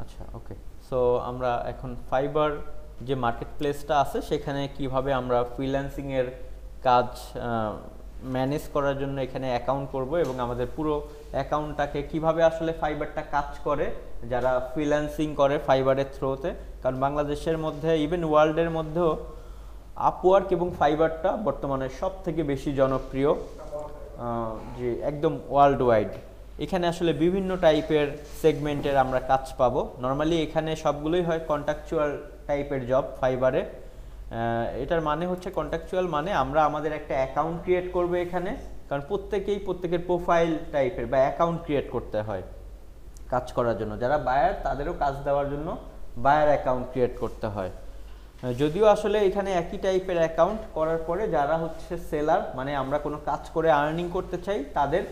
আচ্ছা, ওকে। সো আমরা এখন ফাইবার যে মার্কেট প্লেসটা আছে সেখানে কিভাবে আমরা ফ্রিল্যান্সিং এর কাজ ম্যানেজ করার জন্য এখানে অ্যাকাউন্ট করব এবং আমাদের পুরো অ্যাকাউন্টটাকে কিভাবে আসলে ফাইবারটা কাজ করে যারা ফ্রিল্যান্সিং করে ফাইবারের থ্রুতে। কারণ বাংলাদেশের মধ্যে ইভেন ওয়ার্ল্ডের মধ্যেও আপওয়ার্ক এবং ফাইবারটা বর্তমানে সব থেকে বেশি জনপ্রিয়, যে একদম ওয়ার্ল্ড ওয়াইড। এখানে আসলে বিভিন্ন টাইপের সেগমেন্টের আমরা কাজ পাবো। নর্মালি এখানে সবগুলোই হয় কন্ট্রাকচুয়াল টাইপের জব ফাইবারে। এটার মানে হচ্ছে কন্ট্রাকচুয়াল মানে আমরা আমাদের একটা অ্যাকাউন্ট ক্রিয়েট করবো এখানে, কারণ প্রত্যেকের প্রোফাইল টাইপের বা অ্যাকাউন্ট ক্রিয়েট করতে হয় কাজ করার জন্য। যারা বায়ার তাদেরও কাজ দেওয়ার জন্য বায়ার অ্যাকাউন্ট ক্রিয়েট করতে হয়। যদিও আসলে এখানে একই টাইপের অ্যাকাউন্ট করার পরে যারা হচ্ছে সেলার, মানে আমরা কোনো কাজ করে আর্নিং করতে চাই, তাদের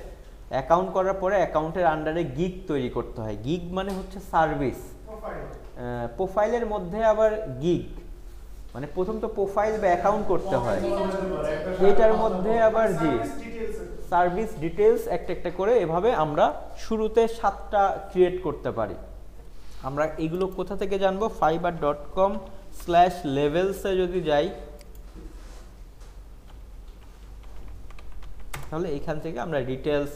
অ্যাকাউন্ট করার পরে অ্যাকাউন্টের আন্ডারে গিগ তৈরি করতে হয়। গিগ মানে হচ্ছে সার্ভিস, প্রোফাইলের মধ্যে আবার গিগ মানে প্রথম তো প্রোফাইল বা অ্যাকাউন্ট করতে হয়, এটার মধ্যে আবার জি সার্ভিস ডিটেলস একটা একটা করে এভাবে আমরা শুরুতে 7টা ক্রিয়েট করতে পারি। আমরা এগুলো কোথা থেকে জানবো? fiverr.com/levels-এ যদি যাই তাহলে এখান থেকে আমরা ডিটেলস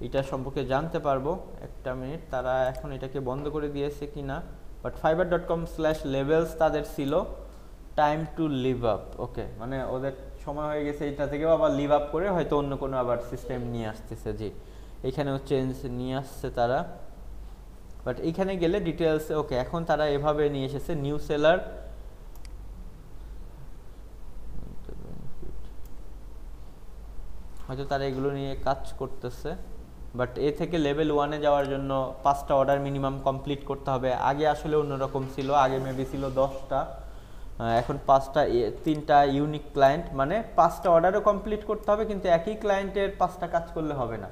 এটা সম্পর্কে জানতে পারবো। একটা মিনিট, তারা এখন এটাকে বন্ধ করে দিয়েছে কিনা, বাট fiverr.com/levels তাদের ছিল টাইম টু লিভ আপ। ওকে, মানে ওদের সময় হয়ে গেছে, এটা থেকেও আবার লিভ আপ করে হয়তো অন্য কোনো আবার সিস্টেম নিয়ে আসতেছে। জি, এখানেও চেঞ্জ নিয়ে আসছে তারা, বাট এইখানে গেলে ডিটেলস ওকে। এখন তারা এভাবে নিয়ে এসেছে নিউ সেলার, হয়তো তারা এগুলো নিয়ে কাজ করতেছে। বাট এ থেকে লেভেল 1-এ যাওয়ার জন্য 5টা অর্ডার মিনিমাম কমপ্লিট করতে হবে। আগে আসলে অন্যরকম ছিল, আগে মেবি ছিল 10টা, এখন 5টা, 3টা ইউনিক ক্লায়েন্ট, মানে 5টা অর্ডারও কমপ্লিট করতে হবে, কিন্তু একই ক্লায়েন্টের 5টা কাজ করলে হবে না,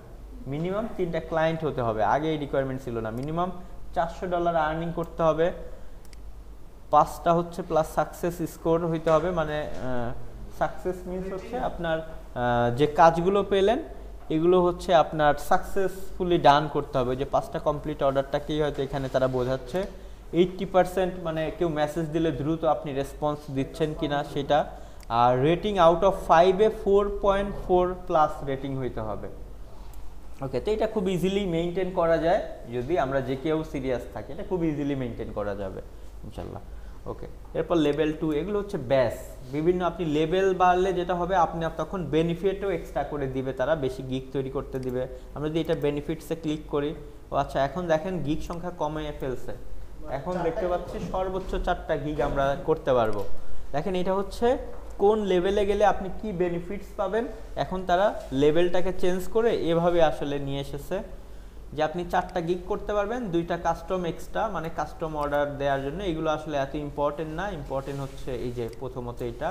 মিনিমাম 3টা ক্লায়েন্ট হতে হবে। আগে এই রিকোয়ারমেন্ট ছিল না। মিনিমাম $400 আর্নিং করতে হবে, 5টা হচ্ছে প্লাস সাকসেস স্কোর হইতে হবে। মানে সাকসেস মিনস হচ্ছে আপনার যে কাজগুলো পেলেন এগুলো হচ্ছে আপনার সাকসেসফুলি ডান করতে হবে। যে 5টা কমপ্লিট অর্ডারটাকেই হয়তো এখানে তারা বোঝাচ্ছে। 80% মানে কেউ মেসেজ দিলে দ্রুত আপনি রেসপন্স দিচ্ছেন কিনা সেটা। আর রেটিং আউট অফ 5-এ 4.4 প্লাস রেটিং হইতে হবে। ওকে, তো এটা খুব ইজিলি মেনটেন করা যায় যদি আমরা যে কেউ সিরিয়াস থাকি, এটা খুব ইজিলি মেনটেন করা যাবে ইনশাল্লাহ। ওকে, এরপর লেভেল 2, এগুলো হচ্ছে ব্যাস। বিভিন্ন আপনি লেভেল বাড়লে যেটা হবে, আপনি তখন বেনিফিটও এক্সট্রা করে দিবে, তারা বেশি গিগ তৈরি করতে দিবে। আমরা যদি এটা বেনিফিটসে ক্লিক করি, ও আচ্ছা, এখন দেখেন গিগ সংখ্যা কমিয়ে ফেলছে। এখন দেখতে পাচ্ছি সর্বোচ্চ 4টা গিগ আমরা করতে পারবো। দেখেন এটা হচ্ছে কোন লেভেলে গেলে আপনি কি বেনিফিটস পাবেন। এখন তারা লেভেলটাকে চেঞ্জ করে এভাবে আসলে নিয়ে এসেছে যে আপনি 4টা গিগ করতে পারবেন, 2টা কাস্টম এক্সট্রা, মানে কাস্টম অর্ডার দেওয়ার জন্য। এগুলো আসলে এত ইম্পর্টেন্ট না, ইম্পর্টেন্ট হচ্ছে এই যে প্রথমত এটা।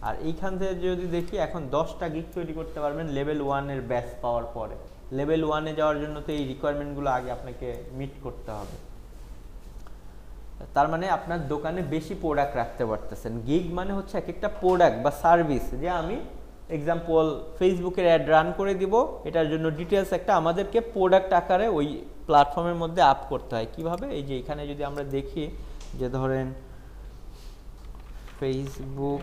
আর এইখান থেকে যদি দেখি, এখন 10টা গিগ তৈরি করতে পারবেন লেভেল 1-এর ব্যাচ পাওয়ার পরে। লেভেল 1-এ যাওয়ার জন্য তো এই রিকোয়ারমেন্টগুলো আগে আপনাকে মিট করতে হবে। তার মানে আপনার দোকানে বেশি প্রোডাক্ট রাখতে পারতেছেন। গিগ মানে হচ্ছে এক একটা প্রোডাক্ট বা সার্ভিস, যে আমি এক্সাম্পল ফেসবুকের অ্যাড রান করে দিব, এটার জন্য ডিটেলস একটা আমাদেরকে প্রোডাক্ট আকারে ওই প্ল্যাটফর্মের মধ্যে আপ করতে হয়। কিভাবে? এই যে এখানে যদি আমরা দেখি, যে ধরেন ফেসবুক,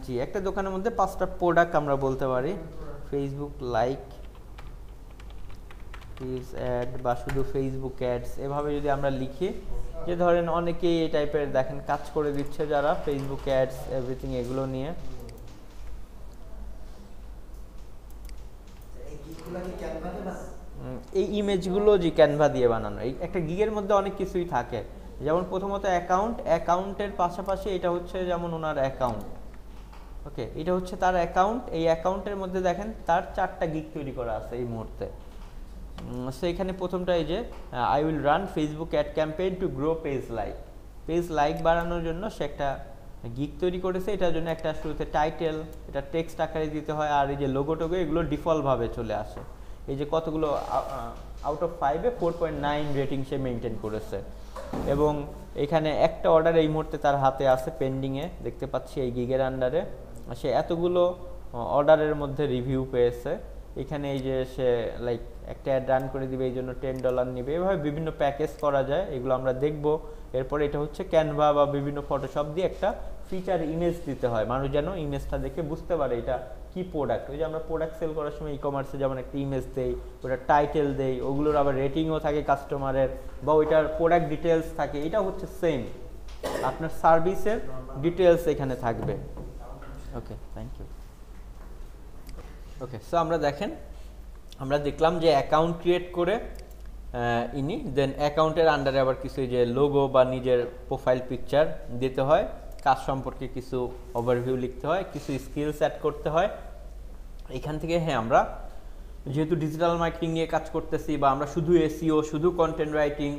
জি একটা দোকানের মধ্যে 5টা প্রোডাক্ট আমরা বলতে পারি। ফেসবুক লাইক অ্যাড বা শুধু ফেসবুক অ্যাডস, এভাবে যদি আমরা লিখি, যে ধরেন অনেকেই এই টাইপের দেখেন কাজ করে দিচ্ছে যারা ফেসবুক অ্যাডস এভরিথিং এগুলো নিয়ে। এই ইমেজগুলো জি ক্যানভা দিয়ে বানানো। এই একটা গিগের মধ্যে অনেক কিছুই থাকে, যেমন প্রথমত অ্যাকাউন্টের পাশাপাশি এটা হচ্ছে যেমন ওনার অ্যাকাউন্ট। ওকে, এটা হচ্ছে তার অ্যাকাউন্ট। এই অ্যাকাউন্টের মধ্যে দেখেন তার 4টা গিগ তৈরি করা আছে এই মুহূর্তে। সো এখানে প্রথমটা এই যে I will run Facebook ad campaign to grow page like বাড়ানোর জন্য সে একটা গিগ তৈরি করেছে। এটার জন্য একটা শুরুতে টাইটেল, এটা টেক্সট আকারে দিতে হয়, আর এই যে লোগো টোগো এগুলো ডিফল্টভাবে চলে আসে। এই যে কতগুলো আউট অফ 5-এ 4.9 রেটিং সে মেনটেন করেছে। এবং এখানে একটা অর্ডার এই মুহূর্তে তার হাতে আছে পেন্ডিংয়ে, দেখতে পাচ্ছি এই গিগের আন্ডারে। সে এতগুলো অর্ডারের মধ্যে রিভিউ পেয়েছে। এখানে এই যে সে লাইক একটা অ্যাড রান করে দিবে, এই জন্য $10 নেবে। এভাবে বিভিন্ন প্যাকেজ করা যায়, এগুলো আমরা দেখব। এরপরে এটা হচ্ছে ক্যানভা বা বিভিন্ন ফটোশপ দিয়ে একটা ফিচার ইমেজ দিতে হয়, মানুষ যেন ইমেজটা দেখে বুঝতে পারে এটা কি প্রোডাক্ট। ওই যে আমরা প্রোডাক্ট সেল করার সময় ই কমার্সে যেমন একটা ইমেজ দেই, ওটা টাইটেল দেই, ওগুলোর আবার রেটিংও থাকে কাস্টমারের, বা ওইটার প্রোডাক্ট ডিটেলস থাকে। এটা হচ্ছে সেম, আপনার সার্ভিসের ডিটেলস এখানে থাকবে। ওকে, থ্যাংক ইউ। ওকে, সো আমরা দেখেন, আমরা দেখলাম যে অ্যাকাউন্ট ক্রিয়েট করে ইনি দেন অ্যাকাউন্টের আন্ডারে আবার কিছু যে লোগো বা নিজের প্রোফাইল পিকচার দিতে হয়, কাজ সম্পর্কে কিছু ওভারভিউ লিখতে হয়, কিছু স্কিলস অ্যাড করতে হয়। এখান থেকে হ্যাঁ, আমরা যেহেতু ডিজিটাল মার্কেটিং নিয়ে কাজ করতেছি, বা আমরা শুধু এসইও, শুধু কন্টেন্ট রাইটিং,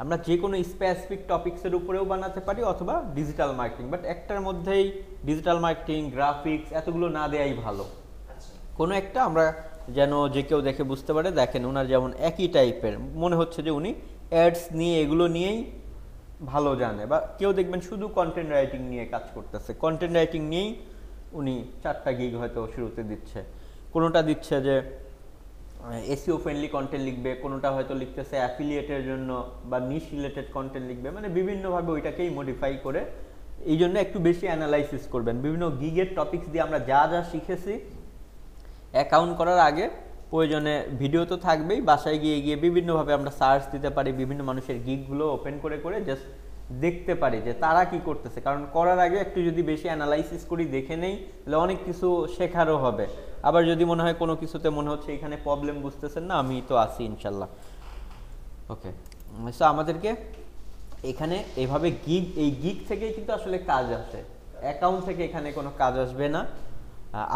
আমরা যে কোনো স্পেসিফিক টপিক্সের উপরেও বানাতে পারি, অথবা ডিজিটাল মার্কেটিং, বাট একটার মধ্যেই ডিজিটাল মার্কেটিং, গ্রাফিক্স এতগুলো না দেয়াই ভালো। কোনো একটা আমরা যেন যে কেউ দেখে বুঝতে পারে, দেখেন ওনার যেমন একই টাইপের মনে হচ্ছে যে উনি অ্যাডস নিয়ে এগুলো নিয়েই ভালো জানে, বা কেউ দেখবেন শুধু কন্টেন্ট রাইটিং নিয়ে কাজ করতেছে, কন্টেন্ট রাইটিং নিয়েই উনি 4টা গিগ হয়তো শুরুতে দিচ্ছে। কোনোটা দিচ্ছে যে এসইও ফ্রেন্ডলি কন্টেন্ট লিখবে, কোনোটা হয়তো লিখতেছে অ্যাফিলিয়েটের জন্য বা নিশ রিলেটেড কন্টেন্ট লিখবে, মানে বিভিন্নভাবে ওইটাকেই মডিফাই করে। এই জন্য একটু বেশি অ্যানালাইসিস করবেন বিভিন্ন গিগের টপিকস দিয়ে। আমরা যা যা শিখেছি অ্যাকাউন্ট করার আগে প্রয়োজনে ভিডিও তো থাকবেই, বাসায় গিয়ে গিয়ে বিভিন্নভাবে আমরা সার্চ দিতে পারি, বিভিন্ন মানুষের গিগগুলো ওপেন করে করে জাস্ট দেখতে পারি যে তারা কি করতেছে। কারণ করার আগে একটু যদি বেশি অ্যানালাইসিস করি, দেখে নেই, তাহলে অনেক কিছু শেখারও হবে। আবার যদি মনে হয় কোনো কিছুতে মনে হচ্ছে এখানে প্রবলেম বুঝতেছেন না, আমি তো আছি ইনশাল্লাহ। ওকে, সো আমাদেরকে এখানে এইভাবে গিগ, এই গিগ থেকেই কিন্তু আসলে কাজ আসে, অ্যাকাউন্ট থেকে এখানে কোনো কাজ আসবে না।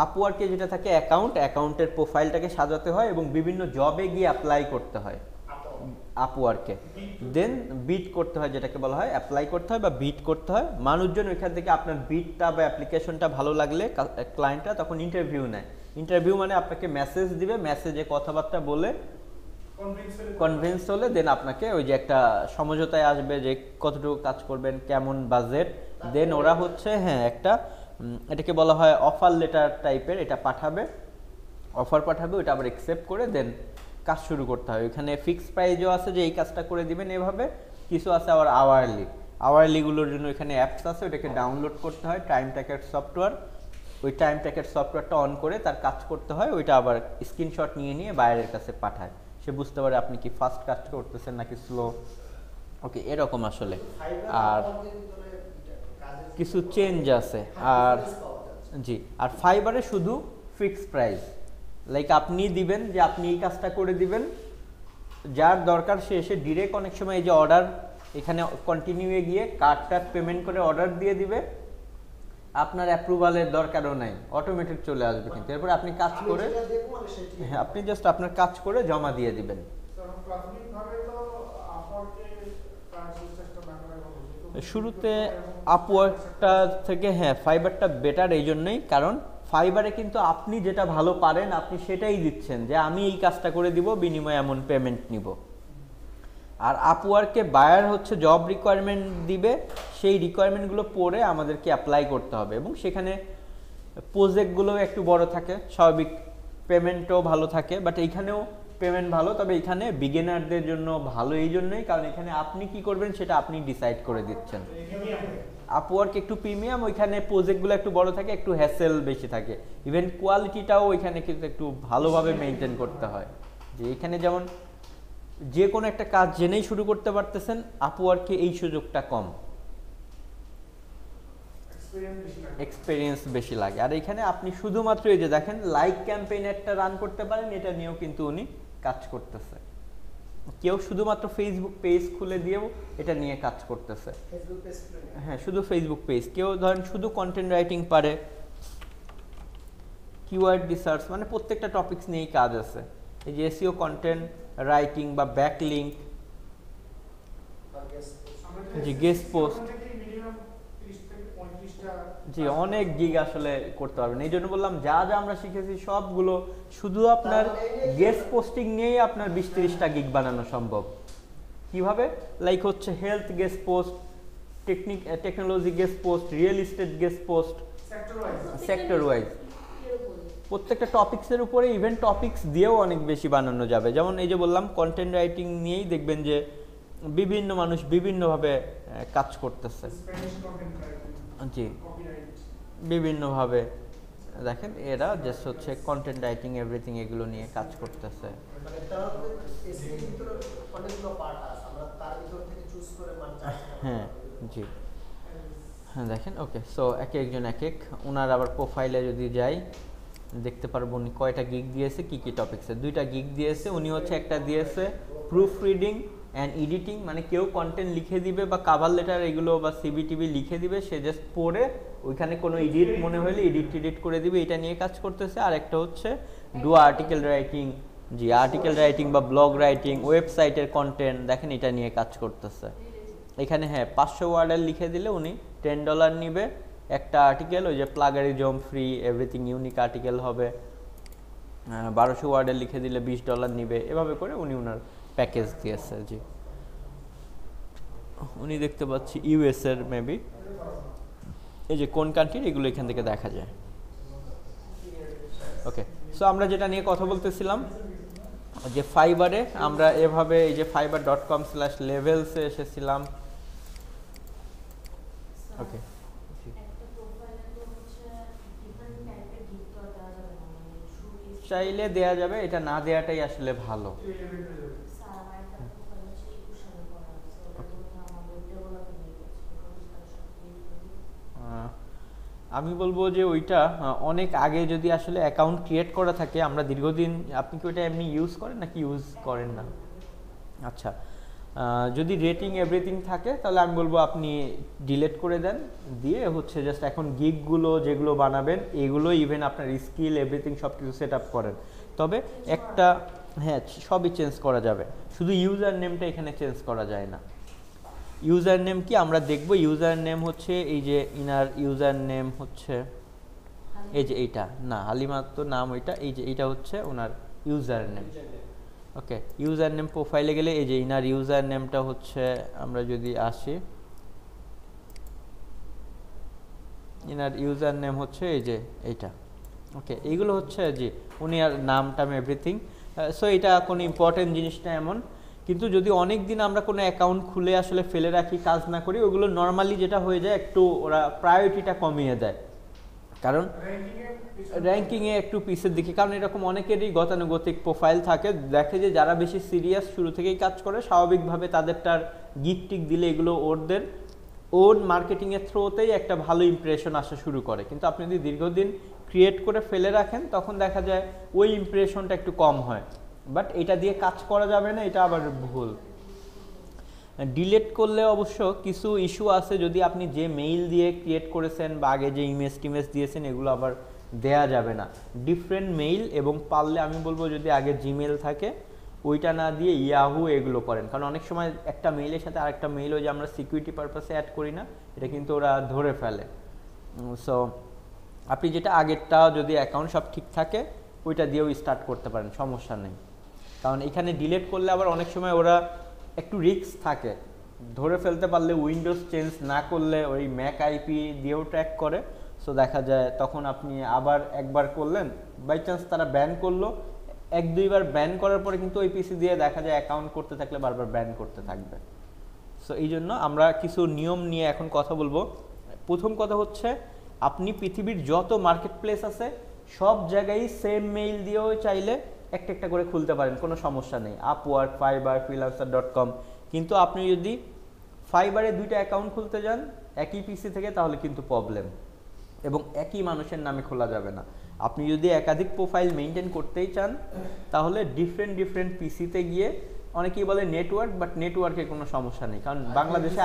আপওয়ার্কে যেটা থাকে অ্যাকাউন্টের প্রোফাইলটাকে সাজাতে হয় এবং বিভিন্ন জবে গিয়ে অ্যাপ্লাই করতে হয় আপওয়ার্কে, দেন বিট করতে হয়, যেটাকে বলা হয় অ্যাপ্লাই করতে হয় বা বিট করতে হয়। মানুষজন ওইখান থেকে আপনার বিটটা বা অ্যাপ্লিকেশনটা ভালো লাগলে ক্লায়েন্টরা তখন ইন্টারভিউ নেয়। ইন্টারভিউ মানে আপনাকে মেসেজ দিবে, মেসেজে কথাবার্তা বলে কনভিন্স হলে দেন আপনাকে ওই যে একটা সমঝোতায় আসবে যে কতটুকু কাজ করবেন, কেমন বাজেট, দেন ওরা হচ্ছে হ্যাঁ একটা এটাকে বলা হয় অফার লেটার টাইপের, এটা পাঠাবে, অফার পাঠাবে, ওইটা আবার অ্যাকসেপ্ট করে দেন কাজ শুরু করতে হয়। এখানে ফিক্সড প্রাইজও আছে যে এই কাজটা করে দিবেন এভাবে, কিছু আছে আবার আওয়ারলিগুলোর জন্য এখানে অ্যাপস আছে, ওটাকে ডাউনলোড করতে হয়, টাইম ট্র্যাকার সফটওয়্যার। ওই টাইম ট্র্যাকার সফটওয়্যারটা অন করে তার কাজ করতে হয়, ওইটা আবার স্ক্রিনশট নিয়ে নিয়ে বাইরের কাছে পাঠায়, সে বুঝতে পারে আপনি কি ফাস্ট কাজ করতেছেন নাকি স্লো। ওকে, এরকম আসলে। আর কিছু চেঞ্জ আছে। আর জি, আর ফাইবারে শুধু ফিক্সড প্রাইস, লাইক আপনি দিবেন যে আপনি এই কাজটা করে দিবেন, যার দরকার সে এসে ডিরেক্ট, অনেক সময় এই যে অর্ডার এখানে কন্টিনিউয়ে গিয়ে কার্ডটা পেমেন্ট করে অর্ডার দিয়ে দিবে, আপনার অ্যাপ্রুভালের দরকারও নাই, অটোমেটিক চলে আসবে। কিন্তু এরপর আপনি কাজ করে, হ্যাঁ আপনি জাস্ট আপনার কাজ করে জমা দিয়ে দিবেন। শুরুতে আপওয়ার্কটা থেকে হ্যাঁ ফাইবারটা বেটার এই জন্যই, কারণ ফাইবারে কিন্তু আপনি যেটা ভালো পারেন আপনি সেটাই দিচ্ছেন, যে আমি এই কাজটা করে দিব, বিনিময়ে এমন পেমেন্ট নিব। আর আপওয়ার্কে বায়ার হচ্ছে জব রিকোয়ারমেন্ট দিবে, সেই রিকোয়ারমেন্টগুলো পড়ে আমাদেরকে অ্যাপ্লাই করতে হবে, এবং সেখানে প্রজেক্টগুলো একটু বড় থাকে, স্বাভাবিক পেমেন্টও ভালো থাকে, বাট এইখানেও পেমেন্ট ভালো, তবে এখানে বিগিনারদের জন্য ভালো এই জন্যই কারণ এখানে আপনি কি করবেন সেটা আপনি ডিসাইড করে দিচ্ছেন। আপওয়ার্ক একটু প্রিমিয়াম, ওইখানে প্রজেক্টগুলো একটু বড় থাকে, একটু হ্যাসেল বেশি থাকে, ইভেন কোয়ালিটিটাও ওইখানে কিন্তু একটু ভালোভাবে মেনটেন করতে হয়। যে এখানে যেমন যে কোনো একটা কাজ জেনেই শুরু করতে পারতেছেন, আপওয়ার্কে এই সুযোগটা কম, এক্সপেরিয়েন্স বেশি লাগে। আর এখানে আপনি শুধুমাত্র এই যে দেখেন লাইক ক্যাম্পেইন একটা রান করতে পারেন, এটা নিয়েও কিন্তু উনি কাজ করতেছে। কেউ শুধুমাত্র ফেসবুক পেজ খুলে দিয়েও এটা নিয়ে কাজ করতেছে, হ্যাঁ শুধু ফেসবুক পেজ। কেউ ধরেন শুধু কন্টেন্ট রাইটিং পারে, কিওয়ার্ড রিসার্চ, মানে প্রত্যেকটা টপিকস নিয়েই কাজ আছে। এই যে এসইও, কন্টেন্ট রাইটিং বা ব্যাকলিংক, জি গেস্ট পোস্ট, জি অনেক গিগ আসলে করতে পারবেন। এই জন্য বললাম যা যা আমরা শিখেছি সবগুলো শুধু আপনার গেস্ট পোস্টিং নিয়েই আপনার 20-30টা গিগ বানানো সম্ভব। কিভাবে? লাইক হচ্ছে health guest post, technology guest post, real estate guest post, sector wise. প্রত্যেকটা টপিক্সের উপরে ইভেন টপিক্স দিয়েও অনেক বেশি বানানো যাবে। যেমন এই যে বললাম কন্টেন্ট রাইটিং নিয়েই দেখবেন যে বিভিন্ন মানুষ বিভিন্নভাবে কাজ করতেছে। জি, বিভিন্নভাবে দেখেন এরা জাস্ট হচ্ছে কন্টেন্ট রাইটিং এভরিথিং এগুলো নিয়ে কাজ করতেছে। হ্যাঁ জি, হ্যাঁ দেখেন ওকে। সো এক একজন এক এক, ওনার আবার প্রোফাইলে যদি যাই দেখতে পারবো উনি কয়টা গিগ দিয়েছে, কি কি টপিক্সে। 2টা গিগ দিয়েছে উনি, হচ্ছে একটা দিয়েছে প্রুফ রিডিং অ্যান্ড এডিটিং, মানে কেউ কন্টেন্ট লিখে দিবে বা কাভার লেটার এগুলো বা সিবিটিভি লিখে দিবে, সে জাস্ট পড়ে ওইখানে কোনো এডিট মনে হলে এডিট করে দিবে, এটা নিয়ে কাজ করতেছে। আর একটা হচ্ছে do article writing, G article writing বা ব্লগ রাইটিং, ওয়েবসাইটের কন্টেন্ট, দেখেন এটা নিয়ে কাজ করতেছে। এখানে হ্যাঁ 500 ওয়ার্ডের লিখে দিলে উনি $10 নিবে একটা আর্টিকেল, ওই যে plagiarism free everything unique article হবে। 1200 ওয়ার্ডের লিখে দিলে $20 নিবে, এভাবে করে উনি ওনার প্যাকেজ দিয়েছে। জি, উনি দেখতে পাচ্ছি ইউএস এর মেবি, এই যে কোন কান্ট্রির এগুলো এখান থেকে দেখা যায়। ওকে, সো আমরা যেটা নিয়ে কথা বলতেছিলাম যে ফাইবারে আমরা এভাবে এই যে fiverr.com/levels-এ এসেছিলাম। ওকে, চাইলে দেয়া যাবে, এটা না দেয়াটাই আসলে ভালো। আমি বলবো যে ওইটা অনেক আগে যদি আসলে অ্যাকাউন্ট ক্রিয়েট করা থাকে, আমরা দীর্ঘদিন, আপনি কি ওইটা এমনি ইউজ করেন নাকি ইউজ করেন না? আচ্ছা, যদি রেটিং এভরিথিং থাকে তাহলে আমি বলবো আপনি ডিলিট করে দেন, দিয়ে হচ্ছে জাস্ট এখন গিগগুলো যেগুলো বানাবেন এগুলো ইভেন আপনার স্কিল এভরিথিং সব কিছু সেট আপ করেন। তবে একটা, হ্যাঁ সবই চেঞ্জ করা যাবে, শুধু ইউজার নেমটা এখানে চেঞ্জ করা যায় না। ইউজার নেম কি আমরা দেখব, ইউজার নেম হচ্ছে এই যে ইনার ইউজার নেম হচ্ছে এই যে এইটা, না হালিমা তো নাম ওইটা, এই যে এইটা হচ্ছে ওনার ইউজার নেম। ওকে, ইউজার নেম প্রোফাইলে গেলে এই যে ইনার ইউজার নেমটা হচ্ছে, আমরা যদি আসি ইনার ইউজার নেম হচ্ছে এই যে এইটা। ওকে, এইগুলো হচ্ছে জি উনি আর নাম টাম এভরিথিং। সো এটা কোনো ইম্পর্টেন্ট জিনিস না এমন, কিন্তু যদি অনেক দিন আমরা কোনো অ্যাকাউন্ট খুলে আসলে ফেলে রাখি, কাজ না করি, ওগুলো নর্মালি যেটা হয়ে যায় একটু ওরা প্রায়োরিটিটা কমিয়ে দেয়, কারণ র্যাঙ্কিংয়ে একটু পিছের দিকে। কারণ এরকম অনেকেরই গতানুগতিক প্রোফাইল থাকে, দেখে যে যারা বেশি সিরিয়াস শুরু থেকেই কাজ করে স্বাভাবিকভাবে তাদেরটার গিগ টিক দিলে এগুলো ওদের ওন মার্কেটিংয়ের থ্রুতেই একটা ভালো ইমপ্রেশন আসা শুরু করে। কিন্তু আপনি যদি দীর্ঘদিন ক্রিয়েট করে ফেলে রাখেন তখন দেখা যায় ওই ইমপ্রেশনটা একটু কম হয়। বাট এটা দিয়ে কাজ করা যাবে না, এটা আবার ভুল। ডিলিট করলে অবশ্য কিছু ইস্যু আছে, যদি আপনি যে মেইল দিয়ে ক্রিয়েট করেছেন বা আগে যে ইমেজ টিমেজ দিয়েছেন এগুলো আবার দেয়া যাবে না, ডিফারেন্ট মেইল। এবং পারলে আমি বলবো যদি আগে জিমেল থাকে ওইটা না দিয়ে ইয়াহু এগুলো করেন, কারণ অনেক সময় একটা মেইলের সাথে আরেকটা মেইল ওই যে আমরা সিকিউরিটি পারপাসে অ্যাড করি না, এটা কিন্তু ওরা ধরে ফেলে। সো আপনি যেটা আগেরটা যদি অ্যাকাউন্ট সব ঠিক থাকে ওইটা দিয়েও স্টার্ট করতে পারেন, সমস্যা নেই। কারণ এখানে ডিলিট করলে আবার অনেক সময় ওরা একটু রিস্ক থাকে, ধরে ফেলতে পারলে উইন্ডোজ চেঞ্জ না করলে ওই ম্যাক আইপি দিয়েও ট্র্যাক করে। সো দেখা যায় তখন আপনি আবার একবার করলেন, বাই চান্স তারা ব্যান করলো, 1-2বার ব্যান করার পরে কিন্তু ওই পিসি দিয়ে দেখা যায় অ্যাকাউন্ট করতে থাকলে বারবার ব্যান করতে থাকবে। সো এই জন্য আমরা কিছু নিয়ম নিয়ে এখন কথা বলবো। প্রথম কথা হচ্ছে আপনি পৃথিবীর যত মার্কেট প্লেস আছে সব জায়গায় সেম মেইল দিয়েও চাইলে একটা একটা করে খুলতে পারেন, কোনো সমস্যা নেই, আপওয়ার্ক, ফাইবার, freelancer.com। কিন্তু আপনি যদি ফাইবারে 2টা অ্যাকাউন্ট খুলতে যান একই পিসি থেকে তাহলে কিন্তু প্রবলেম, এবং একই মানুষের নামে খোলা যাবে না। আপনি যদি একাধিক প্রোফাইল মেনটেন করতেই চান তাহলে ডিফারেন্ট পিসিতে গিয়ে, অনেকেই বলে নেটওয়ার্ক, বাট নেটওয়ার্কে কোনো সমস্যা নেই, কারণ বাংলাদেশে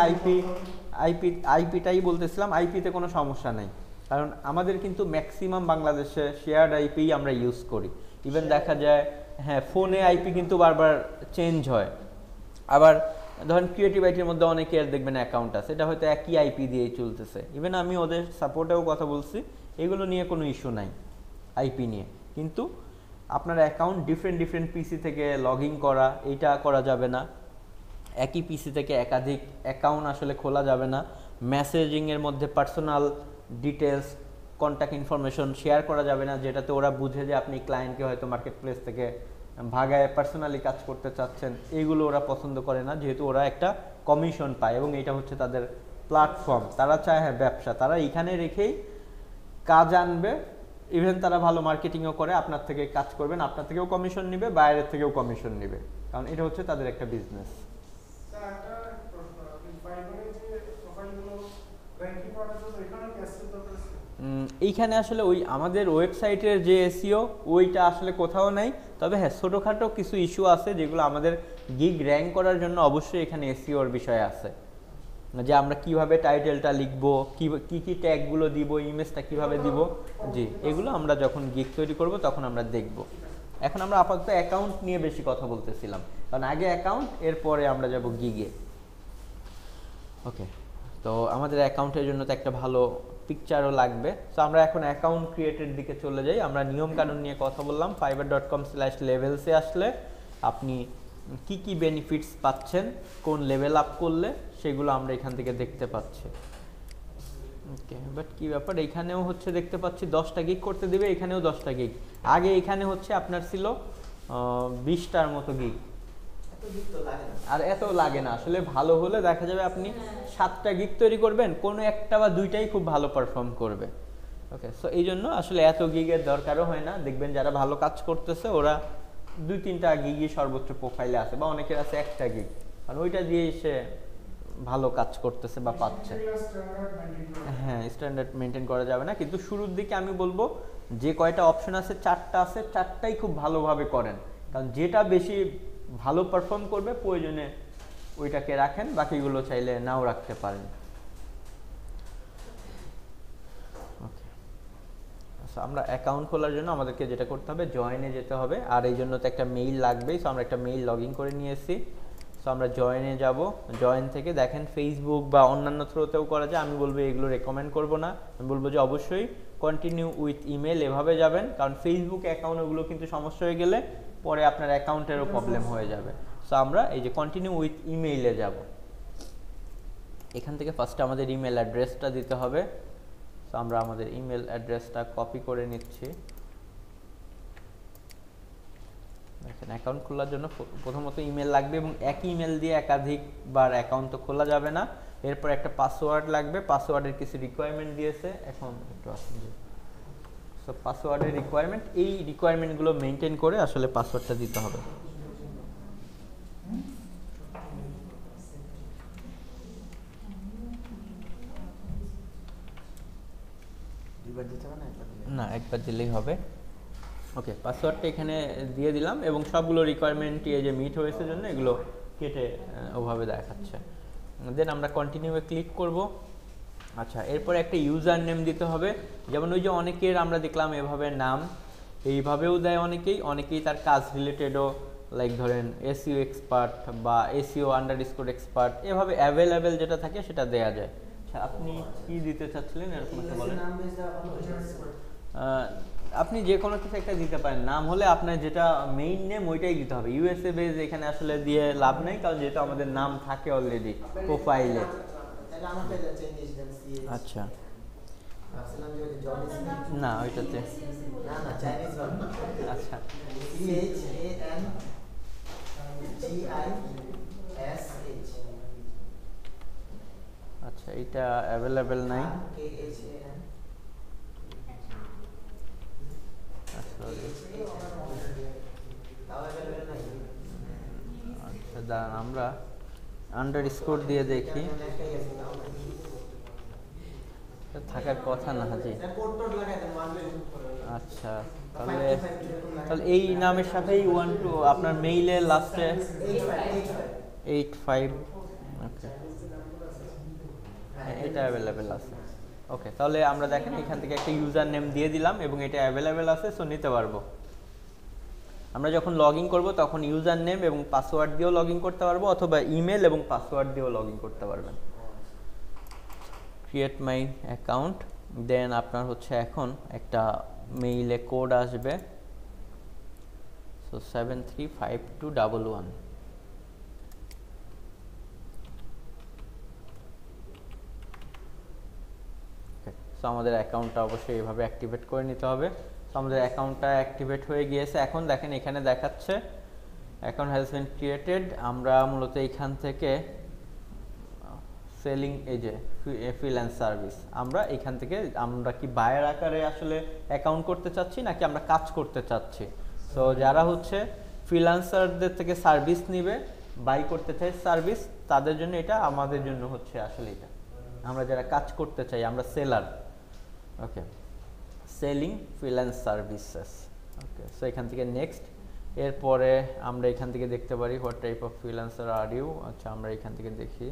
আইপিটাই বলতেছিলাম, আইপিতে কোনো সমস্যা নেই, কারণ আমাদের কিন্তু ম্যাক্সিমাম বাংলাদেশে শেয়ার্ড আইপি আমরা ইউজ করি। ইভেন দেখা যায় হ্যাঁ ফোনে আইপি কিন্তু বারবার চেঞ্জ হয়। আবার ধরেন ক্রিয়েটিভ আইটির মধ্যে অনেকের দেখবেন অ্যাকাউন্ট আছে, এটা হয়তো একই আইপি দিয়েই চলতেছে। ইভেন আমি ওদের সাপোর্টেও কথা বলছি, এগুলো নিয়ে কোনো ইস্যু নাই আইপি নিয়ে। কিন্তু আপনার অ্যাকাউন্ট ডিফারেন্ট পিসি থেকে লগ ইন করা, এইটা করা যাবে না। একই পিসি থেকে একাধিক অ্যাকাউন্ট আসলে খোলা যাবে না। মেসেজিংয়ের মধ্যে personal details contact information share করা যাবে না, যেটাতে ওরা বুঝে যে আপনি ক্লায়েন্টকে হয়তো মার্কেট প্লেস থেকে ভাগায় পার্সোনালি কাজ করতে চাচ্ছেন। এইগুলো ওরা পছন্দ করে না, যেহেতু ওরা একটা কমিশন পায় এবং এটা হচ্ছে তাদের প্ল্যাটফর্ম। তারা চায় হ্যাঁ ব্যবসা, তারা এখানে রেখেই কাজ আনবে, ইভেন তারা ভালো মার্কেটিংও করে, আপনার থেকে কাজ করবেন, আপনার থেকেও কমিশন নেবে, বাইরের থেকেও কমিশন নেবে, কারণ এটা হচ্ছে তাদের একটা বিজনেস। এইখানে আসলে ওই আমাদের ওয়েবসাইটের যে এসইও ওইটা আসলে কোথাও নাই, তবে হ্যাঁ ছোটোখাটো কিছু ইস্যু আছে যেগুলো আমাদের গিগ র্যাঙ্ক করার জন্য অবশ্যই এখানে এসইওর বিষয় আছে, যে আমরা কিভাবে টাইটেলটা লিখবো, কি কি ট্যাগগুলো দিব, ইমেজটা কিভাবে দিব, জি এগুলো আমরা যখন গিগ তৈরি করব তখন আমরা দেখব। এখন আমরা আপাতত অ্যাকাউন্ট নিয়ে বেশি কথা বলতেছিলাম, কারণ আগে অ্যাকাউন্ট, এরপরে আমরা যাব গিগে। ওকে, তো আমাদের অ্যাকাউন্টের জন্য তো একটা ভালো পিকচারও লাগবে। সো আমরা এখন অ্যাকাউন্ট ক্রিয়েটের দিকে চলে যাই। আমরা নিয়মকানুন নিয়ে কথা বললাম। fiverr.com/levels-এ আসলে আপনি কি কি বেনিফিটস পাচ্ছেন কোন লেভেল আপ করলে, সেগুলো আমরা এখান থেকে দেখতে পাচ্ছি। ওকে, বাট কি ব্যাপার, এখানেও হচ্ছে দেখতে পাচ্ছি 10টা গিগ করতে দিবে, এখানেও 10টা গিগ। আগে এখানে হচ্ছে আপনার ছিল 20টার মতো গিগ, আর এত লাগে না আসলে। ভালো হলে দেখা যাবে আপনি 7টা গিগ তৈরি করবেন, কোনো একটা বা দুইটাই খুব ভালো পারফর্ম করবে। ওকে, সো এই জন্য আসলে এত গিগের দরকারও হয় না। দেখবেন যারা ভালো কাজ করতেছে ওরা 2-3টা গিগই সর্বোচ্চ প্রোফাইলে আছে, বা অনেকের আছে 1টা গিগ, কারণ ওইটা দিয়ে সে ভালো কাজ করতেছে বা পাচ্ছে। হ্যাঁ, স্ট্যান্ডার্ড মেনটেন করা যাবে না, কিন্তু শুরুর দিকে আমি বলবো যে কয়টা অপশন আছে, 4টা আছে, 4টাই খুব ভালোভাবে করেন, কারণ যেটা বেশি ভালো পারফর্ম করবে প্রয়োজনে ওইটাকে রাখেন, বাকিগুলো চাইলে নাও রাখতে পারেন। ওকে, সো আমরা অ্যাকাউন্ট খোলার জন্য আমাদেরকে যেটা করতে হবে, জয়েনে যেতে হবে, আর এই জন্য তো একটা মেইল লাগবেই। সো আমরা একটা মেইল লগ ইন করে নিয়ে এসেছি। সো আমরা জয়েনে যাব, জয়েন থেকে দেখেন ফেসবুক বা অন্যান্য থ্রুতেও করা যায়। আমি বলবো এগুলো রেকমেন্ড করব না, আমি বলবো যে অবশ্যই কন্টিনিউ উইথ ইমেল এভাবে যাবেন, কারণ ফেসবুক অ্যাকাউন্ট ওগুলো কিন্তু সমস্যা হয়ে গেলে পরে আপনার অ্যাকাউন্টেরও প্রবলেম হয়ে যাবে। সো আমরা এই যে কন্টিনিউ উইথ ইমেইলে যাব। এখান থেকে ফার্স্টে আমাদের ইমেল অ্যাড্রেসটা দিতে হবে। সো আমরা আমাদের ইমেল অ্যাড্রেসটা কপি করে নিচ্ছি। দেখেন অ্যাকাউন্ট খোলার জন্য প্রথমত ইমেল লাগবে, এবং একই ইমেল দিয়ে একাধিকবার অ্যাকাউন্ট তো খোলা যাবে না। এরপর একটা পাসওয়ার্ড লাগবে, পাসওয়ার্ডের কিছু রিকোয়ারমেন্ট দিয়েছে, এখন একটু আসুন। সো পাসওয়ার্ডের রিকোয়ারমেন্ট, এই রিকোয়ারমেন্টগুলো মেনটেন করে আসলে পাসওয়ার্ডটা দিতে হবে। না, একবার দিলেই হবে। ওকে, পাসওয়ার্ডটা এখানে দিয়ে দিলাম, এবং সবগুলো রিকোয়ারমেন্ট এই যে মিট হয়েছে জন্য এগুলো কেটে ওভাবে দেখাচ্ছে। দেন আমরা কন্টিনিউয়ে ক্লিক করব। আচ্ছা, এরপর একটা ইউজার নেম দিতে হবে। যেমন ওই যে অনেকের আমরা দেখলাম এভাবে নাম, এইভাবেও দেয় অনেকেই তার কাজ রিলেটেডও, লাইক ধরেন এসইও এক্সপার্ট বা এসইও আন্ডারস্কোর এক্সপার্ট, এভাবে অ্যাভেলেবেল যেটা থাকে সেটা দেয়া যায়। আচ্ছা, আপনি কি দিতে চাচ্ছিলেন এরকম একটা বলেন। আপনি যে কোনো কিছু একটা দিতে পারেন, নাম হলে আপনার যেটা মেইন নেম ওইটাই দিতে হবে। ইউএসএ বেজ এখানে আসলে দিয়ে লাভ নেই, কারণ যেহেতু আমাদের নাম থাকে অলরেডি প্রোফাইলে। আচ্ছা, না ওইটাতে আচ্ছা আচ্ছা, এটা অ্যাভেলেবেল নাই। আচ্ছা দাঁড়ান, আমরা আন্ডারস্কোর দিয়ে দেখি, থাকার কথা না জি। আচ্ছা, তাহলে এই নামের সাথেই 12 আপনার মেইলে লাস্টে 85। ওকে, এটা অ্যাভেলেবেল আছে। ওকে, তাহলে আমরা দেখেন এখান থেকে একটা ইউজার নেম দিয়ে দিলাম, এবং এটা অ্যাভেলেবেল আছে, সো নিতে পারবো। আমরা যখন লগ ইন করবো তখন ইউজার নেম এবং পাসওয়ার্ড দিয়েও লগ ইন করতে পারবো, অথবা ইমেল এবং পাসওয়ার্ড দিয়েও লগ ইন করতে পারবেন। ক্রিয়েট মাই অ্যাকাউন্ট, দেন আপনার হচ্ছে এখন একটা মেইলে কোড আসবে, সো 735211। সো আমাদের অ্যাকাউন্টটা অবশ্যই এইভাবে অ্যাক্টিভেট করে নিতে হবে। সো আমাদের অ্যাকাউন্টটা অ্যাক্টিভেট হয়ে গিয়েছে। এখন দেখেন এখানে দেখাচ্ছে অ্যাকাউন্ট হ্যাজ বিন ক্রিয়েটেড। আমরা মূলত এইখান থেকে সেলিং, এই যে ফ্রিল্যান্স সার্ভিস, আমরা এখান থেকে আমরা কি বায়ার আকারে আসলে অ্যাকাউন্ট করতে চাচ্ছি নাকি আমরা কাজ করতে চাচ্ছি। সো যারা হচ্ছে ফ্রিল্যান্সারদের থেকে সার্ভিস নিবে, বাই করতে চাই সার্ভিস, তাদের জন্য এটা, আমাদের জন্য হচ্ছে আসলে এটা। আমরা যারা কাজ করতে চাই, আমরা seller. Okay, selling freelance services. Okay, so এখান থেকে নেক্সট। এরপরে আমরা এখান থেকে দেখতে পারি what type of freelancer are you. আচ্ছা, আমরা এখান থেকে দেখি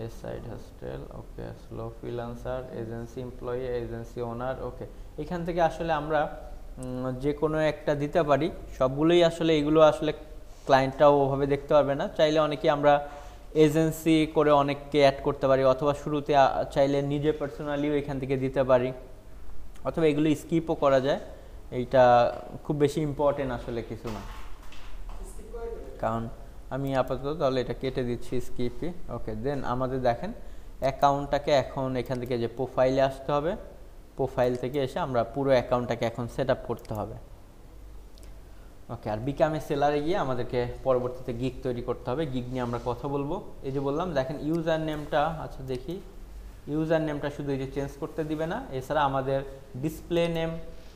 a side hustle, okay, solo freelancer, agency employee, agency owner. Okay, এখান থেকে আসলে আমরা যে কোনো একটা দিতে পারি। সবগুলোই আসলে, এগুলো আসলে ক্লায়েন্টটাও ওভাবে দেখতে পারবে না। চাইলে অনেকে আমরা এজেন্সি করে অনেককে অ্যাড করতে পারি, অথবা শুরুতে চাইলে নিজে পার্সোনালিও এখান থেকে দিতে পারি, অথবা এগুলো স্কিপও করা যায়। এইটা খুব বেশি ইম্পর্টেন্ট আসলে কিছু না, কারণ আমি আপাতত তাহলে এটা কেটে দিচ্ছি, স্কিপই। ওকে, দেন আমাদের দেখেন অ্যাকাউন্টটাকে এখন এখান থেকে যে প্রোফাইলে আসতে হবে, প্রোফাইল থেকে এসে আমরা পুরো অ্যাকাউন্টটাকে এখন সেট আপ করতে হবে। ওকে, আর বিকামে সেলারে গিয়ে আমাদেরকে পরবর্তীতে গিগ তৈরি করতে হবে। গিগ নিয়ে আমরা কথা বলবো। এই যে বললাম দেখেন ইউজার নেমটা, আচ্ছা দেখি, ইউজার নেমটা শুধু এই যে চেঞ্জ করতে দিবে না, এছাড়া আমাদের ডিসপ্লে নেম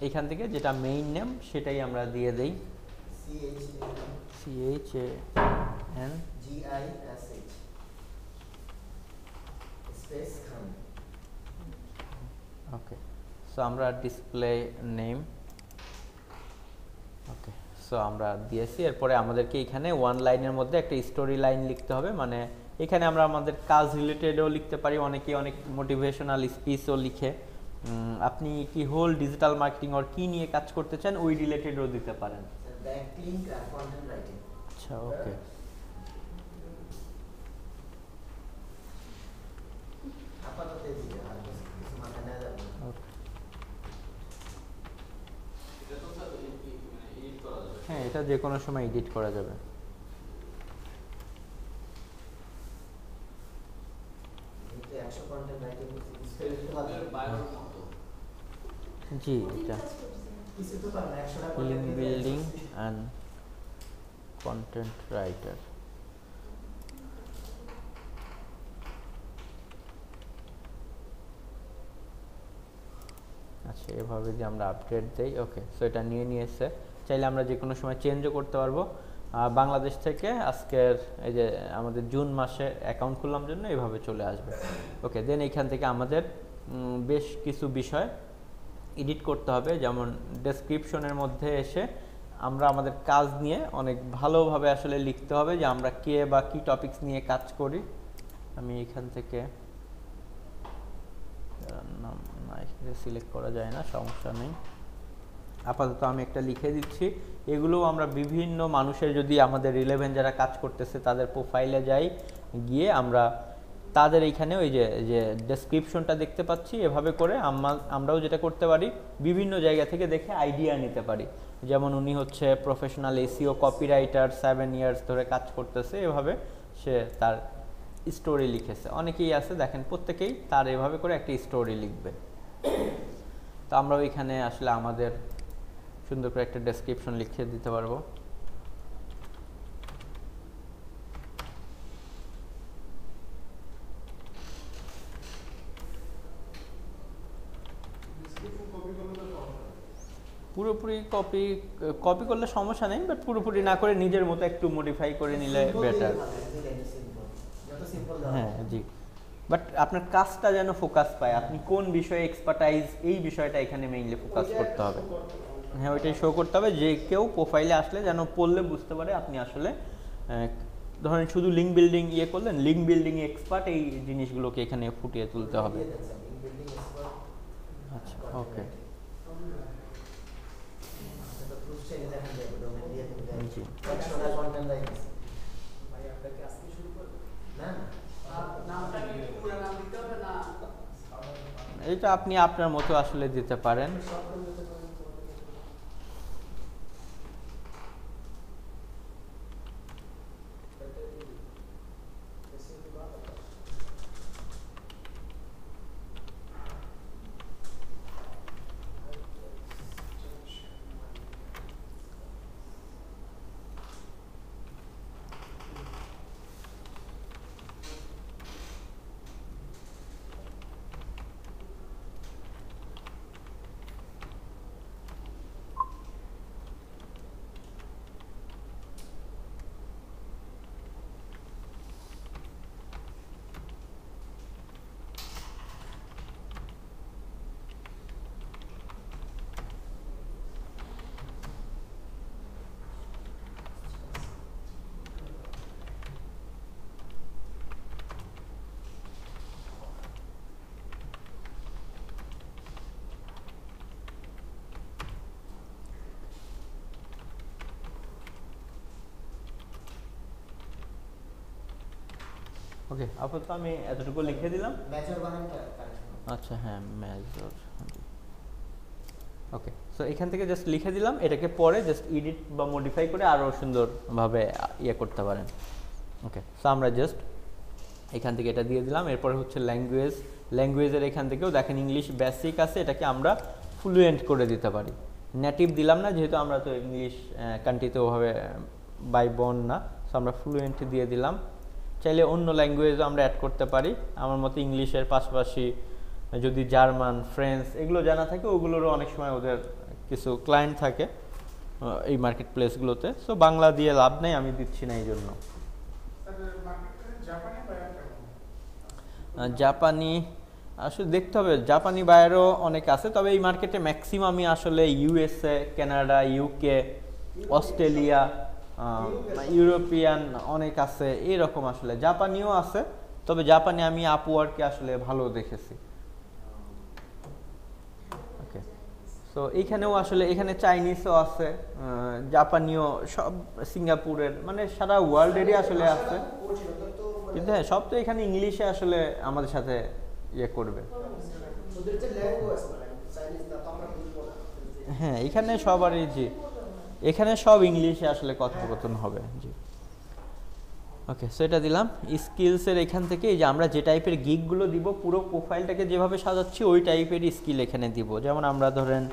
এখান থেকে যেটা মেইন নেম সেটাই আমরা দিয়ে দেই। CHAN GISH স্পেস খান। ওকে, সো আমরা ডিসপ্লে নেম, ওকে, সো আমরা দিয়েছি। এরপরে আমাদেরকে এখানে ওয়ান লাইনের মধ্যে একটা স্টোরি লাইন লিখতে হবে, মানে এখানে আমরা আমাদের কাজ রিলেটেডও লিখতে পারি, অনেকে অনেক মোটিভেশনাল স্পিচও লিখে। আপনি কি হোল ডিজিটাল মার্কেটিং আর কি নিয়ে কাজ করতে চান ওই রিলেটেডও দিতে পারেন। আচ্ছা, ওকে, হ্যাঁ, এটা যে কোনো সময় এডিট করা যাবে। জি, এটা link building and content writer. আচ্ছা, এভাবে যদি আমরা আপডেট দেই, ওকে, সো এটা নিয়ে নিয়েছে। চাইলে আমরা যে কোনো সময় চেঞ্জও করতে পারবো। বাংলাদেশ থেকে আজকের এই যে আমাদের জুন মাসে অ্যাকাউন্ট খুললাম জন্য এভাবে চলে আসবে। ওকে, দেন এইখান থেকে আমাদের বেশ কিছু বিষয় এডিট করতে হবে, যেমন ডেসক্রিপশনের মধ্যে এসে আমরা আমাদের কাজ নিয়ে অনেক ভালোভাবে আসলে লিখতে হবে যে আমরা কে বা কী টপিকস নিয়ে কাজ করি। আমি এখান থেকে নাম না, এখানে সিলেক্ট করা যায় না, সমস্যা নেই, আপাতত আমি একটা লিখে দিচ্ছি। এগুলোও আমরা বিভিন্ন মানুষের, যদি আমাদের রিলেভেন্ট যারা কাজ করতেছে তাদের প্রোফাইলে যাই, গিয়ে আমরা তাদের এইখানে ওই যে ডেসক্রিপশনটা দেখতে পাচ্ছি, এভাবে করে আমরাও যেটা করতে পারি বিভিন্ন জায়গা থেকে দেখে আইডিয়া নিতে পারি। যেমন উনি হচ্ছে প্রফেশনাল এসইও কপিরাইটার, 7 ইয়ার্স ধরে কাজ করতেছে, এভাবে সে তার স্টোরি লিখেছে। অনেকেই আছে দেখেন প্রত্যেকেই তার এভাবে করে একটা স্টোরি লিখবে। তো আমরাও এখানে আসলে আমাদের সুন্দর করে একটা ডেসক্রিপশন লিখে দিতে পারবো। পুরোপুরি কপি করলে সমস্যা নেই, বাট পুরোপুরি না করে নিজের মতো একটু মডিফাই করে নিলে বেটার। হ্যাঁ, জি, বাট আপনার কাজটা যেন ফোকাস পায়, আপনি কোন বিষয়ে এক্সপার্টাইজ, এই বিষয়টা এখানে মেইনলি ফোকাস করতে হবে। হ্যাঁ, ওইটাই শো করতে হবে, যে কেউ প্রোফাইলে আসলে যেন পড়লে বুঝতে পারে আপনি আসলে ধরেন শুধু লিঙ্ক বিল্ডিং করলেন, লিঙ্ক বিল্ডিং এক্সপার্ট, এই জিনিসগুলোকে এখানে ফুটিয়ে তুলতে হবে। আচ্ছা, ওকে, জি, এটা আপনি আপনার মতো আসলে দিতে পারেন। ওকে, আপাতত আমি এতটুকু লিখে দিলাম। মেজর বানানটা কারেক্ট। আচ্ছা হ্যাঁ, মেজর। ওকে, সো এখান থেকে জাস্ট লিখে দিলাম, এটাকে পরে জাস্ট এডিট বা মডিফাই করে আরও সুন্দরভাবে ইয়ে করতে পারেন। ওকে, সো আমরা জাস্ট এখান থেকে এটা দিয়ে দিলাম। এরপরে হচ্ছে ল্যাঙ্গুয়েজের এখান থেকেও দেখেন ইংলিশ বেসিক আছে, এটাকে আমরা ফ্লুয়েন্ট করে দিতে পারি। নেটিভ দিলাম না, যেহেতু আমরা তো ইংলিশ কান্ট্রিতে ওভাবে বাই বর্ন না, সো আমরা ফ্লুয়েন্ট দিয়ে দিলাম। চাইলে অন্য ল্যাঙ্গুয়েজও আমরা অ্যাড করতে পারি। আমার মতে ইংলিশের পাশাপাশি যদি জার্মান, ফ্রেঞ্চ এগুলো জানা থাকে, ওগুলোরও অনেক সময় ওদের কিছু ক্লায়েন্ট থাকে এই মার্কেট প্লেসগুলোতে। সো বাংলা দিয়ে লাভ নেই, আমি দিচ্ছি না এই জন্য। জাপানি আসলে দেখতে হবে, জাপানি বায়ারও অনেক আছে, তবে এই মার্কেটে ম্যাক্সিমামই আসলে USA, Canada, UK, Australia, European অনেক আছে এইরকম। আসলে জাপানিও আছে, তবে জাপানি আমি আপওয়ার্কে আসলে ভালো দেখেছি। ওকে, সো এইখানেও আসলে এখানে চাইনিজও আছে, জাপানিও, সব সিঙ্গাপুরের, মানে সারা ওয়ার্ল্ডেরই আসলে আছে। কিন্তু হ্যাঁ, সব তো এখানে ইংলিশে আসলে আমাদের সাথে ইয়ে করবে। হ্যাঁ, এখানে সবারই জি, এখানে সব ইংলিশে আসলে কথোপকথন হবে জি। ওকে, সো এটা দিলাম। স্কিলসের এখান থেকে এই যে আমরা যে টাইপের গিগগুলো দিব, পুরো প্রোফাইলটাকে যেভাবে সাজাচ্ছি ওই টাইপেরই স্কিল এখানে দিব। যেমন আমরা ধরেন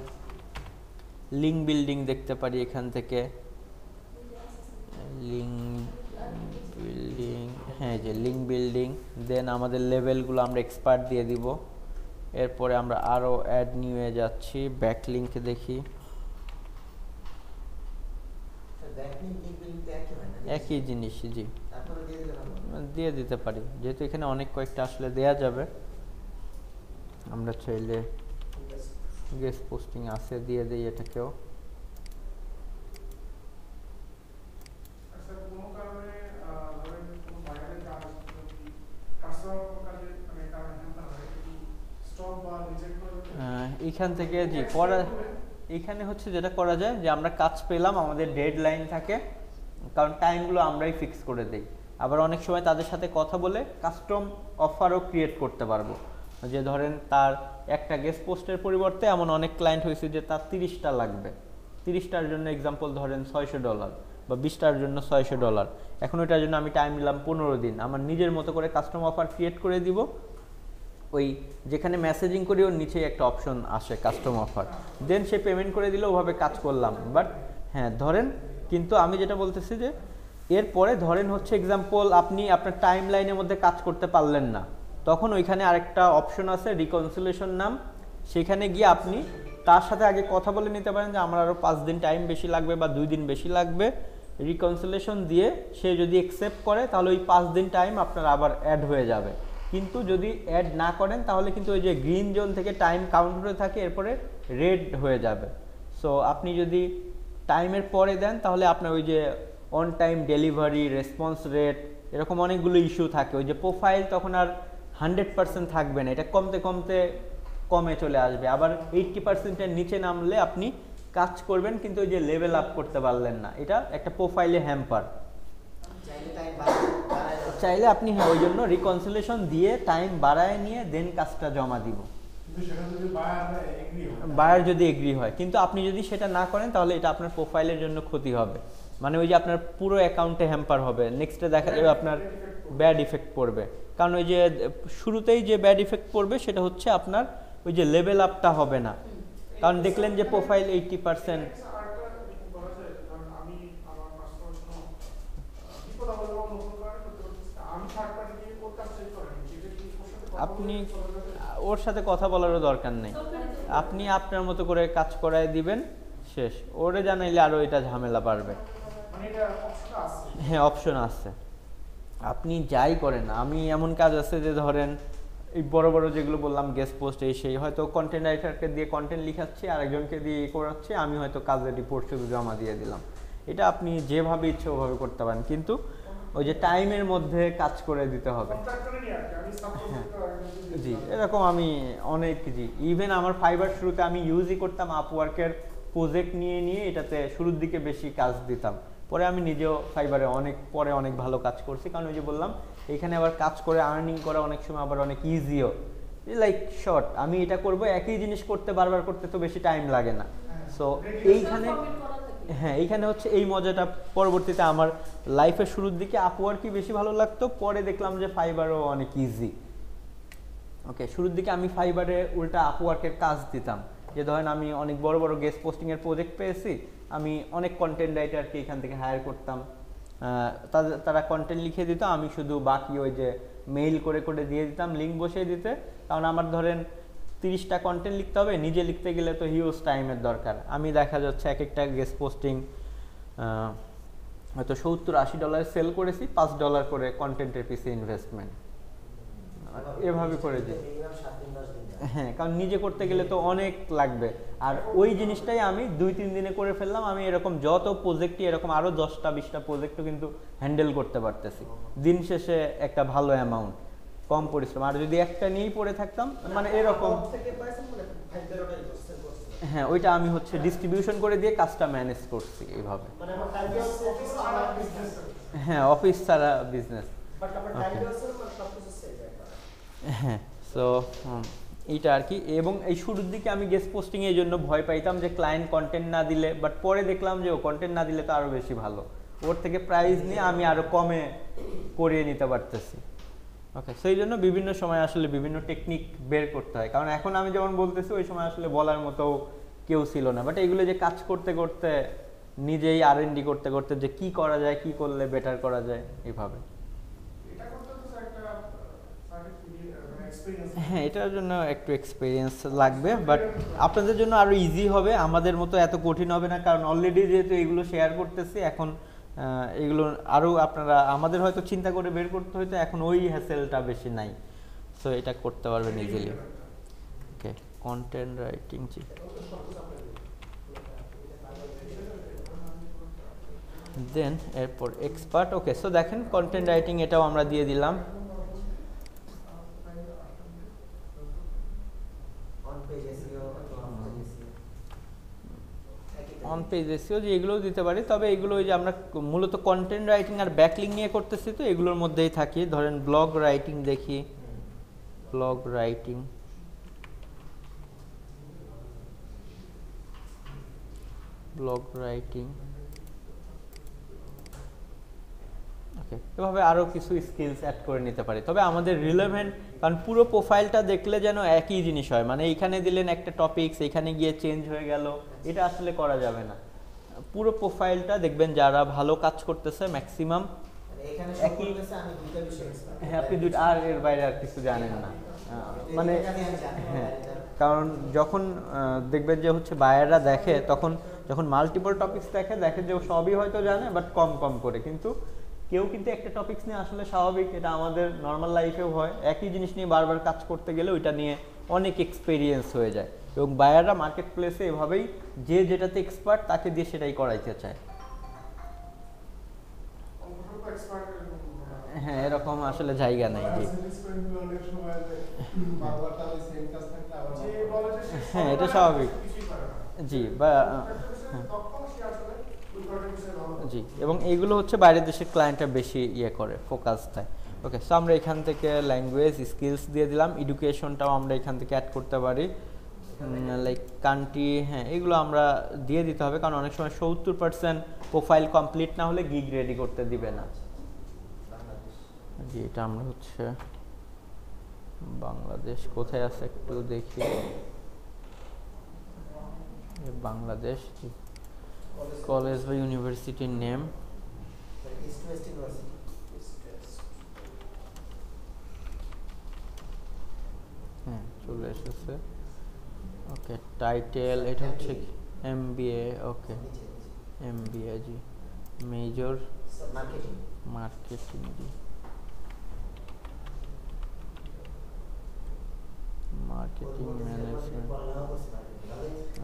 লিঙ্ক বিল্ডিং দেখতে পারি এখান থেকে, লিঙ্ক বিল্ডিং, হ্যাঁ যে লিঙ্ক বিল্ডিং। দেন আমাদের লেভেলগুলো আমরা এক্সপার্ট দিয়ে দিব। এরপরে আমরা আরও অ্যাড নিয়ে যাচ্ছি, ব্যাক লিঙ্ক দেখি, একই জিনিস জি, দিয়ে দিতে পারি, যেহেতু এখানে অনেক কয়েকটা আসলে দেয়া যাবে। আমরা চাইলে গেস্ট পোস্টিং আছে দিয়ে দিই এটাকেও। এখান থেকে জি করা, এখানে হচ্ছে যেটা করা যায় যে আমরা কাজ পেলাম, আমাদের ডেডলাইন থাকে, কারণ টাইমগুলো আমরাই ফিক্স করে দেই। আবার অনেক সময় তাদের সাথে কথা বলে কাস্টম অফারও ক্রিয়েট করতে পারবো, যে ধরেন তার একটা গেস্ট পোস্টের পরিবর্তে এমন অনেক ক্লায়েন্ট হয়েছে যে তার 30টা লাগবে, 30টার জন্য এক্সাম্পল ধরেন $600 বা 20টার জন্য $600। এখন ওইটার জন্য আমি টাইম নিলাম 15 দিন, আমার নিজের মতো করে কাস্টম অফার ক্রিয়েট করে দিব। ওই যেখানে মেসেজিং করি ওর নিচেই একটা অপশন আসে কাস্টম অফার, দেন সে পেমেন্ট করে দিলে ওভাবে কাজ করলাম। বাট হ্যাঁ ধরেন, কিন্তু আমি যেটা বলতেছি যে এরপরে ধরেন হচ্ছে এক্সাম্পল আপনি আপনার টাইম লাইনের মধ্যে কাজ করতে পারলেন না, তখন ওইখানে আরেকটা অপশন আছে রিকনসিলেশন নাম, সেখানে গিয়ে আপনি তার সাথে আগে কথা বলে নিতে পারেন যে আমার আরও 5 দিন টাইম বেশি লাগবে বা 2 দিন বেশি লাগবে। রিকনসিলেশন দিয়ে সে যদি অ্যাকসেপ্ট করে তাহলে ওই 5 দিন টাইম আপনার আবার অ্যাড হয়ে যাবে। কিন্তু যদি অ্যাড না করেন তাহলে কিন্তু ওই যে গ্রিন জোন থেকে টাইম কাউন্ট হতে থাকে, এরপরে রেড হয়ে যাবে। সো আপনি যদি টাইমের পরে দেন তাহলে আপনার ওই যে on time delivery, response rate, এরকম অনেকগুলো ইস্যু থাকে। ওই যে প্রোফাইল তখন আর 100% থাকবে না, এটা কমতে কমতে কমে চলে আসবে। আবার 80%-এর নিচে নামলে আপনি কাজ করবেন কিন্তু ওই যে লেভেল আপ করতে পারলেন না, এটা একটা প্রোফাইলে হ্যাম্পার। চাইলে আপনি হ্যাঁ ওই জন্য রিকনসিলেশন দিয়ে টাইম বাড়ায় নিয়ে দেন কাজটা জমা দিব, বায়ার যদি এগ্রি হয়। কিন্তু আপনি যদি সেটা না করেন তাহলে এটা আপনার প্রোফাইলের জন্য ক্ষতি হবে, মানে ওই যে আপনার পুরো অ্যাকাউন্টে হ্যাম্পার হবে, নেক্সটে দেখা যাবে আপনার ব্যাড ইফেক্ট পড়বে। কারণ ওই যে শুরুতেই যে ব্যাড ইফেক্ট পড়বে সেটা হচ্ছে আপনার ওই যে লেভেল আপটা হবে না, কারণ দেখলেন যে প্রোফাইল 80%। আপনি ওর সাথে কথা বলারও দরকার নেই, আপনি আপনার মতো করে কাজ করায় দিবেন, শেষ। ওরে জানাইলে আরও এটা ঝামেলা বাড়বে। হ্যাঁ অপশন আছে, আপনি যাই করেন। আমি এমন কাজ আছে যে ধরেন এই বড় বড় যেগুলো বললাম গেস্ট পোস্ট, এই সেই হয়তো কন্টেন্ট রাইটারকে দিয়ে কন্টেন্ট লিখাচ্ছি, আরেকজনকে দিয়ে করাচ্ছি, আমি হয়তো কাজের রিপোর্ট শুধু জমা দিয়ে দিলাম। এটা আপনি যেভাবে ইচ্ছে ওভাবে করতে পারেন, কিন্তু ওই যে টাইমের মধ্যে কাজ করে দিতে হবে। হ্যাঁ জি, এরকম আমি অনেক জি, ইভেন আমার ফাইবার শুরুতে আমি ইউজই করতাম আপওয়ার্কের প্রজেক্ট নিয়ে নিয়ে, এটাতে শুরুর দিকে বেশি কাজ দিতাম। পরে আমি নিজেও ফাইবারে অনেক ভালো কাজ করছি, কারণ ওই যে বললাম এখানে আবার কাজ করে আর্নিং করা অনেক সময় আবার অনেক ইজিও, লাইক শর্ট আমি এটা করব, একই জিনিস করতে বারবার করতে তো বেশি টাইম লাগে না। সো এইখানে এইখানে হচ্ছে এই মজাটা পরবর্তীতে আমার লাইফের শুরুর দিকে আপওয়ার্কই বেশি ভালো লাগতো, পরে দেখলাম যে ফাইবারও অনেক ইজি। ওকে, শুরুর দিকে আমি ফাইবারে উল্টা আপওয়ার্কের কাজ দিতাম, যে ধরেন আমি অনেক বড় বড় গেস্ট পোস্টিংয়ের প্রজেক্ট পেয়েছি, আমি অনেক কন্টেন্ট রাইটারকে এখান থেকে হায়ার করতাম, তারা কন্টেন্ট লিখে দিত, আমি শুধু বাকি ওই যে মেইল করে করে দিয়ে দিতাম লিঙ্ক বসিয়ে দিতে। কারণ আমার ধরেন 30টা কন্টেন্ট লিখতে হবে, নিজে লিখতে গেলে তো হিউজ টাইমের দরকার। আমি দেখা যাচ্ছে এক একটা গেস্ট পোস্টিং হয়তো $70-80 সেল করেছি, $5 করে কন্টেন্টের পিছে ইনভেস্টমেন্ট, এভাবে করে দিই। হ্যাঁ, কারণ নিজে করতে গেলে তো অনেক লাগবে, আর ওই জিনিসটাই আমি 2-3 দিনে করে ফেললাম। আমি এরকম যত প্রজেক্টই এরকম আরও 10টা-20টা প্রজেক্টও কিন্তু হ্যান্ডেল করতে পারতেছি দিন শেষে একটা ভালো অ্যামাউন্ট, কম পরিশ্রম। আর যদি একটা নিয়েই পড়ে থাকতাম মানে এরকম, হ্যাঁ ওইটা আমি হচ্ছে ডিস্ট্রিবিউশন করে দিয়ে কাজটা ম্যানেজ করছি এইভাবে। হ্যাঁ, অফিস ছাড়া বিজনেস। হ্যাঁ, সো এইটা আর কি। এবং এই শুরুর দিকে আমি গেস্ট পোস্টিং এই জন্য ভয় পাইতাম যে ক্লায়েন্ট কন্টেন্ট না দিলে, বাট পরে দেখলাম যে ও কন্টেন্ট না দিলে তো আরও বেশি ভালো, ওর থেকে প্রাইস নিয়ে আমি আরও কমে করিয়ে নিতে পারতেছি। ওকে, সেই জন্য বিভিন্ন সময় আসলে বিভিন্ন টেকনিক বের করতে হয়, কারণ এখন আমি যেমন বলতেছি ওই সময় আসলে বলার মতো কেউ ছিল না, বাট এগুলো যে কাজ করতে করতে নিজেই R&D করতে করতে যে কি করা যায়, কি করলে বেটার করা যায় এইভাবে। হ্যাঁ, এটার জন্য একটু এক্সপিরিয়েন্স লাগবে, বাট আপনাদের জন্য আরও ইজি হবে, আমাদের মতো এত কঠিন হবে না, কারণ অলরেডি যেহেতু এগুলো শেয়ার করতেছি এখন এগুলো আরও আপনারা আমাদের হয়তো চিন্তা করে বের করতে হয়তো, এখন ওই হ্যাসেলটা বেশি নাই, সো এটা করতে পারবেন ইজিলি। ওকে, কন্টেন্ট রাইটিং, জি দেন এরপর এক্সপার্ট। ওকে, সো দেখেন কন্টেন্ট রাইটিং এটাও আমরা দিয়ে দিলাম। অন পেজ এসইও যে এগুলোও দিতে পারি, তবে এগুলো ওই যে আমরা মূলত কন্টেন্ট রাইটিং আর ব্যাকলিং নিয়ে করতেছি, তো এগুলোর মধ্যেই থাকি। ধরেন ব্লগ রাইটিং দেখি, ব্লগ রাইটিং, ব্লগ রাইটিং। ওকে, এভাবে আরও কিছু স্কিলস অ্যাড করে নিতে পারি, তবে আমাদের রিলেভেন্ট, কারণ পুরো প্রোফাইলটা দেখলে যেন একই জিনিস হয়, মানে এইখানে দিলেন একটা টপিকস, এইখানে গিয়ে চেঞ্জ হয়ে গেল, এটা আসলে করা যাবে না। পুরো প্রোফাইলটা দেখবেন যারা ভালো কাজ করতেছে ম্যাক্সিমাম একই। হ্যাঁ, আপনি দুইটা, আর এর বাইরে আর কিছু জানেন না, মানে হ্যাঁ, কারণ যখন দেখবেন যে হচ্ছে বায়াররা দেখে, তখন যখন মাল্টিপল টপিকস দেখে যে সবই হয়তো জানে বাট কম কম করে, কিন্তু কেউ কিন্তু একটা টপিকস নিয়ে আসলে স্বাভাবিক, এটা আমাদের নর্মাল লাইফেও হয়, একই জিনিস নিয়ে বারবার কাজ করতে গেলে ওইটা নিয়ে অনেক এক্সপেরিয়েন্স হয়ে যায়, এবং বায়াররা মার্কেট প্লেসে এভাবেই যে যেটাতে এক্সপার্ট তাকে দিয়ে সেটাই করাইতে চায়। হ্যাঁ, এরকম আসলে জায়গা নাই। জি হ্যাঁ, এটা স্বাভাবিক। জি, বা জি, এবং এইগুলো হচ্ছে বাইরের দেশের ক্লায়েন্টরা বেশি করে ফোকাস দেয়। ওকে, সো আমরা এখান থেকে ল্যাঙ্গুয়েজ স্কিলস দিয়ে দিলাম, এডুকেশনটাও আমরা এখান থেকে অ্যাড করতে পারি, লাইক কান্ট্রি, হ্যাঁ এগুলো আমরা দিয়ে দিতে হবে, কারণ অনেক সময় 70% প্রোফাইল কমপ্লিট না হলে গিগ রেডি করতে দিবে না। জি, এটা আমরা হচ্ছে বাংলাদেশ কোথায় আছে একটু দেখি, বাংলাদেশ কলেজ বা ইউনিভার্সিটির নেম, হ্যাঁ চলে এসেছে। ওকে, টাইটেল এটা হচ্ছে MBA। ওকে, MBA, জি, মেজর মার্কেটিং, জি মার্কেটিং ম্যানেজমেন্ট।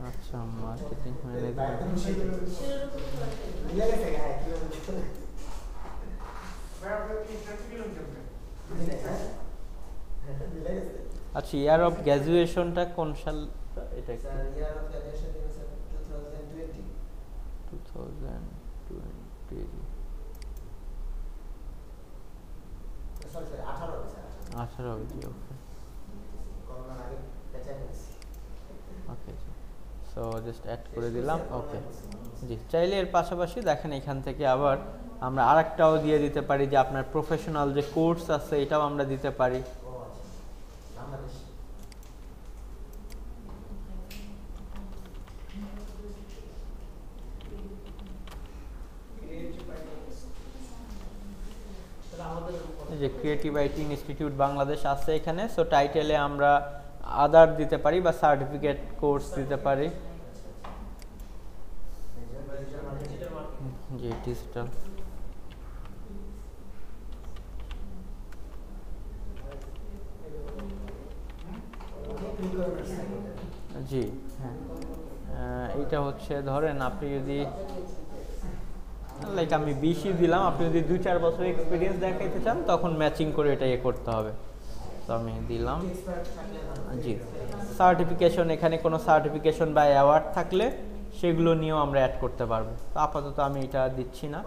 আচ্ছা, মার্কেটিং ম্যানেজমেন্ট। আচ্ছা, ইয়ার অফ গ্র্যাজুয়েশনটা কোন সাল? এটা ইয়ার অফ গ্র্যাজুয়েশন 2020। 18 জি okay okay so just add করে দিলাম ওকে জি। চাইলে এর পাশাপাশি দেখেন এখান থেকে আবার আমরা আরেকটাও দিয়ে দিতে পারি যে আপনার প্রফেশনাল যে কোর্স আছে এটাও আমরা দিতে পারি। যে ক্রিয়েটিভ রাইটিং ইনস্টিটিউট বাংলাদেশ আছে এখানে, সো টাইটেলে আমরা আদার দিতে পারি বা সার্টিফিকেট কোর্স দিতে পারি। জি ডিজিটাল জি হ্যাঁ এইটা হচ্ছে ধরেন আপনি যদি লাইক আমি 20ই দিলাম, আপনি যদি 2-4 বছর এক্সপিরিয়েন্স দেখাইতে চান তখন ম্যাচিং করে এটা করতে হবে। তো আমি দিলাম জি। সার্টিফিকেশন, এখানে কোনো সার্টিফিকেশন বা অ্যাওয়ার্ড থাকলে সেগুলো নিয়েও আমরা অ্যাড করতে পারবো। তো আপাতত আমি এটা দিচ্ছি না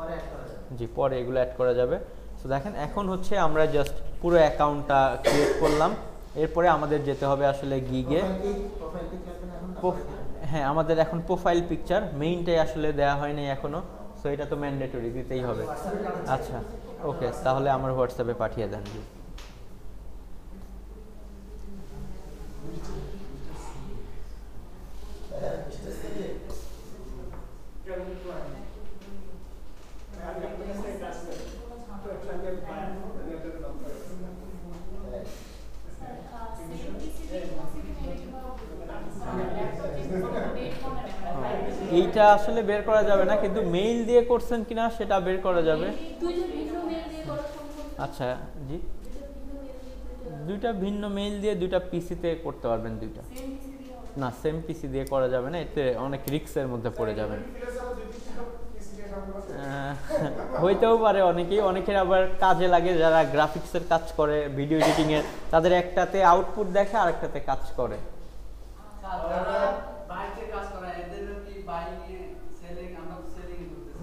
জি, পরে এগুলো অ্যাড করা যাবে। তো দেখেন এখন হচ্ছে আমরা জাস্ট পুরো অ্যাকাউন্টটা ক্রিয়েট করলাম। এরপরে আমাদের যেতে হবে আসলে গিগে। হ্যাঁ আমাদের এখন প্রোফাইল পিকচার মেইনটাই আসলে দেওয়া হয়নি এখনো, সো এটা তো ম্যান্ডেটরি দিতেই হবে। আচ্ছা ওকে, তাহলে আমার হোয়াটসঅ্যাপে পাঠিয়ে দেন জি। এইটা আসলে বের করা যাবে না, কিন্তু মেইল দিয়ে করছেন কিনা সেটা বের করা যাবে। আচ্ছা জি, দুইটা ভিন্ন মেইল দিয়ে দুইটা পিসিতে করতে পারবেন। দুইটা না, সেম পিসি দিয়ে করা যাবে না, এতে অনেক রিস্কের মধ্যে পড়ে যাবেন। হইতেও পারে অনেকের আবার কাজে লাগে, যারা গ্রাফিক্সের কাজ করে, ভিডিও এডিটিং এর, তাদের একটাতে আউটপুট দেখে আর একটাতে কাজ করে।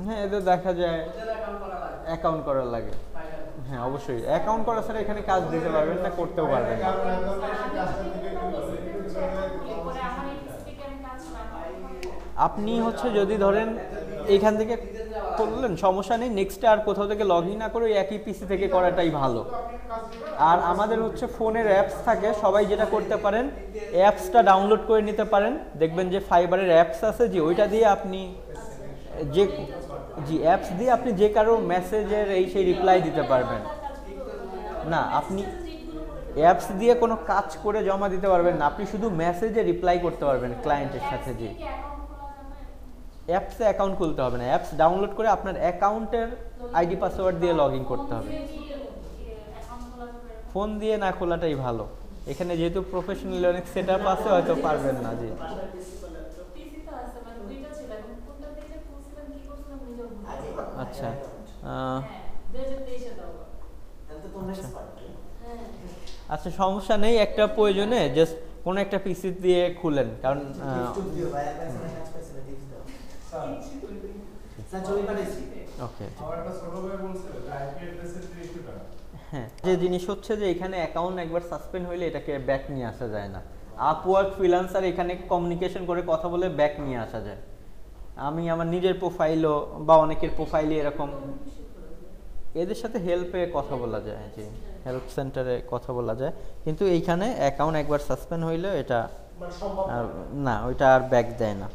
হ্যাঁ এদের দেখা যায় অ্যাকাউন্ট করা লাগে। হ্যাঁ অবশ্যই অ্যাকাউন্ট করা ছাড়া এখানে কাজ দিতে পারবেন না, করতেও পারবেন না। আপনি হচ্ছে যদি ধরেন এখান থেকে করলেন সমস্যা নেই, নেক্সটে আর কোথাও থেকে লগ ইন না করে একই পিসি থেকে করাটাই ভালো। আর আমাদের হচ্ছে ফোনের অ্যাপস থাকে, সবাই যেটা করতে পারেন অ্যাপসটা ডাউনলোড করে নিতে পারেন। দেখবেন যে ফাইবারের অ্যাপস আছে যে ওইটা দিয়ে আপনি যে জি অ্যাপস দিয়ে আপনি যে কারো মেসেজের সেই রিপ্লাই দিতে পারবেন। না আপনি অ্যাপস দিয়ে কোনো কাজ করে জমা দিতে পারবেন না, আপনি শুধু মেসেজে রিপ্লাই করতে পারবেন ক্লায়েন্টের সাথে। জি অ্যাপসে অ্যাকাউন্ট খুলতে হবে না, অ্যাপস ডাউনলোড করে আপনার অ্যাকাউন্টের আইডি পাসওয়ার্ড দিয়ে লগ ইন করতে হবে। ফোন দিয়ে না খোলাটাই ভালো, এখানে যেহেতু প্রফেশনাল অনেক সেট আপ আছে হয়তো পারবেন না। জি আচ্ছা আচ্ছা সমস্যা নেই, একটা প্রয়োজনে জাস্ট কোনো একটা পিসি দিয়ে খুলেন, কারণ ওকে হ্যাঁ যে জিনিস হচ্ছে যে এখানে অ্যাকাউন্ট একবার সাসপেন্ড হইলে এটাকে ব্যাক নিয়ে আসা যায় না। আপওয়ার্ক ফ্রিল্যান্সার এখানে কমিউনিকেশন করে কথা বলে ব্যাক নিয়ে আসা যায়। আমি আমার নিজের প্রোফাইলও বা অনেকের প্রোফাইলে এরকম, এদের সাথে হেল্পে কথা বলা যায়, যে হেল্প সেন্টারে কথা বলা যায়, কিন্তু এইখানে অ্যাকাউন্ট একবার সাসপেন্ড হইলে এটা না, ওইটা আর ব্যাক দেয় না।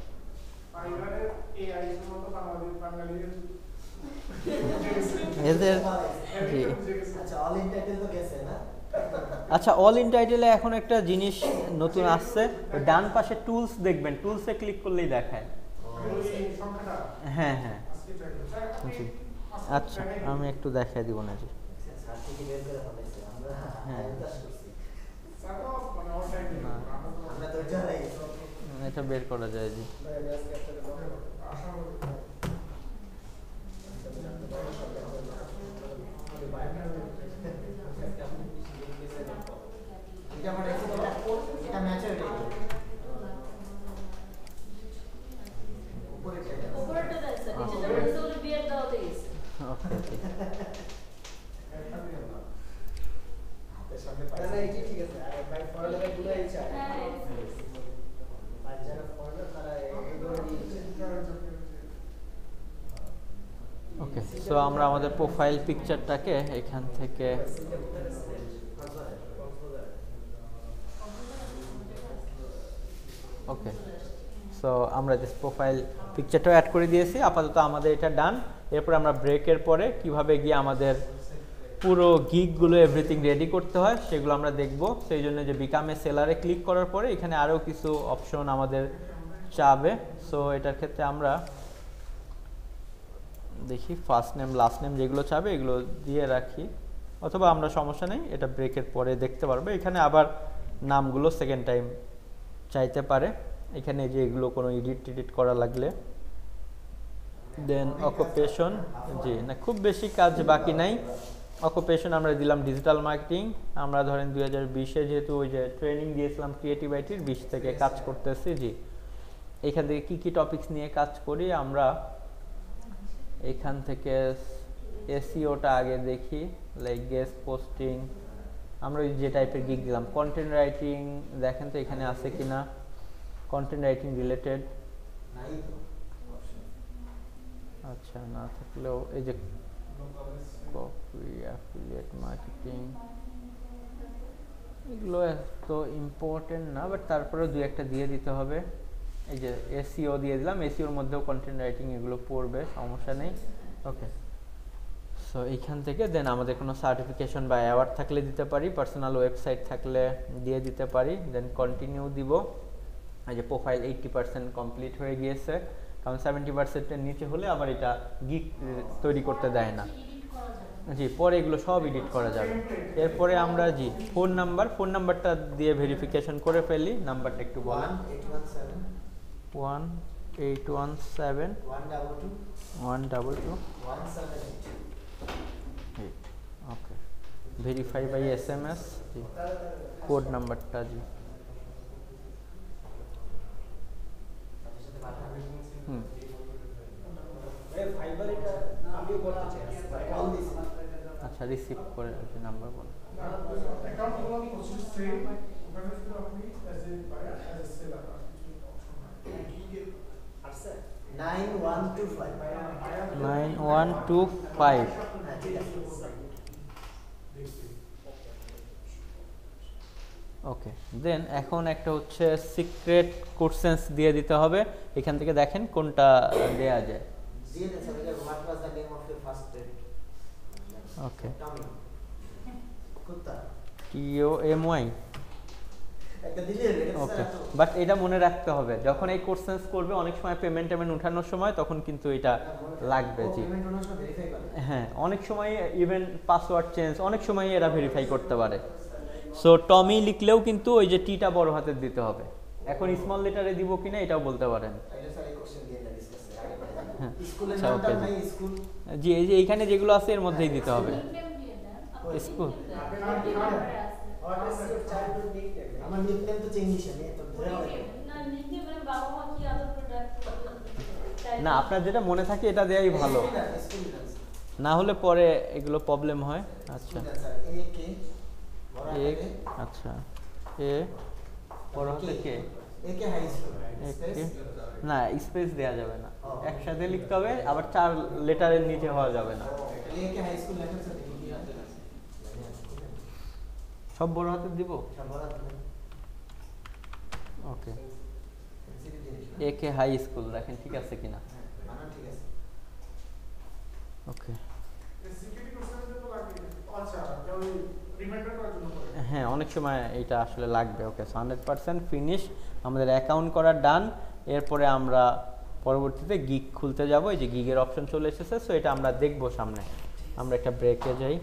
এদের আচ্ছা অল ইন টাইটেলে এখন একটা জিনিস নতুন আসছে, ডান পাশে টুলস দেখবেন, টুলসে ক্লিক করলেই দেখায়। হ্যাঁ হ্যাঁ জি আচ্ছা আমি একটু দেখাই দিব না জি। হ্যাঁ এটা বের করা যায় জি। ওকে, সো আমরা আমাদের প্রোফাইল পিকচারটাকে এখান থেকে ওকে, সো আমরা জাস্ট প্রোফাইল পিকচারটাও অ্যাড করে দিয়েছি। আপাতত আমাদের এটা ডান। এরপর আমরা ব্রেকের পরে কিভাবে গিয়ে আমাদের পুরো গিগগুলো এভরিথিং রেডি করতে হয় সেগুলো আমরা দেখব। সেই জন্য যে বিকামে সেলারে ক্লিক করার পরে এখানে আরও কিছু অপশন আমাদের চাবে। সো এটার ক্ষেত্রে আমরা দেখি ফার্স্ট নেম লাস্ট নেম যেগুলো চাবে এগুলো দিয়ে রাখি, অথবা আমরা সমস্যা নেই এটা ব্রেকের পরে দেখতে পারবো। এখানে আবার নামগুলো সেকেন্ড টাইম চাইতে পারে, এখানে যে এগুলো কোনো এডিট করা লাগলে। দেন অকুপেশন, জি না খুব বেশি কাজ বাকি নাই। অকুপেশন আমরা দিলাম ডিজিটাল মার্কেটিং। আমরা ধরেন 2020-এ যেহেতু ওই যে ট্রেনিং দিয়েছিলাম ক্রিয়েটিভ আইটির 20 থেকে কাজ করতেছি। জি, এখান থেকে কী কী টপিকস নিয়ে কাজ করি আমরা এখান থেকে এসইওটা আগে দেখি, লাইক গেস্ট পোস্টিং। আমরা যে টাইপের গিগ দিলাম কন্টেন্ট রাইটিং, দেখেন তো এখানে আছে কিনা কন্টেন্ট রাইটিং রিলেটেড। আচ্ছা, না থাকলেও এই যে কপি অ্যাফিলিয়েট মার্কেটিং এগুলো এত ইম্পর্টেন্ট না, বাট তারপরে দুই একটা দিয়ে দিতে হবে। এই যে এসইও দিয়ে দিলাম, এসইওর মধ্যেও কন্টেন্ট রাইটিং এগুলো পড়বে, সমস্যা নেই। ওকে, সো এইখান থেকে দেন আমাদের কোনো সার্টিফিকেশন বা অ্যাওয়ার্ড থাকলে দিতে পারি, পার্সোনাল ওয়েবসাইট থাকলে দিয়ে দিতে পারি। দেন কন্টিনিউ দিব। এই যে প্রোফাইল 80% কমপ্লিট হয়ে গিয়েছে, কারণ 70%-এর নিচে হলে আবার এটা গিগ তৈরি করতে দেয় না। জি, পরে এগুলো সব এডিট করা যাবে। এরপরে আমরা জি ফোন নাম্বারটা দিয়ে ভেরিফিকেশন করে ফেলি। নাম্বারটা একটু বলেন। 1817 122 ওকে, ভেরিফাই বাই SMS। জি, কোড নাম্বারটা জি আচ্ছা, রিসিভ করে নাম্বার বল। আচ্ছা 9125 9125 ওকে। দেন এখন একটা হচ্ছে সিক্রেট কোশ্চেন্স দিয়ে দিতে হবে। এখান থেকে দেখেন কোনটা দেয়া যায়। What was the name of your first pet? Okay, Tommy. কুত্তা। TOMY। একটা দিলে ওকে, বাট এটা মনে রাখতে হবে যখন এই কোশ্চেন্স করবে অনেক সময় পেমেন্ট উঠানোর সময় তখন কিন্তু এটা লাগবে। জি হ্যাঁ, অনেক সময় ইভেন পাসওয়ার্ড চেঞ্জ অনেক সময় এরা ভেরিফাই করতে পারে। সো টমি লিখলেও কিন্তু ওই যে টিটা বড় হাতের দিতে হবে। এখন স্মল লেটারে দিব কিনা এটাও বলতে পারেন। জি, এই যে এইখানে যেগুলো আছে এর মধ্যেই দিতে হবে। স্কুল আমার নিকনেম তো চেঞ্জ হইছে তো ধরে না, নিকনেম মানে বাবা মা কি আদর করে ডাকতো। না, আপনার যেটা মনে থাকে এটা দেয়াই ভালো, না হলে পরে এগুলো প্রবলেম হয়। আচ্ছা এক, আচ্ছা এ বড় হাতে কে, একে হাই স্কুল না স্পেস দেয়া যাবে না, একসাথে লিখতে হবে, আবার 4 লেটারের নিচে হওয়া যাবে না। একে হাই স্কুল লেখার সাথে কি আছে? সব বড় হাতে দিব। সব বড় হাতে। ওকে, একে হাই স্কুল দেখেন ঠিক আছে কিনা। মানা ঠিক আছে। ওকে, সিকিউরিটি কোশ্চেনের জন্য লাগে। আচ্ছা, ওই রিমাইন্ডার করার জন্য করে। হ্যাঁ, অনেক সময় এটা আসলে লাগবে। ওকে, 100% ফিনিশ, আমাদের অ্যাকাউন্ট করা ডান। এরপরে আমরা পরবর্তীতে গিগ খুলতে যাব। এই যে গিগের অপশন চলে এসেছে, সো এটা আমরা দেখব সামনে। আমরা একটা ব্রেকে যাই।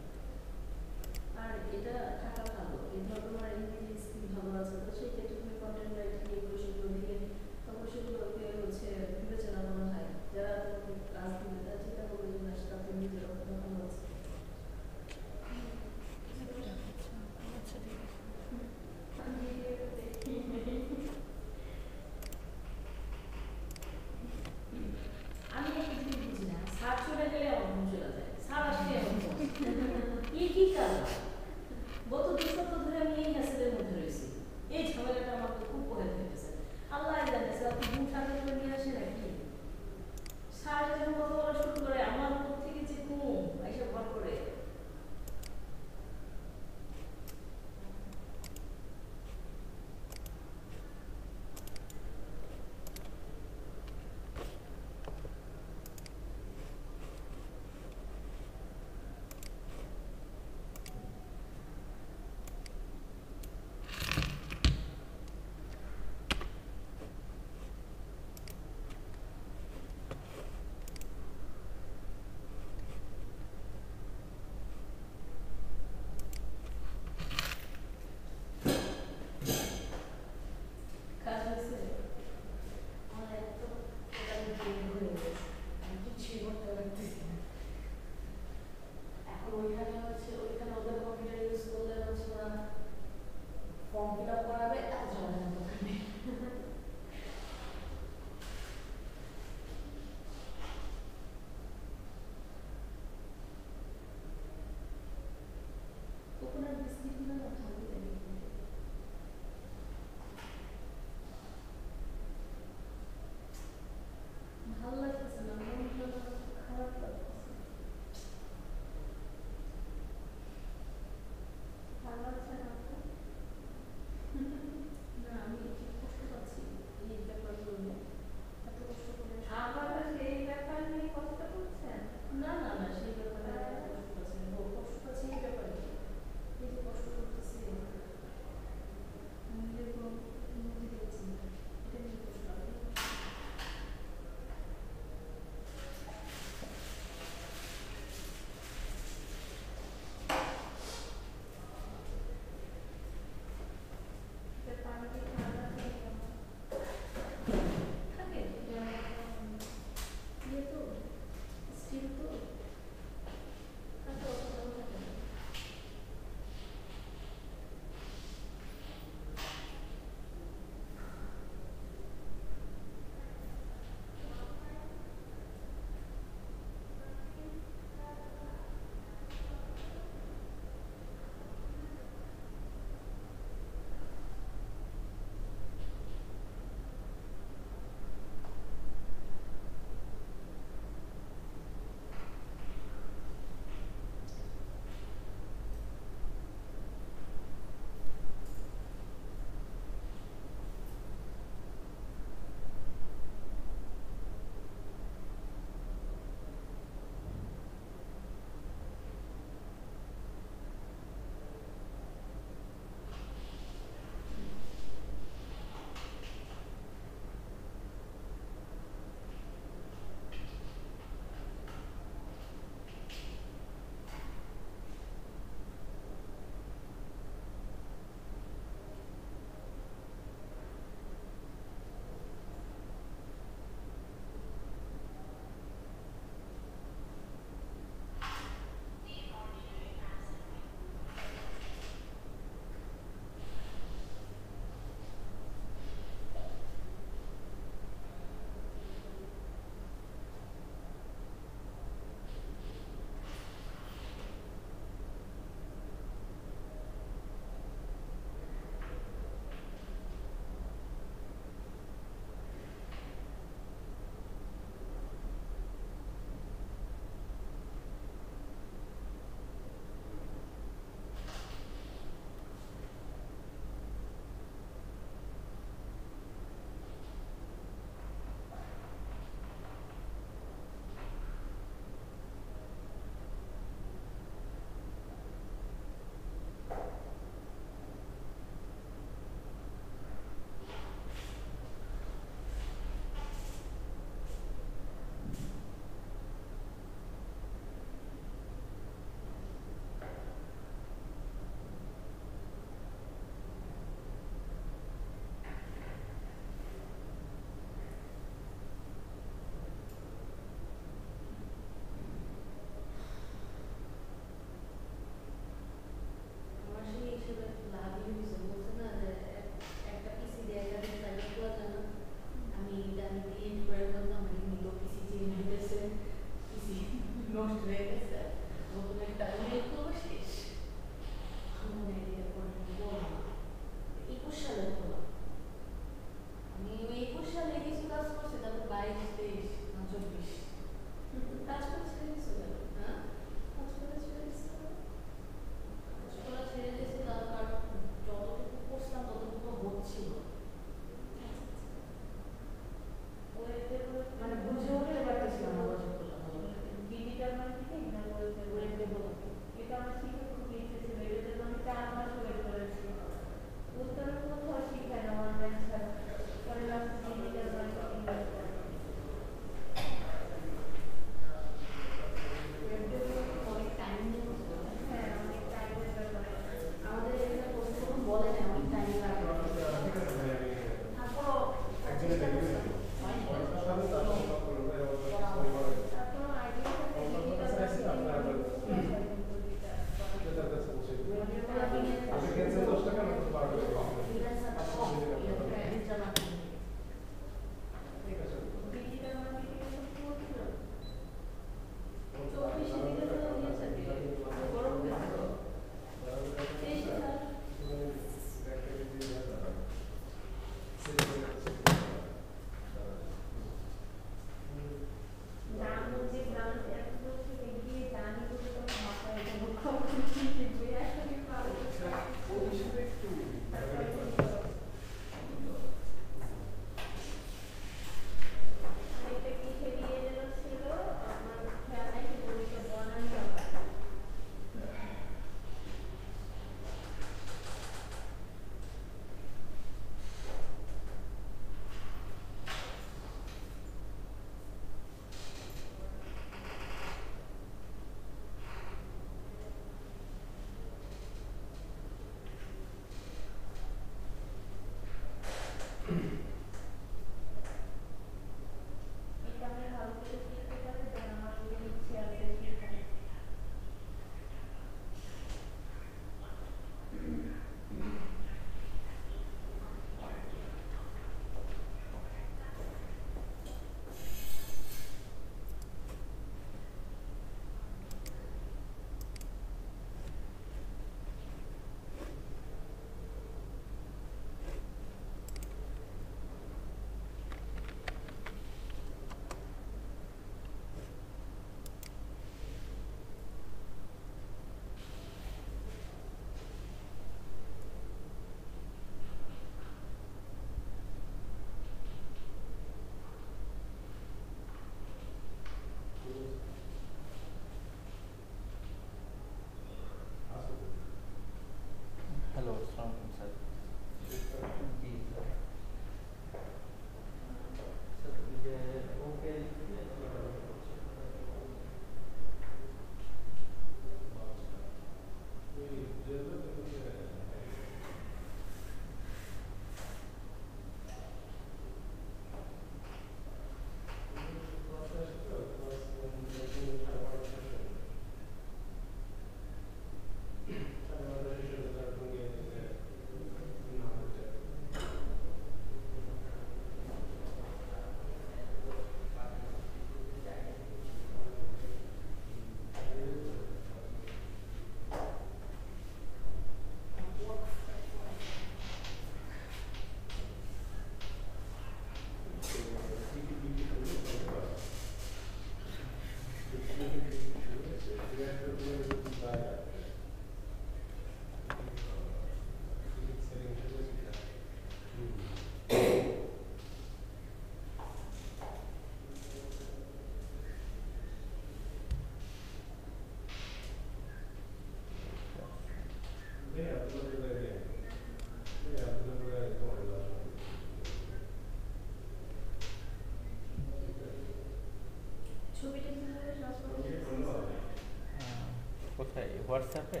কোথায় হোয়াটসঅ্যাপে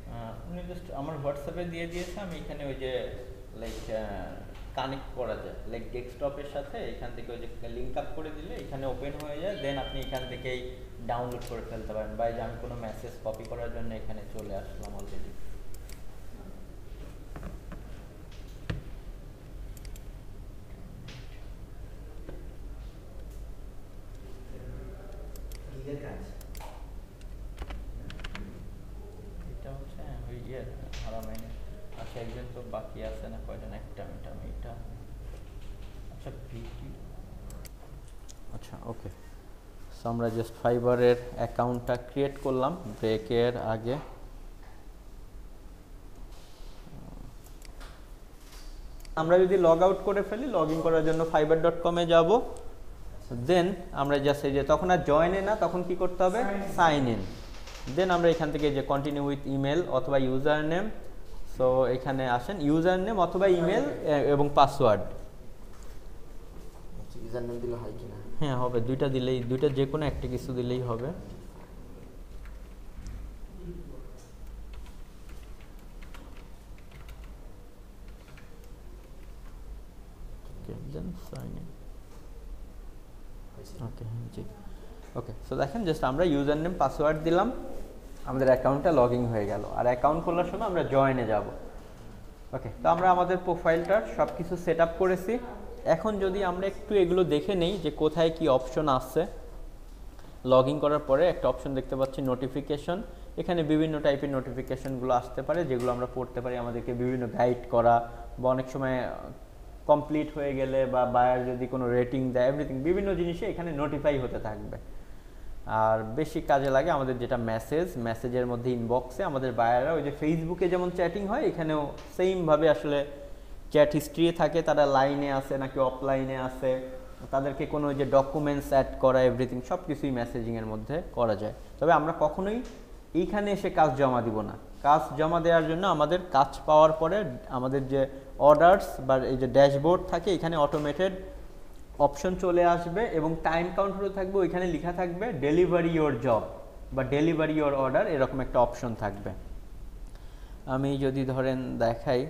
হ্যাঁ উনি জাস্ট আমার হোয়াটসঅ্যাপে দিয়ে দিয়েছে, আমি এখানে ওই যে লাইক কানেক্ট করা যায় লাইক ডেস্কটপের সাথে, এখান থেকে ওই যে লিঙ্ক আপ করে দিলে এখানে ওপেন হয়ে যায়, দেন আপনি এখান থেকেই ডাউনলোড করে ফেলতে পারেন, বা এই যে আমি কোনো মেসেজ কপি করার জন্য এখানে চলে আসলাম অলরেডি। গিগের কাজ। এটা হচ্ছে ওই হারামাইনে। আচ্ছা একজন তো বাকি আছে না, কয়জন? একটা মিনিট, আমি এটা আচ্ছা ভিডিও আচ্ছা ওকে। সো আমরা জাস্ট ফাইবারের অ্যাকাউন্টটা ক্রিয়েট করলাম ব্রেকের আগে। আমরা যদি লগ আউট করে ফেলি, লগ ইন করার জন্য fiverr.com এ যাব, দেন আমরা জাস্ট এই যে তখন আর জয়েনে না, তখন কি করতে হবে? Sign in. দেন আমরা এখান থেকে যে কন্টিনিউ উইথ ইমেল অথবা ইউজার নেম, সো এখানে আসেন ইউজার নেম অথবা ইমেল এবং পাসওয়ার্ড। ইউজার নেম দিলে হয় কিনা? হ্যাঁ হবে, দুইটা দিলেই, দুইটা যে কোনো একটা কিছু দিলেই হবে। Then sign in. ওকে জি ওকে। সো দেখেন জাস্ট আমরা ইউজার নেম পাসওয়ার্ড দিলাম, আমাদের অ্যাকাউন্টটা লগ ইন হয়ে গেল। আর অ্যাকাউন্ট খোলার সময় আমরা জয়েনে যাব। ওকে, তো আমরা আমাদের প্রোফাইলটার সব কিছু সেট আপ করেছি। এখন যদি আমরা একটু এগুলো দেখে নেই যে কোথায় কি অপশন আসছে। লগ ইন করার পরে একটা অপশন দেখতে পাচ্ছি নোটিফিকেশন। এখানে বিভিন্ন টাইপের নোটিফিকেশনগুলো আসতে পারে, যেগুলো আমরা পড়তে পারি, আমাদেরকে বিভিন্ন গাইড করা, বা অনেক সময় কমপ্লিট হয়ে গেলে বা বায়ার যদি কোনো রেটিং দেয়, এভরিথিং বিভিন্ন জিনিসে এখানে নোটিফাই হতে থাকবে। আর বেশি কাজে লাগে আমাদের যেটা মেসেজের মধ্যে ইনবক্সে আমাদের বায়াররা ওই যে ফেসবুকে যেমন চ্যাটিং হয়, এখানেও সেমভাবে আসলে চ্যাট হিস্ট্রি থাকে, তারা লাইনে আছে নাকি অফলাইনে আছে, তাদেরকে কোনো যে ডকুমেন্টস অ্যাড করা, এভরিথিং সব কিছুই মেসেজিংয়ের মধ্যে করা যায়। তবে আমরা কখনোই এইখানে এসে কাজ জমা দিব না। কাজ জমা দেওয়ার জন্য আমাদের কাজ পাওয়ার পরে আমাদের যে অর্ডারস বা এই যে ড্যাশবোর্ড থাকে, এখানে অটোমেটেড অপশন চলে আসবে এবং টাইম কাউন্টারও থাকবে, ওইখানে লেখা থাকবে ডেলিভারি ইওর জব বা ডেলিভারি ইওর অর্ডার, এরকম একটা অপশন থাকবে। আমি যদি ধরেন দেখাই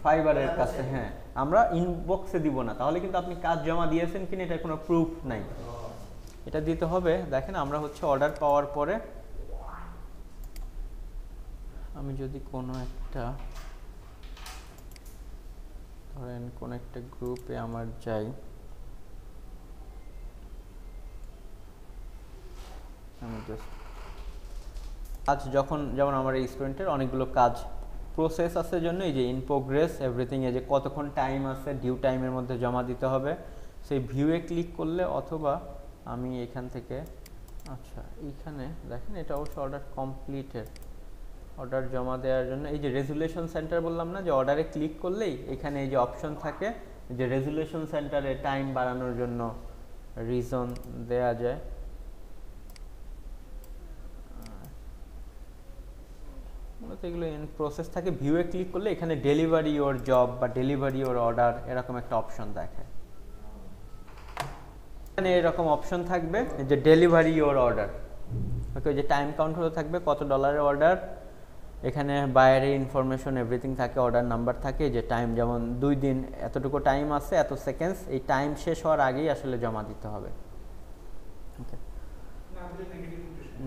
ফাইবারের কাছে, হ্যাঁ আমরা ইনবক্সে দিব না, তাহলে কিন্তু আপনি কাজ জমা দিয়েছেন কিনা এটার কোনো প্রুফ নাই। এটা দিতে হবে। দেখেন আমরা হচ্ছে অর্ডার পাওয়ার পরে আমি যদি কোনো একটা ধরেন কোন একটা গ্রুপে আমার যাই, আমি জাস্ট কাজ যখন, যেমন আমার এই স্টুডেন্টের অনেকগুলো কাজ প্রসেস আছে জন্য এই যে ইন প্রোগ্রেস এভরিথিং, এ যে কতক্ষণ টাইম আছে, ডিউ টাইমের মধ্যে জমা দিতে হবে, সেই ভিউয়ে ক্লিক করলে, অথবা আমি এখান থেকে আচ্ছা এইখানে দেখেন এটা অবশ্য অর্ডার কমপ্লিটেড, অর্ডার জমা দেওয়ার জন্য এই যে রেজুলেশন সেন্টার বললাম না, যে অর্ডারে ক্লিক করলেই এখানে এই যে অপশন থাকে যে রেজুলেশন সেন্টারে টাইম বাড়ানোর জন্য রিজন দেয়া যায়। মূলত এগুলো ইন প্রসেস থাকে, ভিউয়ে ক্লিক করলে এখানে ডেলিভারি ইওর জব বা ডেলিভারি ইওর অর্ডার এরকম একটা অপশন দেখায়। এখানে এরকম অপশন থাকবে যে ডেলিভারি ইওর অর্ডার, ওকে, যে টাইম কাউন্টারও থাকবে, কত ডলারের অর্ডার, এখানে বায়ারের ইনফরমেশন এভরিথিং থাকে, অর্ডার নাম্বার থাকে, যে টাইম যেমন 2 দিন এতটুকু টাইম আছে, এত সেকেন্ডস, এই টাইম শেষ হওয়ার আগেই আসলে জমা দিতে হবে। ওকে,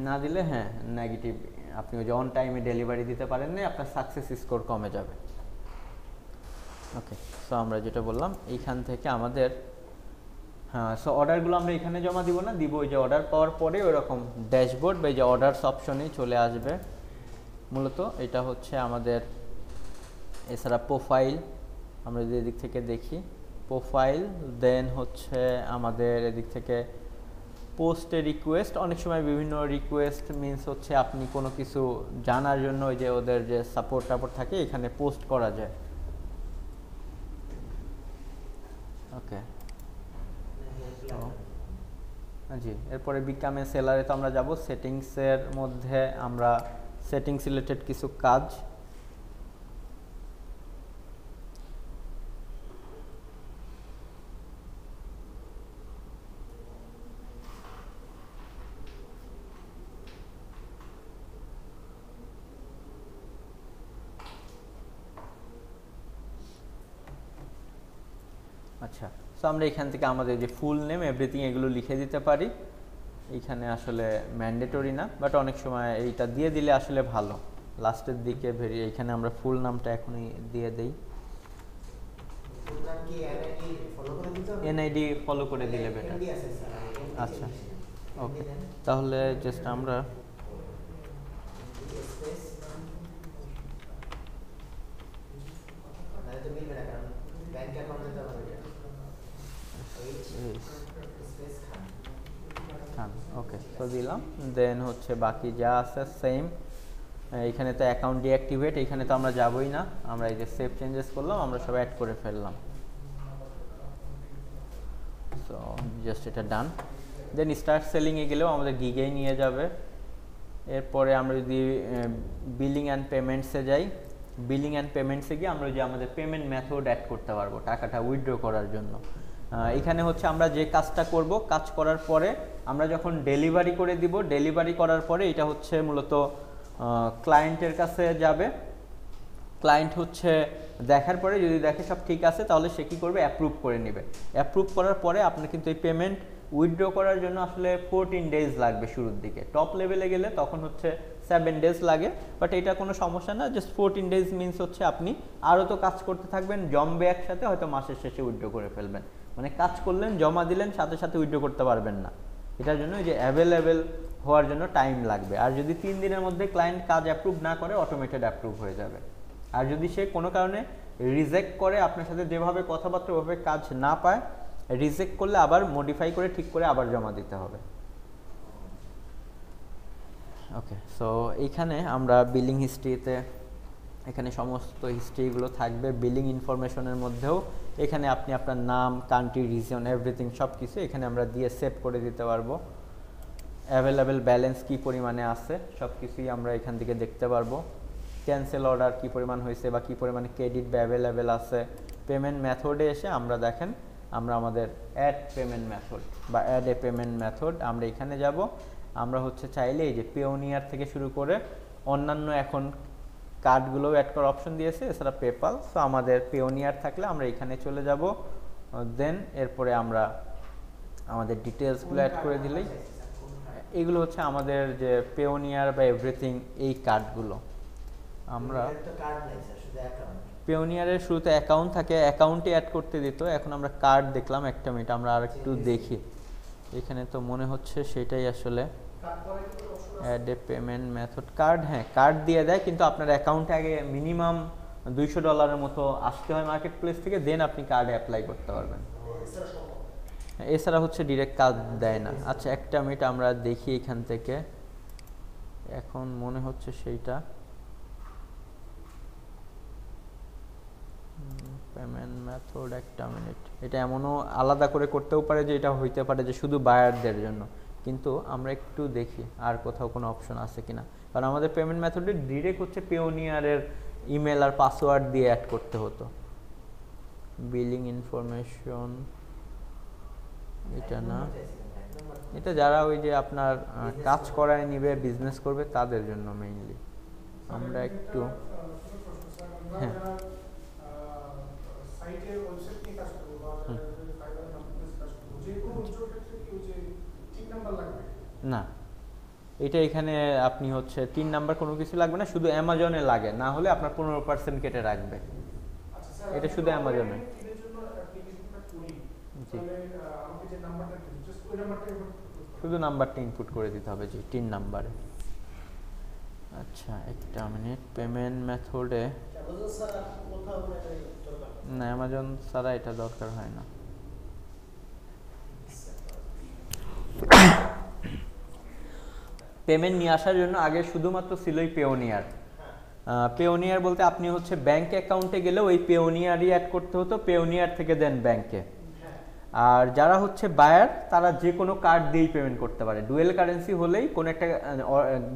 না দিলে হ্যাঁ নেগেটিভ, আপনি ওই যে অন টাইমে ডেলিভারি দিতে পারেন না, আপনার সাকসেস স্কোর কমে যাবে। ওকে, সো আমরা যেটা বললাম এইখান থেকে আমাদের, হ্যাঁ, সো অর্ডারগুলো আমরা এখানে জমা দিব না, দিব ওই যে অর্ডার পাওয়ার পরে ওইরকম ড্যাশবোর্ড বা এই যে অর্ডারস অপশনেই চলে আসবে। মূলত এটা হচ্ছে আমাদের, এছাড়া প্রোফাইল আমরা যদি এদিক থেকে দেখি, প্রোফাইল, দেন হচ্ছে আমাদের এদিক থেকে পোস্টে রিকোয়েস্ট, অনেক সময় বিভিন্ন রিকোয়েস্ট মিনস হচ্ছে আপনি কোনো কিছু জানার জন্য ওই যে ওদের যে সাপোর্ট টাপোর্ট থাকে এখানে পোস্ট করা যায়। ওকে, জি, এরপরে বিকামে সেলারে তো আমরা যাব, সেটিংসের মধ্যে আমরা সেটিংস রিলেটেড কিছু কাজ, আচ্ছা, সো আমরা এখান থেকে আমাদের যে ফুল নেম এভরিথিং এগুলো লিখে দিতে পারি। এইখানে আসলে ম্যান্ডেটরি না, বাট অনেক সময় এইটা দিয়ে দিলে আসলে ভালো। লাস্টের দিকে এইখানে আমরা ফুল নামটা এখনই দিয়ে দেই। ফুল নাম কি এনআইডি ফলো করে দিতে হবে? এনআইডি ফলো করে দিলে বেটার। এমডি আছে স্যার, এমডি আচ্ছা, চেঞ্জ ওকে, দেন। তাহলে জাস্ট আমরা স্পেস নাহলে তো মিলবে না, কারণ ব্যাংক অ্যাকাউন্টে তো আমাদের স্পেস খান। খান, ওকে, তো দিলাম। দেন হচ্ছে বাকি যা আছে সেম। এখানে তো অ্যাকাউন্ট ডিঅ্যাক্টিভেট, এখানে তো আমরা যাবই না, আমরা এই যে সেভ চেঞ্জেস করলাম, আমরা সব অ্যাড করে ফেললাম। সো জাস্ট এটা ডান। দেন স্টার্ট সেলিংয়ে গেলেও আমাদের গিগেই নিয়ে যাবে। এরপরে আমরা যদি বিলিং অ্যান্ড পেমেন্টসে যাই, বিলিং অ্যান্ড পেমেন্টসে গিয়ে আমরা যে আমাদের পেমেন্ট মেথড অ্যাড করতে পারবো টাকাটা উইথড্র করার জন্য। এখানে হচ্ছে আমরা যে কাজটা করব, কাজ করার পরে আমরা যখন ডেলিভারি করে দিব, ডেলিভারি করার পরে এটা হচ্ছে মূলত ক্লায়েন্টের কাছে যাবে। ক্লায়েন্ট হচ্ছে দেখার পরে যদি দেখে সব ঠিক আছে, তাহলে সে কী করবে, অ্যাপ্রুভ করে নেবে। অ্যাপ্রুভ করার পরে আপনার কিন্তু এই পেমেন্ট উইথড্র করার জন্য আসলে 14 ডেজ লাগবে শুরুর দিকে। টপ লেভেলে গেলে তখন হচ্ছে 7 ডেজ লাগে, বাট এটা কোনো সমস্যা না। জাস্ট 14 ডেজ মিনস হচ্ছে আপনি আরও তো কাজ করতে থাকবেন, জমবে একসাথে, হয়তো মাসের শেষে উইথড্র করে ফেলবেন। মানে কাজ করলেন, জমা দিলেন, সাথে সাথে উইথড্র করতে পারবেন না। এটার জন্য যে অ্যাভেলেবেল হওয়ার জন্য টাইম লাগবে। আর যদি 3 দিনের মধ্যে ক্লায়েন্ট কাজ অ্যাপ্রুভ না করে, অটোমেটেড অ্যাপ্রুভ হয়ে যাবে। আর যদি সে কোনো কারণে রিজেক্ট করে, আপনার সাথে যেভাবে কথাবার্তা ওভাবে কাজ না পায়, রিজেক্ট করলে আবার মডিফাই করে ঠিক করে আবার জমা দিতে হবে। ওকে, সো এইখানে আমরা বিলিং হিস্ট্রিতে এখানে সমস্ত হিস্ট্রিগুলো থাকবে। বিলিং ইনফরমেশনের মধ্যেও এখানে আপনি আপনার নাম, কান্ট্রি, রিজন, এভরিথিং সব কিছু এখানে আমরা দিয়ে সেভ করে দিতে পারবো। অ্যাভেলেবেল ব্যালেন্স কী পরিমাণে আছে সব কিছুই আমরা এখান থেকে দেখতে পারবো। ক্যান্সেল অর্ডার কী পরিমাণ হয়েছে বা কী পরিমাণে ক্রেডিট বা অ্যাভেলেবেল আছে। পেমেন্ট মেথডে এসে আমরা দেখেন, আমরা আমাদের অ্যাড পেমেন্ট মেথড বা অ্যাড এ পেমেন্ট মেথড আমরা এখানে যাব। আমরা হচ্ছে চাইলে এই যে পেওনিয়ার থেকে শুরু করে অন্যান্য এখন কার্ডগুলোও অ্যাড করার অপশন দিয়েছে, এছাড়া পেপাল। সো আমাদের পেওনিয়ার থাকলে আমরা এখানে চলে যাব। দেন এরপরে আমরা আমাদের ডিটেলসগুলো অ্যাড করে দিলেই, এগুলো হচ্ছে আমাদের যে পেওনিয়ার বা এভরিথিং এই কার্ডগুলো। আমরা পেওনিয়ারের শুরুতে অ্যাকাউন্ট থাকে, অ্যাকাউন্টে অ্যাড করতে দিত, এখন আমরা কার্ড দেখলাম। একটা মিনিট আমরা আর একটু দেখি, এখানে তো মনে হচ্ছে সেটাই আসলে add a payment method. Card, হ্যাঁ কার্ড দিয়ে দেয়, কিন্তু আপনার অ্যাকাউন্টে আগে মিনিমাম $200 মতো আসতে হয় মার্কেট প্লেস থেকে, দেন আপনি কার্ডে অ্যাপ্লাই করতে পারবেন। এছাড়া হচ্ছে ডিরেক্ট কার্ড দেয় না। আচ্ছা একটা মিনিট আমরা দেখি এখান থেকে, এখন মনে হচ্ছে সেইটা পেমেন্ট মেথড। একটা মিনিট, এটা এমনও আলাদা করে করতেও পারে যে এটা হইতে পারে যে শুধু বায়ারদের জন্য, কিন্তু আমরা একটু দেখি আর কোথাও কোনো অপশন আছে কিনা। কারণ আমাদের পেমেন্ট মেথডে ডিরেক্ট হচ্ছে পেওনিয়ারের ইমেল আর পাসওয়ার্ড দিয়ে অ্যাড করতে হতো। বিলিং ইনফরমেশন এটা না, এটা যারা ওই যে আপনার কাজ করায় নিবে, বিজনেস করবে, তাদের জন্য মেইনলি। আমরা একটু হ্যাঁ সাইটে ওয়েবসাইট নিয়ে কাজ করব বা ফাইবার নাম্বার কাজ করব, যে কোনো উজ্জ্বল ক্ষেত্রে কি ওই যে 3 নাম্বার লাগবে না, এটা এখানে আপনি হচ্ছে 3 নাম্বার কোনো কিছু লাগবে না, শুধু অ্যামাজনে লাগে, না হলে আপনার 15% কেটে রাখবে। আচ্ছা স্যার, এটা শুধু অ্যামাজনে। এর জন্য অ্যাপ্লিকেশনটা করি, জি, তাহলে আমাকে যে নাম্বারটা দিবেন জাস্ট ওই নাম্বারটাই শুধু নাম্বারটা ইনপুট করে দিতে হবে। জি, 3 নাম্বারে। আচ্ছা একটা মিনিট, পেমেন্ট মেথডে না, অ্যামাজন ছাড়া এটা দরকার হয় না। পেমেন্ট নিয়ে আসার জন্য আগে শুধুমাত্র ছিলই পেওনিয়ার। পেওনিয়ার বলতে আপনি হচ্ছে ব্যাংক অ্যাকাউন্টে গেলেও ওই পেওনিয়ারই অ্যাড করতে হতো, পেওনিয়ার থেকে দেন ব্যাংকে। আর যারা হচ্ছে বায়ার, তারা যে কোনো কার্ড দিয়েই পেমেন্ট করতে পারে। ডুয়েল কারেন্সি হলেই কোনো একটা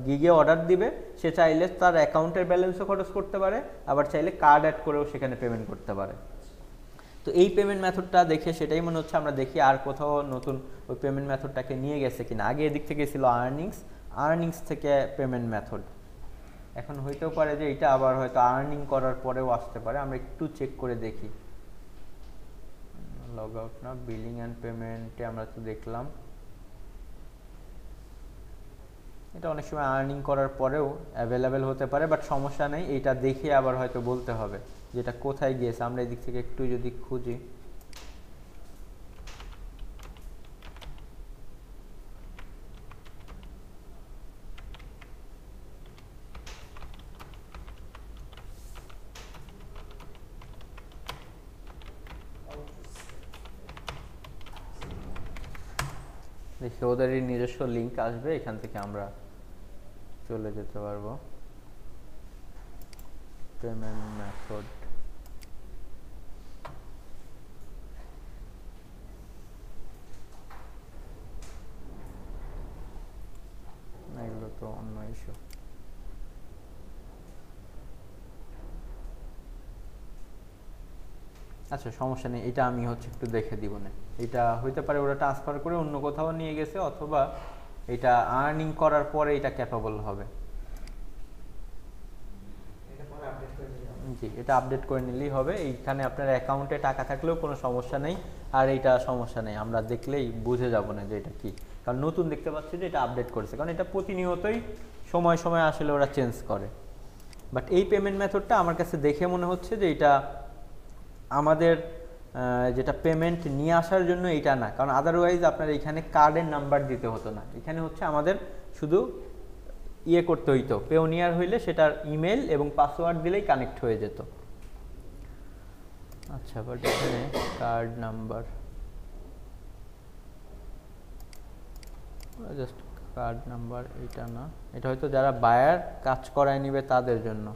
গিগে অর্ডার দিবে, সে চাইলে তার অ্যাকাউন্টের ব্যালেন্সও খরচ করতে পারে, আবার চাইলে কার্ড অ্যাড করেও সেখানে পেমেন্ট করতে পারে। তো এই পেমেন্ট মেথডটা দেখে সেটাই মনে হচ্ছে আমরা দেখি আর কোথাও নতুন ওই পেমেন্ট মেথডটাকে নিয়ে গেছে কিনা। আগে এদিক থেকে ছিল আর্নিংস থেকে পেমেন্ট মেথড, এখন হইতেও পারে যে এটা আবার হয়তো আর্নিং করার পরেও আসতে পারে। আমরা একটু চেক করে দেখি। লগ আউট না, বিলিং অ্যান্ড পেমেন্টে আমরা তো দেখলাম। এটা অনেক সময় আর্নিং করার পরেও অ্যাভেলেবেল হতে পারে, বাট সমস্যা নেই, এটা দেখে আবার হয়তো বলতে হবে যেটা কোথায় গিয়েছে। আমরা এদিক থেকে একটু যদি খুঁজি, দেখি ওদেরই নিজস্ব লিঙ্ক আসবে, এখান থেকে আমরা চলে যেতে পারবো। পেমেন্ট মেথড, এগুলো তো অন্য ইস্যু। আচ্ছা সমস্যা নেই, এটা আমি হচ্ছে একটু দেখে দিব না। এটা হইতে পারে ওরা ট্রান্সফার করে অন্য কোথাও নিয়ে গেছে, অথবা এটা আর্নিং করার পরে এটা ক্যাপাবল হবে। এটা পরে আপডেট করে দিলে হবে। জি, এটা আপডেট করে নিলেই হবে। এইখানে আপনার অ্যাকাউন্টে টাকা থাকলেও কোনো সমস্যা নেই, আর এইটা সমস্যা নেই, আমরা দেখলেই বুঝে যাব না যে এটা কি, কারণ নতুন দেখতে পাচ্ছি যে এটা আপডেট করেছে, কারণ এটা প্রতিনিয়তই সময় সময় আসলে ওরা চেঞ্জ করে। বাট এই পেমেন্ট মেথডটা আমার কাছে দেখে মনে হচ্ছে যে এটা আমাদের যেটা পেমেন্ট নিয়ে আসার জন্য এটা না, কারণ আদারওয়াইজ আপনার এখানে কার্ডের নাম্বার দিতে হতো না, এখানে হচ্ছে আমাদের শুধু ইয়ে করতে হইতো, পেওনিয়ার হইলে সেটার ইমেল এবং পাসওয়ার্ড দিলেই কানেক্ট হয়ে যেত। আচ্ছা, বাট এখানে card number, just card number, এটা না, এটা হয়তো যারা বায়ার কাজ করায় নিবে তাদের জন্য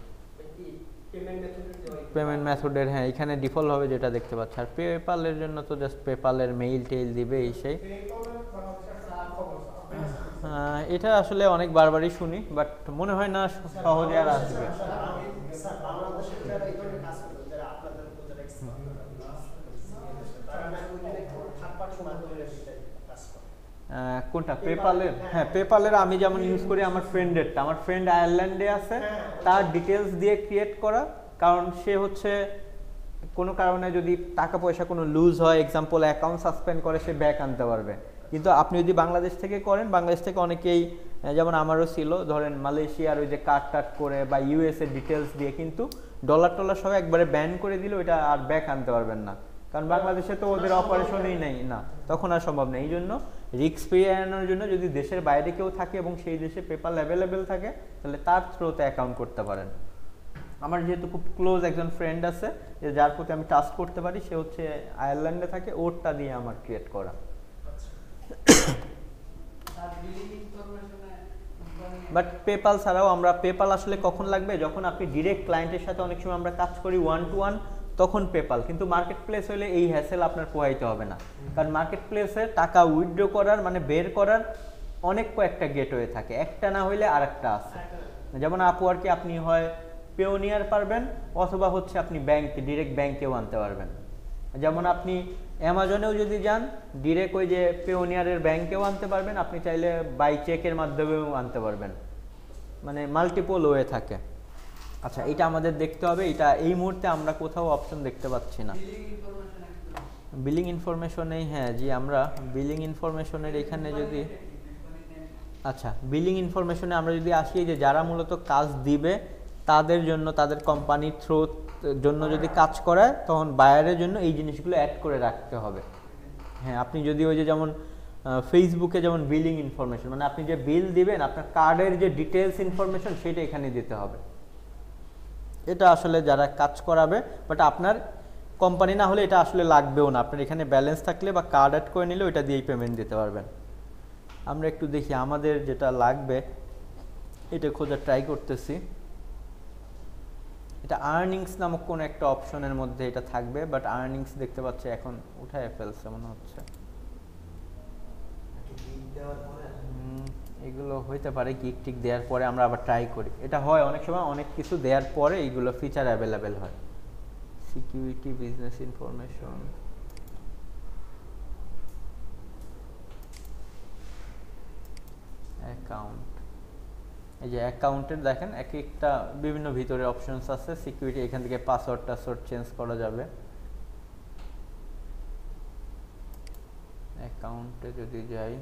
পেমেন্ট মেথডের। হ্যাঁ, এখানে ডিফল্ট হবে যেটা দেখতে পাচ্ছি। আর পেপালের জন্য তো জাস্ট পেপালের মেইল টেইল দিবে এই সেই। এটা আসলে অনেক বারবারই শুনি, বাট মনে হয় না সহজে আর আসবে। স্যার বাংলাদেশের যারা এই ধরনের কাজ করে, যারা আপনাদের উপর যারা এক্সপার্ট, তারা না ওইখানে থার্ড পার্টির মাধ্যমে কাজ করে। কোনটা পেপালের? হ্যাঁ, পেপালের আমি যেমন ইউজ করি আমার ফ্রেন্ডেরটা, আমার ফ্রেন্ড আয়ারল্যান্ডে আছে, তার ডিটেলস দিয়ে ক্রিয়েট করা, কারণ সে হচ্ছে কোনো কারণে যদি টাকা পয়সা কোনো লুজ হয়, এক্সাম্পল অ্যাকাউন্ট সাসপেন্ড করে, সে ব্যাক আনতে পারবে। কিন্তু আপনি যদি বাংলাদেশ থেকে করেন, বাংলাদেশ থেকে অনেকেই, যেমন আমারও ছিল, ধরেন মালয়েশিয়ার ওই যে কাট করে বা ইউএস এর ডিটেলস দিয়ে, কিন্তু ডলার টলার সব একবারে ব্যান করে দিলে ওইটা আর ব্যাক আনতে পারবেন না, কারণ বাংলাদেশে তো ওদের অপারেশনই নেই না, তখন আর সম্ভব নেই। এই জন্য রিস্ক পেয়ে আনার জন্য যদি দেশের বাইরে কেউ থাকে এবং সেই দেশে পেপাল অ্যাভেলেবেল থাকে, তাহলে তার থ্রুতে অ্যাকাউন্ট করতে পারেন। আমার যেহেতু খুব ক্লোজ একজন ফ্রেন্ড আছে, যে যার প্রতি আমি ট্রাস্ট করতে পারি, সে হচ্ছে আয়ারল্যান্ডে থাকে, ওরটা দিয়ে আমার ক্রিয়েট করা। বাট পেপাল ছাড়াও আমরা, পেপাল আসলে কখন লাগবে, যখন আপনি ডিরেক্ট ক্লায়েন্টের সাথে অনেক সময় আমরা কাজ করি ওয়ান টু ওয়ান, তখন পেপাল। কিন্তু মার্কেট প্লেস হলে এই হ্যাসেল আপনার পোহাইতে হবে না, কারণ মার্কেট প্লেসে টাকা উইথড্র করার মানে বের করার অনেক কয়েকটা গেটওয়ে থাকে, একটা না হইলে আরেকটা আছে। যেমন আপওয়ার্কে আপনি হয় পেওনিয়ার পারবেন, অথবা হচ্ছে আপনি ব্যাংক, ডিরেক্ট ব্যাংকেও আনতে পারবেন। যেমন আপনি অ্যামাজনেও যদি যান, ডিরেক্ট ওই যে পেওনিয়ারের ব্যাংকেও আনতে পারবেন, আপনি চাইলে বাই চেকের মাধ্যমেও আনতে পারবেন, মানে মাল্টিপল ওয়ে থাকে। আচ্ছা, এটা আমাদের দেখতে হবে, এটা এই মুহূর্তে আমরা কোথাও অপশন দেখতে পাচ্ছি না। বিলিং ইনফরমেশনে, হ্যাঁ জি, আমরা বিলিং ইনফরমেশনের এখানে যদি, আচ্ছা বিলিং ইনফরমেশনে আমরা যদি আসি, যে যারা মূলত কাজ দিবে তাদের জন্য, তাদের কোম্পানির থ্রু জন্য যদি কাজ করায়, তখন বায়ারের জন্য এই জিনিসগুলো অ্যাড করে রাখতে হবে। হ্যাঁ, আপনি যদি ওই যে যেমন ফেসবুকে যেমন বিলিং ইনফরমেশন, মানে আপনি যে বিল দিবেন, আপনার কার্ডের যে ডিটেলস ইনফরমেশন, সেটা এখানে দিতে হবে। এটা আসলে যারা কাজ করাবে, বাট আপনার কোম্পানি না হলে এটা আসলে লাগবেও না, আপনার এখানে ব্যালেন্স থাকলে বা কার্ড অ্যাড করে নিলে ওইটা দিয়েই পেমেন্ট দিতে পারবেন। আমরা একটু দেখি আমাদের যেটা লাগবে, এটা খোঁজার ট্রাই করতেছি। এটা আর্নিংস নামক কোন একটা অপশনের মধ্যে এটা থাকবে, বাট আর্নিংস দেখতে পাচ্ছি এখন উঠায় ফেলছে মনে হচ্ছে। এগুলো হইতে পারে গিগ টিক দেওয়ার পরে আমরা আবার ট্রাই করি, এটা হয় অনেক সময়, অনেক কিছু দেওয়ার পরে এইগুলো ফিচার অ্যাভেলেবেল হয়। সিকিউরিটি, বিজনেস ইনফরমেশন, অ্যাকাউন্ট, এই যে অ্যাকাউন্টের দেখেন এক একটা বিভিন্ন ভিতরে অপশনস আছে। সিকিউরিটি, এখান থেকে পাসওয়ার্ড টাসওয়ার্ড চেঞ্জ করা যাবে। অ্যাকাউন্টে যদি যাই,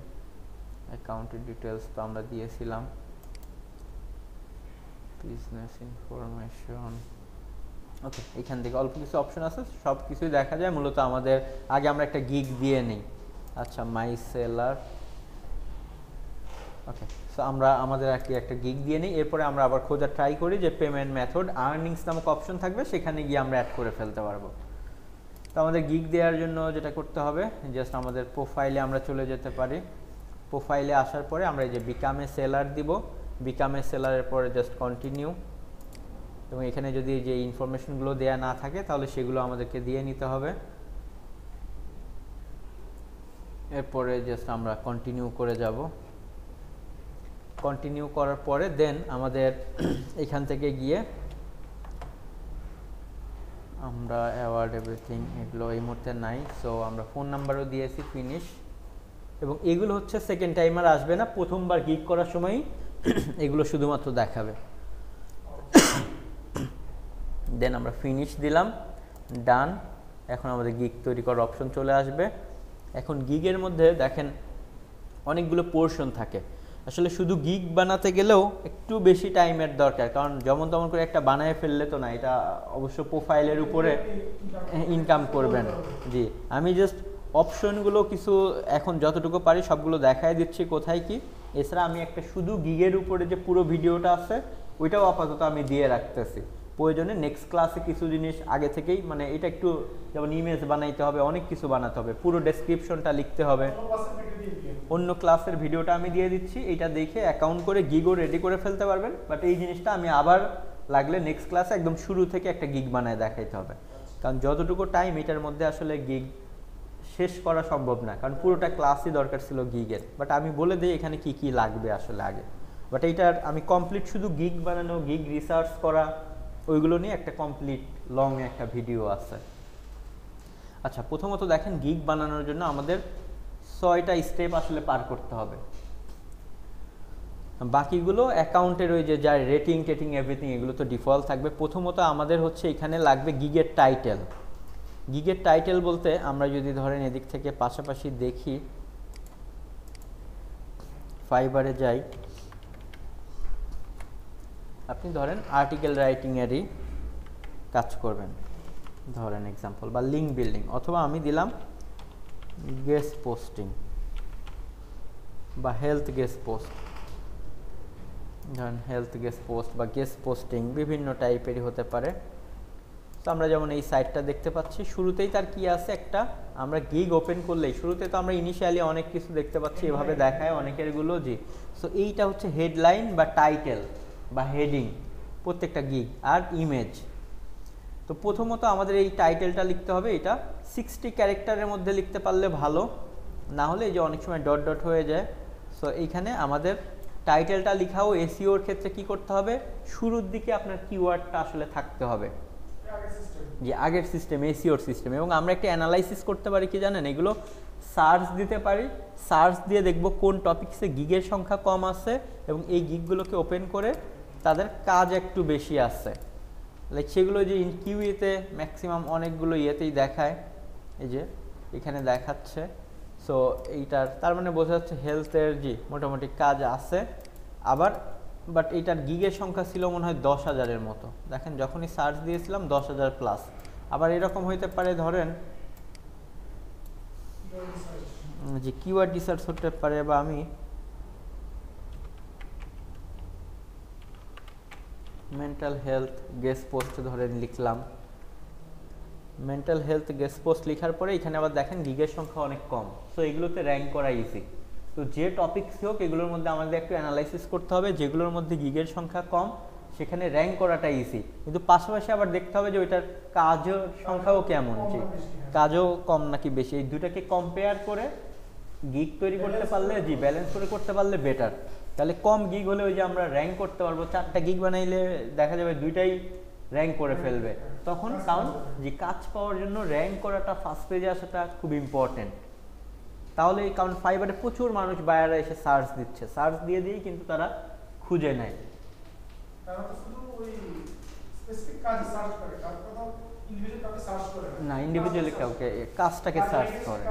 অ্যাকাউন্টের ডিটেলস তো আমরা দিয়েছিলাম, বিজনেস ইনফরমেশন। ওকে, এখান থেকে অল্প কিছু অপশন আছে, সব কিছুই দেখা যায়। মূলত আমাদের আগে আমরা একটা গিগ দিয়ে নিই। আচ্ছা, মাই সেলার। ওকে, সো আমরা আমাদের একটা গিগ দিয়ে নিই, এরপরে আমরা আবার খোঁজা ট্রাই করি যে পেমেন্ট মেথড আর্নিংস নামক অপশন থাকবে, সেখানে গিয়ে আমরা অ্যাড করে ফেলতে পারবো। তো আমাদের গিগ দেওয়ার জন্য যেটা করতে হবে, জাস্ট আমাদের প্রোফাইলে আমরা চলে যেতে পারি। প্রোফাইলে আসার পরে আমরা এই যে বিকাম এ সেলার দিব, বিকাম এ সেলারের পরে জাস্ট কন্টিনিউ, এবং এখানে যদি যে ইনফরমেশনগুলো দেয়া না থাকে তাহলে সেগুলো আমাদেরকে দিয়ে নিতে হবে। এরপরে জাস্ট আমরা কন্টিনিউ করে যাব। কন্টিনিউ করার পরে দেন আমাদের এখান থেকে গিয়ে আমরা অ্যাওয়ার্ড এভরিথিং এগুলো এই মুহূর্তে নাই, সো আমরা ফোন নাম্বারও দিয়েছি, ফিনিশ। এবং এগুলো হচ্ছে সেকেন্ড টাইমার আসবে না, প্রথমবার গিগ করার সময়ই এগুলো শুধুমাত্র দেখাবে। দেন আমরা ফিনিশ দিলাম, ডান। এখন আমাদের গিগ তৈরি করার অপশন চলে আসবে। এখন গিগের মধ্যে দেখেন অনেকগুলো পোর্শন থাকে। আসলে শুধু গিগ বানাতে গেলেও একটু বেশি টাইমের দরকার, কারণ যেমন তেমন করে একটা বানায় ফেললে তো না, এটা অবশ্য প্রোফাইলের উপরে ইনকাম করবেন। জি, আমি জাস্ট অপশনগুলো কিছু এখন যতটুকু পারি সবগুলো দেখাই দিচ্ছি কোথায় কি। এছাড়া আমি একটা শুধু গিগের উপরে যে পুরো ভিডিওটা আছে ওইটাও আপাতত আমি দিয়ে রাখতেছি। প্রয়োজনে নেক্সট ক্লাসে কিছু জিনিস আগে থেকেই, মানে এটা একটু যেমন ইমেজ বানাইতে হবে, অনেক কিছু বানাতে হবে, পুরো ডেসক্রিপশনটা লিখতে হবে, অন্য ক্লাসের ভিডিওটা আমি দিয়ে দিচ্ছি, এটা দেখে অ্যাকাউন্ট করে গিগও রেডি করে ফেলতে পারবেন। বাট এই জিনিসটা আমি আবার লাগলে নেক্সট ক্লাসে একদম শুরু থেকে একটা গিগ বানায় দেখাইতে হবে, কারণ যতটুকু টাইম এটার মধ্যে আসলে গিগ শেষ করা সম্ভব না, কারণ পুরোটা ক্লাসই দরকার ছিল গিগের। বাট আমি বলে দিই এখানে কি কি লাগবে আসলে আগে। বাট এইটার আমি কমপ্লিট শুধু গিগ বানানো, গিগ রিসার্চ করা, ওইগুলো নিয়ে একটা কমপ্লিট লং একটা ভিডিও আছে। আচ্ছা, প্রথমত দেখেন গিগ বানানোর জন্য আমাদের 6টা স্টেপ আসলে পার করতে হবে। বাকিগুলো অ্যাকাউন্টের ওই যে যার রেটিং টেটিং এভরিথিং এগুলো তো ডিফল্ট থাকবে। প্রথমত আমাদের হচ্ছে এখানে লাগবে গিগের টাইটেল। গিগের টাইটেল বলতে আমরা যদি ধরেন এদিক থেকে পাশাপাশি দেখি, ফাইবারে যাই, আপনি ধরেন আর্টিকেল রাইটিংয়েরই কাজ করবেন, ধরেন এক্সাম্পল, বা লিঙ্ক বিল্ডিং, অথবা আমি দিলাম গেস্ট পোস্টিং বা হেলথ গেস্ট পোস্ট, ধরেন হেলথ গেস্ট পোস্ট বা গেস্ট পোস্টিং বিভিন্ন টাইপেরই হতে পারে। তো আমরা যেমন এই সাইটটা দেখতে পাচ্ছি, শুরুতেই তার কি আছে, একটা আমরা গিগ ওপেন করলেই শুরুতে তো আমরা ইনিশিয়ালি অনেক কিছু দেখতে পাচ্ছি, এভাবে দেখায় অনেকেরগুলো। জি, সো এইটা হচ্ছে হেডলাইন বা টাইটেল বা হেডিং প্রত্যেকটা গিগ, আর ইমেজ। তো প্রথমত আমাদের এই টাইটেলটা লিখতে হবে, এটা 60 ক্যারেক্টারের মধ্যে লিখতে পারলে ভালো, না হলে এই যে অনেক সময় ডট ডট হয়ে যায়। সো এইখানে আমাদের টাইটেলটা লেখাও এসইওর ক্ষেত্রে কি করতে হবে, শুরুর দিকে আপনার কিওয়ার্ডটা আসলে থাকতে হবে, যে আগের সিস্টেম এসইওর সিস্টেম। এবং আমরা একটা অ্যানালাইসিস করতে পারি কি জানেন, এগুলো সার্চ দিতে পারি, সার্চ দিয়ে দেখব কোন টপিকসে গিগের সংখ্যা কম আছে এবং এই গিগগুলোকে ওপেন করে তাদের কাজ একটু বেশি আছে, লাইক সেগুলো যে কিউইতে ম্যাক্সিমাম অনেকগুলো ইয়েতেই দেখায়, এই যে এখানে দেখাচ্ছে। সো এইটার তার মানে বোঝা যাচ্ছে হেলথের জি মোটামুটি কাজ আছে। আবার বাট এইটার গিগের সংখ্যা ছিল মনে হয় 10,000-এর মতো, দেখেন যখনই সার্চ দিয়েছিলাম 10,000 প্লাস। আবার এরকম হইতে পারে ধরেন যে কিওয়ার্ড রিসার্চ হতে পারে, বা আমি মেন্টাল হেলথ গেস্ট পোস্ট ধরেন লিখলাম, মেন্টাল হেলথ গেস্ট পোস্ট লেখার পরে এখানে আবার দেখেন গিগের সংখ্যা অনেক কম। সো এগুলোতে র্যাঙ্ক করা ইজি। তো যে টপিকস হোক এগুলোর মধ্যে আমাদের একটু অ্যানালাইসিস করতে হবে, যেগুলোর মধ্যে গিগের সংখ্যা কম সেখানে র্যাঙ্ক করাটা ইজি, কিন্তু পাশাপাশি আবার দেখতে হবে যে ওইটার কাজের সংখ্যাও কেমন, যে কাজও কম নাকি বেশি, এই দুটাকে কম্পেয়ার করে গিগ তৈরি করতে পারলে, জি ব্যালেন্স করে করতে পারলে বেটার। তাহলে কম গিগ হলে ওই যে আমরা র্যাঙ্ক করতে পারবো, 4টা গিগ বানাইলে দেখা যাবে 2টাই র্যাঙ্ক করে ফেলবে তখন, কারণ যে কাজ পাওয়ার জন্য র্যাঙ্ক করাটা ফার্স্ট পেজে আসাটা খুব ইম্পর্টেন্ট। তাহলে কারণ ফাইবারে প্রচুর মানুষ বায়াররা এসে সার্চ দিচ্ছে, সার্চ দিয়ে দিয়েই কিন্তু তারা খুঁজে নেয়। না, ইন্ডিভিজুয়ালি কাউকে কাজটাকে সার্চ করে।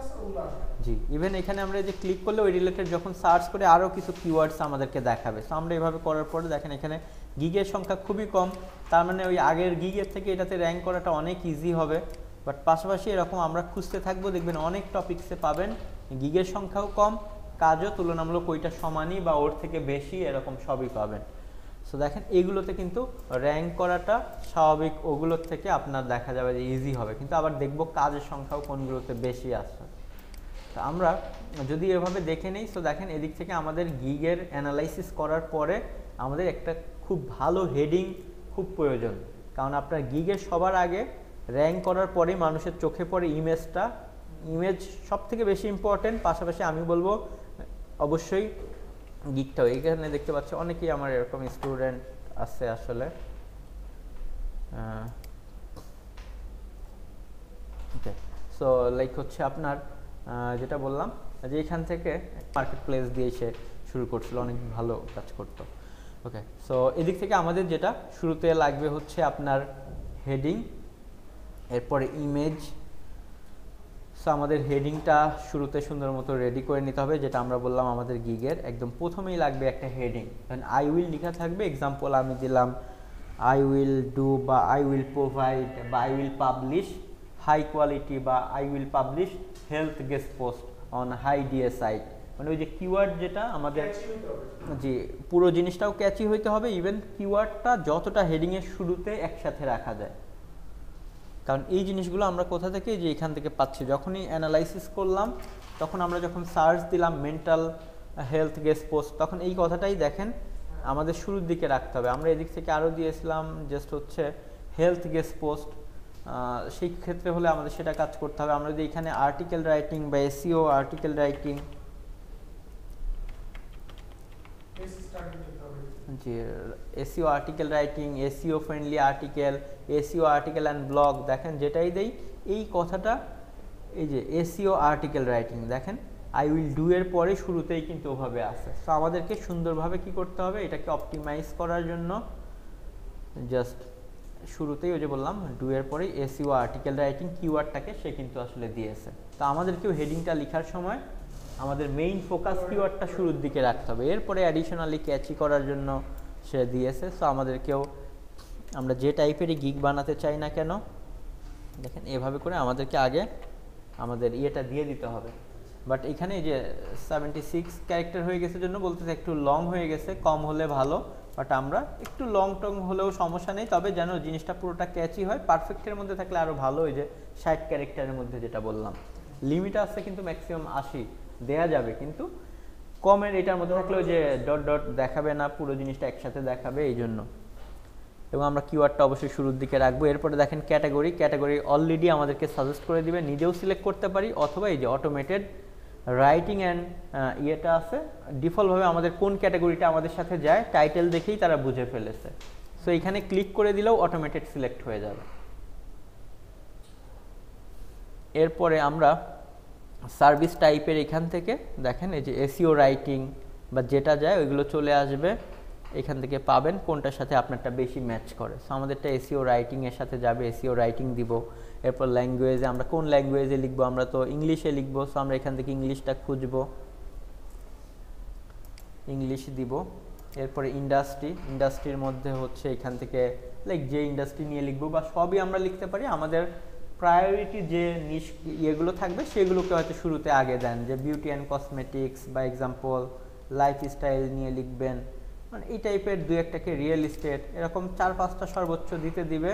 আছে ওগুলো আসে। জি, ইভেন এখানে আমরা যে ক্লিক করলে ওই রিলেটেড যখন সার্চ করে আরও কিছু কিওয়ার্ডস আমাদেরকে দেখাবে। সো আমরা এভাবে করার পরে দেখেন এখানে গিগের সংখ্যা খুবই কম, তার মানে ওই আগের গিগের থেকে এটাতে র্যাঙ্ক করাটা অনেক ইজি হবে। বাট পাশাপাশি এরকম আমরা খুঁজতে থাকবো, দেখবেন অনেক টপিক্সে পাবেন গিগের সংখ্যাও কম, কাজও তুলনামূলক ওইটা সমানই বা ওর থেকে বেশি, এরকম সবই পাবেন। সো দেখেন এইগুলোতে কিন্তু র্যাঙ্ক করাটা স্বাভাবিক, ওগুলোর থেকে আপনার দেখা যাবে যে ইজি হবে, কিন্তু আবার দেখব কাজের সংখ্যাও কোনগুলোতে বেশি আসছে। তো আমরা যদি এভাবে দেখে নিই, সো দেখেন এদিক থেকে আমাদের গিগের অ্যানালাইসিস করার পরে আমাদের একটা খুব ভালো হেডিং খুব প্রয়োজন, কারণ আপনার গিগের সবার আগে র্যাঙ্ক করার পরেই মানুষের চোখে পড়ে ইমেজটা। ইমেজ সব থেকে বেশি ইম্পর্টেন্ট, পাশাপাশি আমি বলবো অবশ্যই গিগটাও। এইখানে দেখতে পাচ্ছি অনেকেই আমার এরকম স্টুডেন্ট আছে আসলে। ওকে, সো লাইক হচ্ছে আপনার যেটা বললাম যে এখান থেকে মার্কেট প্লেস দিয়ে সে শুরু করছিল, অনেক ভালো কাজ করতো। ওকে, সো এদিক থেকে আমাদের যেটা শুরুতে লাগবে হচ্ছে আপনার হেডিং, এরপরে ইমেজ। সো আমাদের হেডিংটা শুরুতে সুন্দর মতো রেডি করে নিতে হবে, যেটা আমরা বললাম আমাদের গিগের একদম প্রথমেই লাগবে একটা হেডিং। আই উইল লেখা থাকবে, এক্সাম্পল আমি দিলাম আই উইল ডু বা আই উইল প্রোভাইড বা I will publish high quality বা I will publish health guest post on high DA site. মানে ওই যে কিওয়ার্ড যেটা আমাদের, জি পুরো জিনিসটাও ক্যাচি হইতে হবে, ইভেন কিওয়ার্ডটা যতটা হেডিংয়ের শুরুতে একসাথে রাখা যায়। কারণ এই জিনিসগুলো আমরা কোথা থেকে, যে এখান থেকে পাচ্ছি, যখনই অ্যানালাইসিস করলাম তখন আমরা যখন সার্চ দিলাম মেন্টাল হেলথ গেস্ট পোস্ট, তখন এই কথাটাই দেখেন আমাদের শুরুর দিকে রাখতে হবে। আমরা এদিক থেকে আরও দিয়েছিলাম জাস্ট হচ্ছে হেলথ গেস্ট পোস্ট, সেই ক্ষেত্রে হলে আমাদের সেটা কাজ করতে হবে। আমরা যদি এখানে আর্টিকেল রাইটিং বা SEO article writing, G SEO article writing, SEO friendly article, SEO article and blog, দেখেন যেটাই দেই এই কথাটা, এই যে এসইও আর্টিকেল রাইটিং দেখেন আই উইল ডু এর পরে শুরুতেই কিন্তু ওভাবে আসে। সো আমাদেরকে সুন্দরভাবে কি করতে হবে, এটাকে অপটিমাইজ করার জন্য জাস্ট শুরুতেই ওই যে বললাম ডু এর পরে এসইও আর্টিকেল রাইটিং কিওয়ার্ডটাকে সে কিন্তু আসলে দিয়েছে। তো আমাদেরকেও হেডিংটা লেখার সময় আমাদের মেইন ফোকাস কিওয়ার্ডটা শুরুর দিকে রাখতে হবে, এরপরে অ্যাডিশনালি ক্যাচি করার জন্য সে দিয়েছে। সো আমাদেরকেও আমরা যে টাইপেরই গিগ বানাতে চাই না কেন, দেখেন এভাবে করে আমাদেরকে আগে আমাদের ইয়েটা দিয়ে দিতে হবে। বাট এখানে যে 76 ক্যারেক্টার হয়ে গেছে জন্য বলতেছে একটু লং হয়ে গেছে, কম হলে ভালো। বাট আমরা একটু লং টং হলেও সমস্যা নেই, তবে যেন জিনিসটা পুরোটা ক্যাচি হয়। পারফেক্টের মধ্যে থাকলে আরও ভালো, ওই যে 60 ক্যারেক্টারের মধ্যে যেটা বললাম। লিমিট আছে কিন্তু ম্যাক্সিমাম 80 দেয়া যাবে, কিন্তু কমের এটার মধ্যে থাকলেও যে ডট ডট দেখাবে না, পুরো জিনিসটা একসাথে দেখাবে এই জন্য। এবং আমরা কিওয়ার্ডটা অবশ্যই শুরুর দিকে রাখবো। এরপরে দেখেন ক্যাটাগরি, ক্যাটাগরি অলরেডি আমাদেরকে সাজেস্ট করে দিবে, নিজেও সিলেক্ট করতে পারি, অথবা এই যে অটোমেটেড রাইটিং অ্যান্ড ইয়েটা আছে, ডিফল্টভাবে আমাদের কোন ক্যাটাগরিটা আমাদের সাথে যায় টাইটেল দেখেই তারা বুঝে ফেলেছে। সো এখানে ক্লিক করে দিলেও অটোমেটেড সিলেক্ট হয়ে যাবে। এরপরে আমরা সার্ভিস টাইপের এখান থেকে দেখেন এই যে এসইও রাইটিং বা যেটা যায় ওইগুলো চলে আসবে, এখান থেকে পাবেন কোনটার সাথে আপনারটা বেশি ম্যাচ করে। সো আমাদেরটা এসইও রাইটিংয়ের সাথে যাবে, এসইও রাইটিং দিব। এরপর ল্যাঙ্গুয়েজে আমরা কোন ল্যাঙ্গুয়েজে লিখবো, আমরা তো ইংলিশে লিখবো, সো আমরা এখান থেকে ইংলিশটা খুঁজবো, ইংলিশ দিব। এরপরে ইন্ডাস্ট্রি, ইন্ডাস্ট্রির মধ্যে হচ্ছে এখান থেকে লাইক যে ইন্ডাস্ট্রি নিয়ে লিখবো বা সবই আমরা লিখতে পারি। আমাদের প্রায়োরিটি যে নিশ ইয়েগুলো থাকবে সেগুলোকে হয়তো শুরুতে আগে দেন, যে বিউটি অ্যান্ড কসমেটিক্স বা এক্সাম্পল লাইফস্টাইল নিয়ে লিখবেন, মানে এই টাইপের দু একটাকে রিয়েল এস্টেট, এরকম 4-5টা সর্বোচ্চ দিতে দিবে,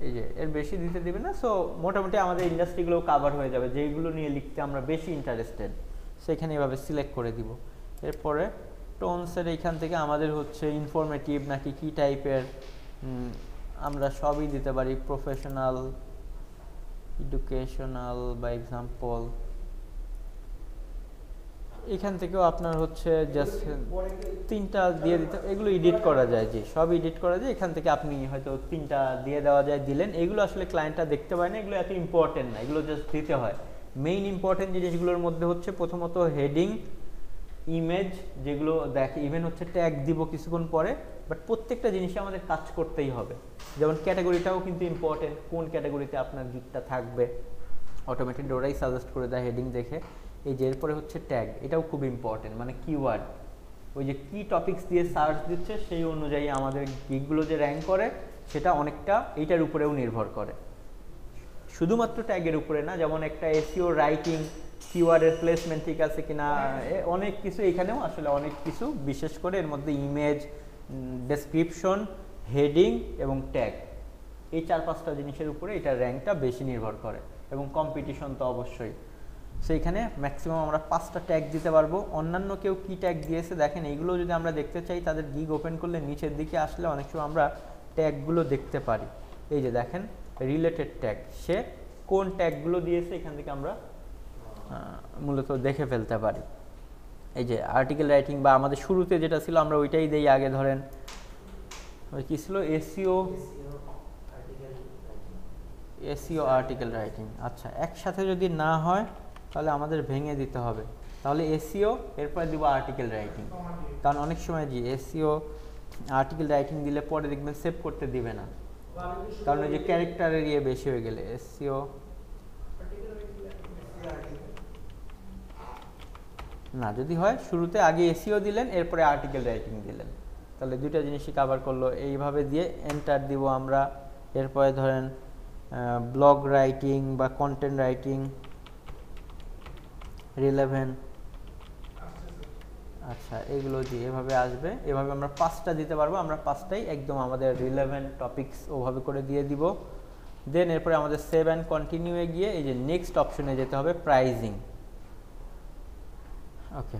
এই যে এর বেশি দিতে দিবে না। সো মোটামুটি আমাদের ইন্ডাস্ট্রিগুলো কাভার হয়ে যাবে, যেইগুলো নিয়ে লিখতে আমরা বেশি ইন্টারেস্টেড, সেখানে এভাবে সিলেক্ট করে দিব। এরপরে টোনসের এইখান থেকে আমাদের হচ্ছে ইনফরমেটিভ নাকি কী টাইপের, আমরা সবই দিতে পারি, প্রফেশনাল, এডুকেশনাল বা এক্সাম্পল। এখান থেকেও আপনার হচ্ছে জাস্ট 3টা দিয়ে দিতে, এগুলো এডিট করা যায়, জি সব এডিট করা যায়। এখান থেকে আপনি হয়তো 3টা দিয়ে দেওয়া যায়, দিলেন। এগুলো আসলে ক্লায়েন্টটা দেখতে পায় না, এগুলো এত ইম্পর্টেন্ট না, এগুলো জাস্ট দিতে হয়। মেইন ইম্পর্টেন্ট জিনিসগুলোর মধ্যে হচ্ছে প্রথমত হেডিং, ইমেজ, যেগুলো দেখে, ইভেন হচ্ছে ট্যাগ দিব কিছুক্ষণ পরে, বাট প্রত্যেকটা জিনিসে আমাদের কাজ করতেই হবে। যেমন ক্যাটাগরিটাও কিন্তু ইম্পর্টেন্ট, কোন ক্যাটাগরিতে আপনার গিগটা থাকবে, অটোমেটেড ওরাই সাজেস্ট করে দেয় হেডিং দেখে। এই যে এরপরে হচ্ছে ট্যাগ, এটাও খুব ইম্পর্টেন্ট, মানে কিওয়ার্ড, ওই যে কি টপিকস দিয়ে সার্চ দিচ্ছে সেই অনুযায়ী আমাদের গিগগুলো যে র্যাঙ্ক করে সেটা অনেকটা এইটার উপরেও নির্ভর করে, শুধুমাত্র ট্যাগের উপরে না। যেমন একটা এসইও রাইটিং, কিওয়ার্ডের প্লেসমেন্ট ঠিক আছে কিনা, অনেক কিছু এখানেও আসলে অনেক কিছু, বিশেষ করে এর মধ্যে ইমেজ, ডেসক্রিপশন, হেডিং এবং ট্যাগ, এই 4-5টা জিনিসের উপরে এটার র্যাঙ্কটা বেশি নির্ভর করে, এবং কম্পিটিশন তো অবশ্যই। সেইখানে ম্যাক্সিমাম আমরা 5টা ট্যাগ দিতে পারবো। অন্যান্য কেউ কী ট্যাগ দিয়েছে দেখেন, এইগুলো যদি আমরা দেখতে চাই তাদের গিগ ওপেন করলে নিচের দিকে আসলে অনেক সময় আমরা ট্যাগগুলো দেখতে পারি। এই যে দেখেন রিলেটেড ট্যাগ, সে কোন ট্যাগগুলো দিয়েছে এখান থেকে আমরা মূলত দেখে ফেলতে পারি। এই যে আর্টিকেল রাইটিং বা আমাদের শুরুতে যেটা ছিল আমরা ওইটাই দেই আগে, ধরেন ওই কী ছিল, এসইও আর্টিকেল রাইটিং। আচ্ছা, একসাথে যদি না হয় তাহলে আমাদের ভেঙে দিতে হবে, তাহলে এসইও এরপরে দিব আর্টিকেল রাইটিং, কারণ অনেক সময় জি এসইও আর্টিকেল রাইটিং দিলে পরে দেখবেন সেভ করতে দিবে না, কারণ ওই যে ক্যারেক্টারের ইয়ে বেশি হয়ে গেলে এসইও না, যদি হয় শুরুতে আগে এসইও দিলেন এরপরে আর্টিকেল রাইটিং দিলেন, তাহলে দুইটা জিনিসই কভার করলো। এইভাবে দিয়ে এন্টার দিব আমরা। এরপরে ধরেন ব্লগ রাইটিং বা কন্টেন্ট রাইটিং রিলেভেন্ট, আচ্ছা এগুলো দিয়ে এভাবে আসবে, এভাবে আমরা 5টা দিতে পারবো। আমরা 5টাই একদম আমাদের রিলেভেন্ট টপিকস ওভাবে করে দিয়ে দিব। দেন এরপরে আমাদের সেভ অ্যান্ড কন্টিনিউয়ে গিয়ে এই যে নেক্সট অপশনে যেতে হবে, প্রাইজিং। ওকে,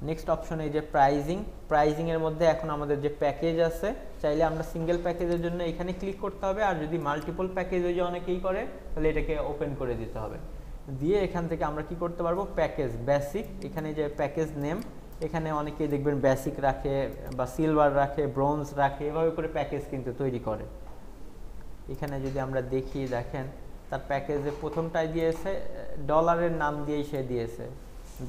নেক্সট অপশনে এই যে প্রাইজিংয়ের মধ্যে এখন আমাদের যে প্যাকেজ আছে, চাইলে আমরা সিঙ্গেল প্যাকেজের জন্য এখানে ক্লিক করতে হবে, আর যদি মাল্টিপল প্যাকেজ ওই যে অনেকেই করে তাহলে এটাকে ওপেন করে দিতে হবে। দিয়ে এখান থেকে আমরা কি করতে পারবো, প্যাকেজ বেসিক, এখানে যে প্যাকেজ নেম, এখানে অনেকেই দেখবেন বেসিক রাখে বা সিলভার রাখে, ব্রোঞ্জ রাখে, এভাবে করে প্যাকেজ কিন্তু তৈরি করে। এখানে যদি আমরা দেখি, দেখেন তার প্যাকেজে প্রথমটাই দিয়েছে ডলারের নাম দিয়েই সে দিয়েছে,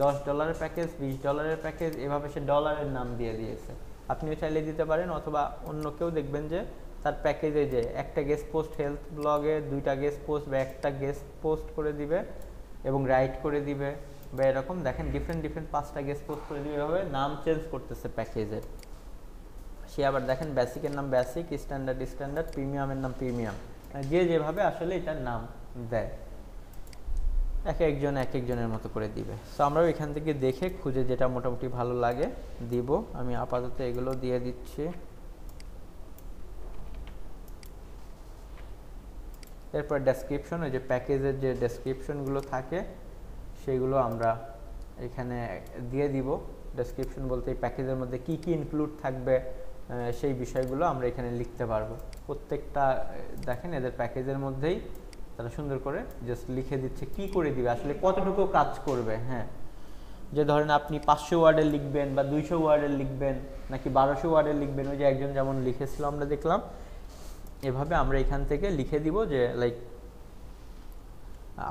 $10 প্যাকেজ, $20 প্যাকেজ, এভাবে সে ডলারের নাম দিয়ে দিয়েছে। আপনিও চাইলে দিতে পারেন, অথবা অন্য কেউ দেখবেন যে তার প্যাকেজে যে একটা গেস্ট পোস্ট হেলথ ব্লগে, 2টা গেস্ট পোস্ট বা একটা গেস্ট পোস্ট করে দিবে এবং রাইট করে দিবে, বা এরকম দেখেন ডিফারেন্ট 5টা গেস্ট পোস্ট করে দিবে, এভাবে নাম চেঞ্জ করতেছে প্যাকেজের। সে আবার দেখেন বেসিকের নাম বেসিক, স্ট্যান্ডার্ড, প্রিমিয়ামের নাম প্রিমিয়াম, যে যেভাবে আসলে এটার নাম দেয় এক একজনের মতো করে দিবে। সো আমরাও এখান থেকে দেখে খুঁজে যেটা মোটামুটি ভালো লাগে দিব। আমি আপাতত এগুলো দিয়ে দিচ্ছি। এরপর ডেসক্রিপশন, ওই যে প্যাকেজের যে ডেসক্রিপশনগুলো থাকে সেগুলো আমরা এখানে দিয়ে দিব। ডেসক্রিপশন বলতে এই প্যাকেজের মধ্যে কি কি ইনক্লুড থাকবে সেই বিষয়গুলো আমরা এখানে লিখতে পারবো। প্রত্যেকটা দেখেন এদের প্যাকেজের মধ্যেই তারা সুন্দর করে জাস্ট লিখে দিচ্ছে কি করে দিবে, আসলে কতটুকু কাজ করবে। হ্যাঁ, যে ধরেন আপনি 500 ওয়ার্ডের লিখবেন বা 200 ওয়ার্ডের লিখবেন নাকি 1200 ওয়ার্ডের লিখবেন, ওই যে একজন যেমন লিখেছিল আমরা দেখলাম, এভাবে আমরা এখান থেকে লিখে দিব যে লাইক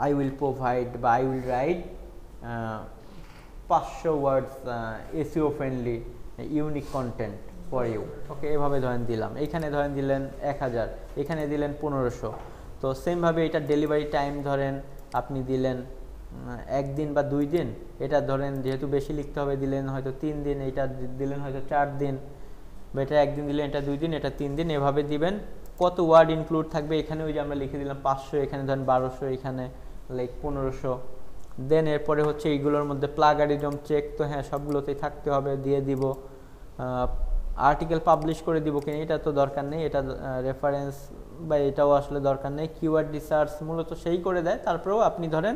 আই উইল প্রোভাইড বা I will write 500 words SEO friendly unique content for you. Okay, এভাবে ধরেন দিলাম, এখানে ধরেন দিলেন 1000, এখানে দিলেন 1500। তো সেমভাবে এটা ডেলিভারি টাইম ধরেন আপনি দিলেন 1 দিন বা 2 দিন, এটা ধরেন যেহেতু বেশি লিখতে হবে দিলেন হয়তো 3 দিন, এটা দিলেন হয়তো 4 দিন, বা এটা 1 দিন দিলেন, এটা 2 দিন, এটা 3 দিন, এভাবে দিবেন। কত ওয়ার্ড ইনক্লুড থাকবে এখানে ওই যে আমরা লিখে দিলাম 500, এখানে ধরেন 1200, এখানে লাইক 1500। দেন এরপরে হচ্ছে এইগুলোর মধ্যে প্লাগারিজম চেক, তো হ্যাঁ সবগুলোতেই থাকতে হবে, দিয়ে দিব। আর্টিকেল পাবলিশ করে দিব কিনা এটা তো দরকার নেই, এটা রেফারেন্স বা এটাও আসলে দরকার নেই। কিওয়ার্ড রিসার্চ মূলত সেই করে দেয়, তারপরেও আপনি ধরেন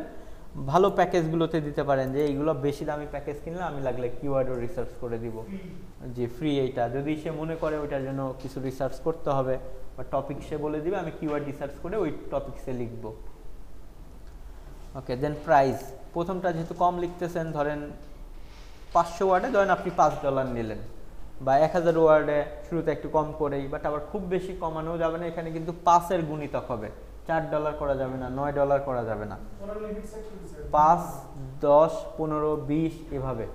ভালো প্যাকেজগুলোতে দিতে পারেন যে এইগুলো বেশি দামি প্যাকেজ কিনলে আমি লাগলে কিওয়ার্ডও রিসার্চ করে দিব, যে ফ্রি এইটা যদি সে মনে করে ওইটার জন্য কিছু রিসার্চ করতে হবে বা টপিক সে বলে দিবে, আমি কিওয়ার্ড রিসার্চ করে ওই টপিকসে লিখব। ওকে, দেন প্রাইস, প্রথমটা যেহেতু কম লিখতেছেন, ধরেন 500 ওয়ার্ডে ধরেন আপনি $5 নিলেন, বা 1000 ওয়ার্ডে শুরুতে একটু কম করেই, বাট আবার খুব বেশি কমানো যাবে না, এখানে কিন্তু 5-এর গুণিতক হবে, $4 করা যাবে না, $9 করা যাবে না, 5, 10, 15, 20 এভাবে,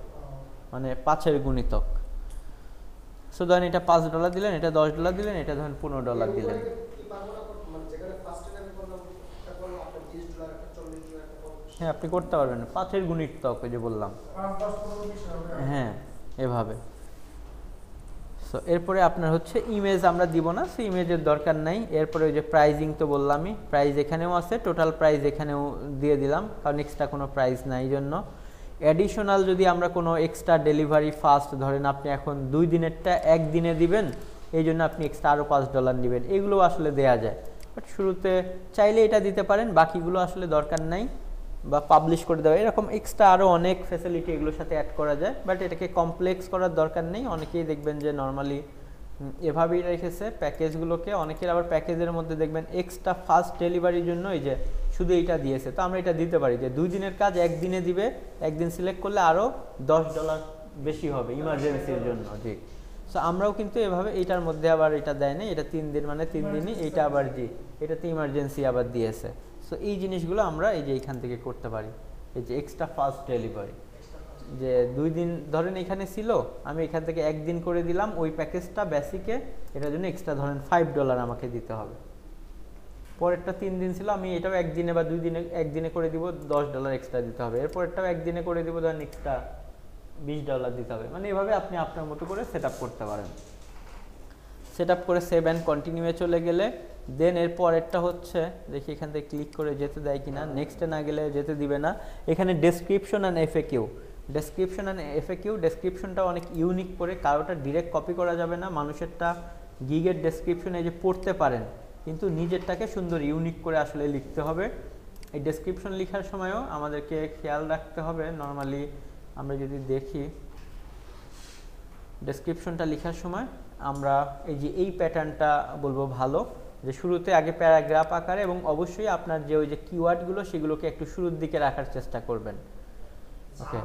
মানে 5-এর গুণিতক। সো ধরেন এটা $5 দিলেন, এটা $10 দিলেন, এটা ধরেন $15 দিলেন। হ্যাঁ আপনি করতে পারবেন, 5-এর গুণিতক ওই যে বললাম। 5, 10, 15, 20 হবে। হ্যাঁ এভাবে। সো এরপরে আপনার হচ্ছে ইমেজ আমরা দিব না, সো ইমেজের দরকার নাই। এরপরে ওই যে প্রাইজিং তো বললামই, প্রাইস এখানেও আছে, টোটাল প্রাইস এখানেও দিয়ে দিলাম, কারণ এক্সট্রা কোনো প্রাইস নাই জন্য। অ্যাডিশনাল যদি আমরা কোনো এক্সট্রা ডেলিভারি ফাস্ট ধরেন আপনি এখন 2 দিনেরটা 1 দিনে দিবেন, এই জন্য আপনি এক্সট্রা আরও $5 নেবেন, এগুলো আসলে দেয়া যায়। বাট শুরুতে চাইলে এটা দিতে পারেন, বাকিগুলো আসলে দরকার নাই, বা পাবলিশ করে দেওয়া এরকম এক্সট্রা আরও অনেক ফ্যাসিলিটি এগুলোর সাথে অ্যাড করা যায়। বাট এটাকে কমপ্লেক্স করার দরকার নেই। অনেকেই দেখবেন যে নর্মালি এভাবেই রেখেছে প্যাকেজগুলোকে। অনেকের আবার প্যাকেজের মধ্যে দেখবেন এক্সট্রা ফাস্ট ডেলিভারির জন্য এই যে শুধু এইটা দিয়েছে, তো আমরা এটা দিতে পারি যে 2 দিনের কাজ 1 দিনে দিবে, 1 দিন সিলেক্ট করলে আরও $10 বেশি হবে ইমার্জেন্সির জন্য। জি, সো আমরাও কিন্তু এভাবে এইটার মধ্যে আবার এটা দেয় না, এটা 3 দিন মানে 3 দিনই, এইটা আবার জি এটাতে ইমার্জেন্সি আবার দিয়েছে। সো এই জিনিসগুলো আমরা এই যে এইখান থেকে করতে পারি, এই যে এক্সট্রা ফাস্ট ডেলিভারি, যে 2 দিন ধরেন এখানে ছিল, আমি এখান থেকে 1 দিন করে দিলাম ওই প্যাকেজটা বেসিকে, এটার জন্য এক্সট্রা ধরেন $5 আমাকে দিতে হবে। পরেরটা 3 দিন ছিল, আমি এটাও 1 দিনে বা 2 দিনে 1 দিনে করে দিব, $10 এক্সট্রা দিতে হবে। এরপরেরটাও 1 দিনে করে দিব, ধরেন এক্সট্রা $20 দিতে হবে। মানে এভাবে আপনি আপনার মতো করে সেট আপ করতে পারেন। সেট আপ করে সেভ অ্যান্ড কন্টিনিউয়ে চলে গেলে দেন এর পরেরটা হচ্ছে, দেখি এখান থেকে ক্লিক করে যেতে দেয় কিনা, নেক্সটে না গেলে যেতে দিবে না। এখানে description and FAQ, description and FAQ, ডেসক্রিপশনটা অনেক ইউনিক করে, কারোটা ডিরেক্ট কপি করা যাবে না, মানুষেরটা গিগের ডেসক্রিপশনে যে পড়তে পারেন, কিন্তু নিজেরটাকে সুন্দর ইউনিক করে আসলে লিখতে হবে। এই ডেসক্রিপশন লেখার সময়ও আমাদেরকে খেয়াল রাখতে হবে, নর্মালি আমরা যদি দেখি ডেসক্রিপশনটা লেখার সময় আমরা এই যে এই প্যাটার্নটা বলবো ভালো, যে শুরুতে আগে প্যারাগ্রাফ আকারে, এবং অবশ্যই আপনার যে ওই যে কিওয়ার্ডগুলো সেগুলোকে একটু শুরুর দিকে রাখার চেষ্টা করবেন। ওকে,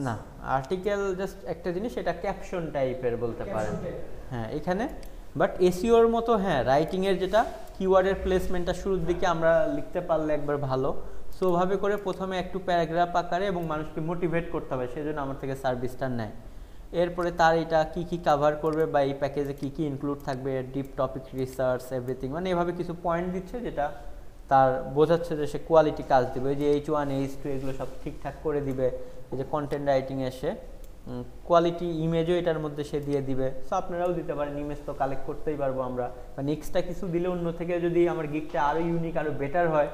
না আর্টিকেল জাস্ট একটা জিনিস, এটা ক্যাপশন টাইপের বলতে পারেন। হ্যাঁ এখানে বাট এসইওর মতো, হ্যাঁ রাইটিংয়ের যেটা কিওয়ার্ডের প্লেসমেন্টটা শুরুর দিকে আমরা লিখতে পারলে একবার ভালো। সো ওভাবে করে প্রথমে একটু প্যারাগ্রাফ আকারে এবং মানুষকে মোটিভেট করতে হবে, সেজন্য আমার থেকে সার্ভিসটা নেয়। এরপরে তার এটা কি কি কভার করবে বা এই প্যাকেজে কি কি ইনক্লুড থাকবে, ডিপ টপিক রিসার্চ এভরিথিং, মানে এভাবে কিছু পয়েন্ট দিচ্ছে যেটা তার বোঝাচ্ছে যে সে কোয়ালিটি কাজ দিবে। এই যে H1 H2 এগুলো সব ঠিকঠাক করে দিবে। এই যে কন্টেন্ট রাইটিং এসে কোয়ালিটি ইমেজও এটার মধ্যে সে দিয়ে দিবে। সো আপনারাও দিতে পারেন, ইমেজ তো কালেক্ট করতেই পারবো আমরা, মানে এক্সট্রা কিছু দিলে অন্য থেকে যদি আমার গিগটা আরও ইউনিক আরও বেটার হয়,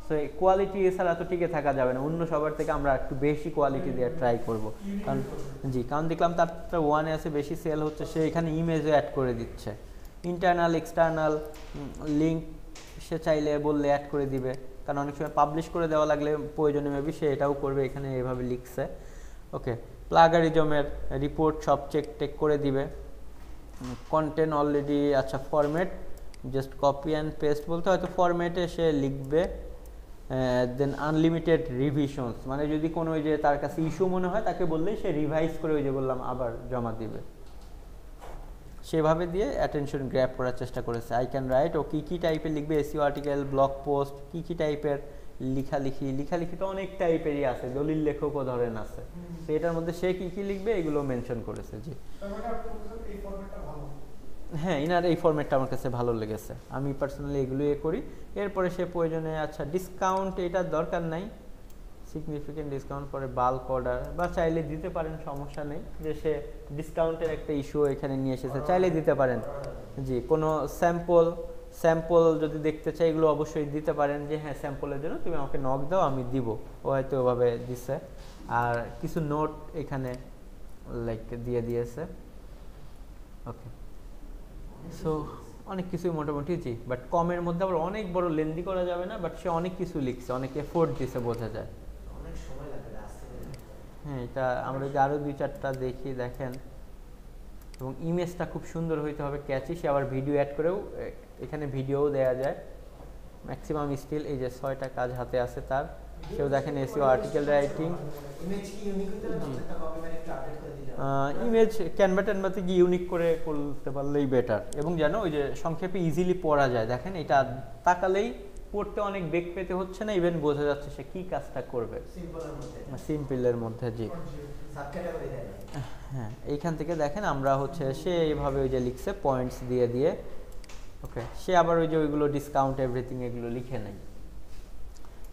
সো এই কোয়ালিটি এছাড়া তো টিকে থাকা যাবে না, অন্য সবার থেকে আমরা একটু বেশি কোয়ালিটি দিয়ে ট্রাই করবো। কারণ জি, কারণ দেখলাম তারটা 1 আছে বেশি সেল হচ্ছে, সে এখানে ইমেজও অ্যাড করে দিচ্ছে, ইন্টারনাল এক্সটার্নাল লিঙ্ক সে চাইলে বললে অ্যাড করে দিবে, কারণ অনেক সময় পাবলিশ করে দেওয়া লাগলে প্রয়োজনে মেবি সে এটাও করবে, এখানে এভাবে লিখছে। ওকে, প্লাগারিজমের রিপোর্ট সব চেক করে দিবে। কন্টেন্ট অলরেডি, আচ্ছা format just copy and paste বলতে হয়তো ফরম্যাটে সে লিখবে। দেন আনলিমিটেড রিভিশনস, মানে যদি কোনো ওই যে তার কাছে ইস্যু মনে হয় তাকে বললেই সে রিভাইজ করে ওই যে বললাম আবার জমা দিবে, সেভাবে দিয়ে অ্যাটেনশন গ্র্যাব করার চেষ্টা করেছে। আই ক্যান রাইট, ও কী কী টাইপের লিখবে, এসইও আর্টিকেল, ব্লগ পোস্ট, কী কী টাইপের লেখালেখি তো অনেক টাইপেরই আছে, দলিল লেখকও ধরেন আছে, তো এটার মধ্যে সে কী কী লিখবে এগুলো মেনশন করেছে। জি হ্যাঁ, ইনার এই ফরম্যাটটা আমার কাছে ভালো লেগেছে, আমি পার্সোনালি এগুলো করি। এরপরে সে প্রয়োজনে আচ্ছা ডিসকাউন্ট এটার দরকার নাই, সিগনিফিকেন্ট ডিসকাউন্ট পরে বাল্ক অর্ডার বা চাইলে দিতে পারেন, সমস্যা নেই, যে সে ডিসকাউন্টের একটা ইস্যু এখানে নিয়ে এসেছে, চাইলে দিতে পারেন। জি, কোনো স্যাম্পল যদি দেখতে চাই এগুলো অবশ্যই দিতে পারেন, যে হ্যাঁ স্যাম্পলের জন্য তুমি আমাকে নক দাও আমি দিব, ও হয়তো ওভাবে দিচ্ছে। আর কিছু নোট এখানে লাইক দিয়ে দিয়েছে। ওকে, সো অনেক কিছুই মোটামুটি জি, বাট কমের মধ্যে আবার অনেক বড় লেন্দি করা যাবে না, বাট সে অনেক কিছু লিখছে, অনেক এফোর্ট দিছে, বোঝা যায়। হ্যাঁ, এটা আমরা যদি আরও 2-4টা দেখি, দেখেন, এবং ইমেজটা খুব সুন্দর হইতে হবে, ক্যাচি। সে আবার ভিডিও অ্যাড করেও এখানে ভিডিওও দেওয়া যায়। ম্যাক্সিমাম স্টিল এই যে 6টা কাজ হাতে আছে তার, সেও দেখেন এসইও আর্টিকেল রাইটিং। ইমেজ ক্যানভাতে গিয়ে ইউনিক করে করতে পারলেই বেটার, এবং যেন ওই যে সংক্ষেপে ইজিলি পড়া যায়। দেখেন এটা তাকালেই পড়তে অনেক বেগ পেতে হচ্ছে না, ইভেন বোঝা যাচ্ছে সে কি কাজটা করবে সিম্পলের মধ্যে। জি হ্যাঁ, এইখান থেকে দেখেন আমরা হচ্ছে সে এইভাবে ওই যে লিখছে পয়েন্টস দিয়ে। ওকে, সে আবার ওই যে ওইগুলো ডিসকাউন্ট এভরিথিং এগুলো লিখে নেয়।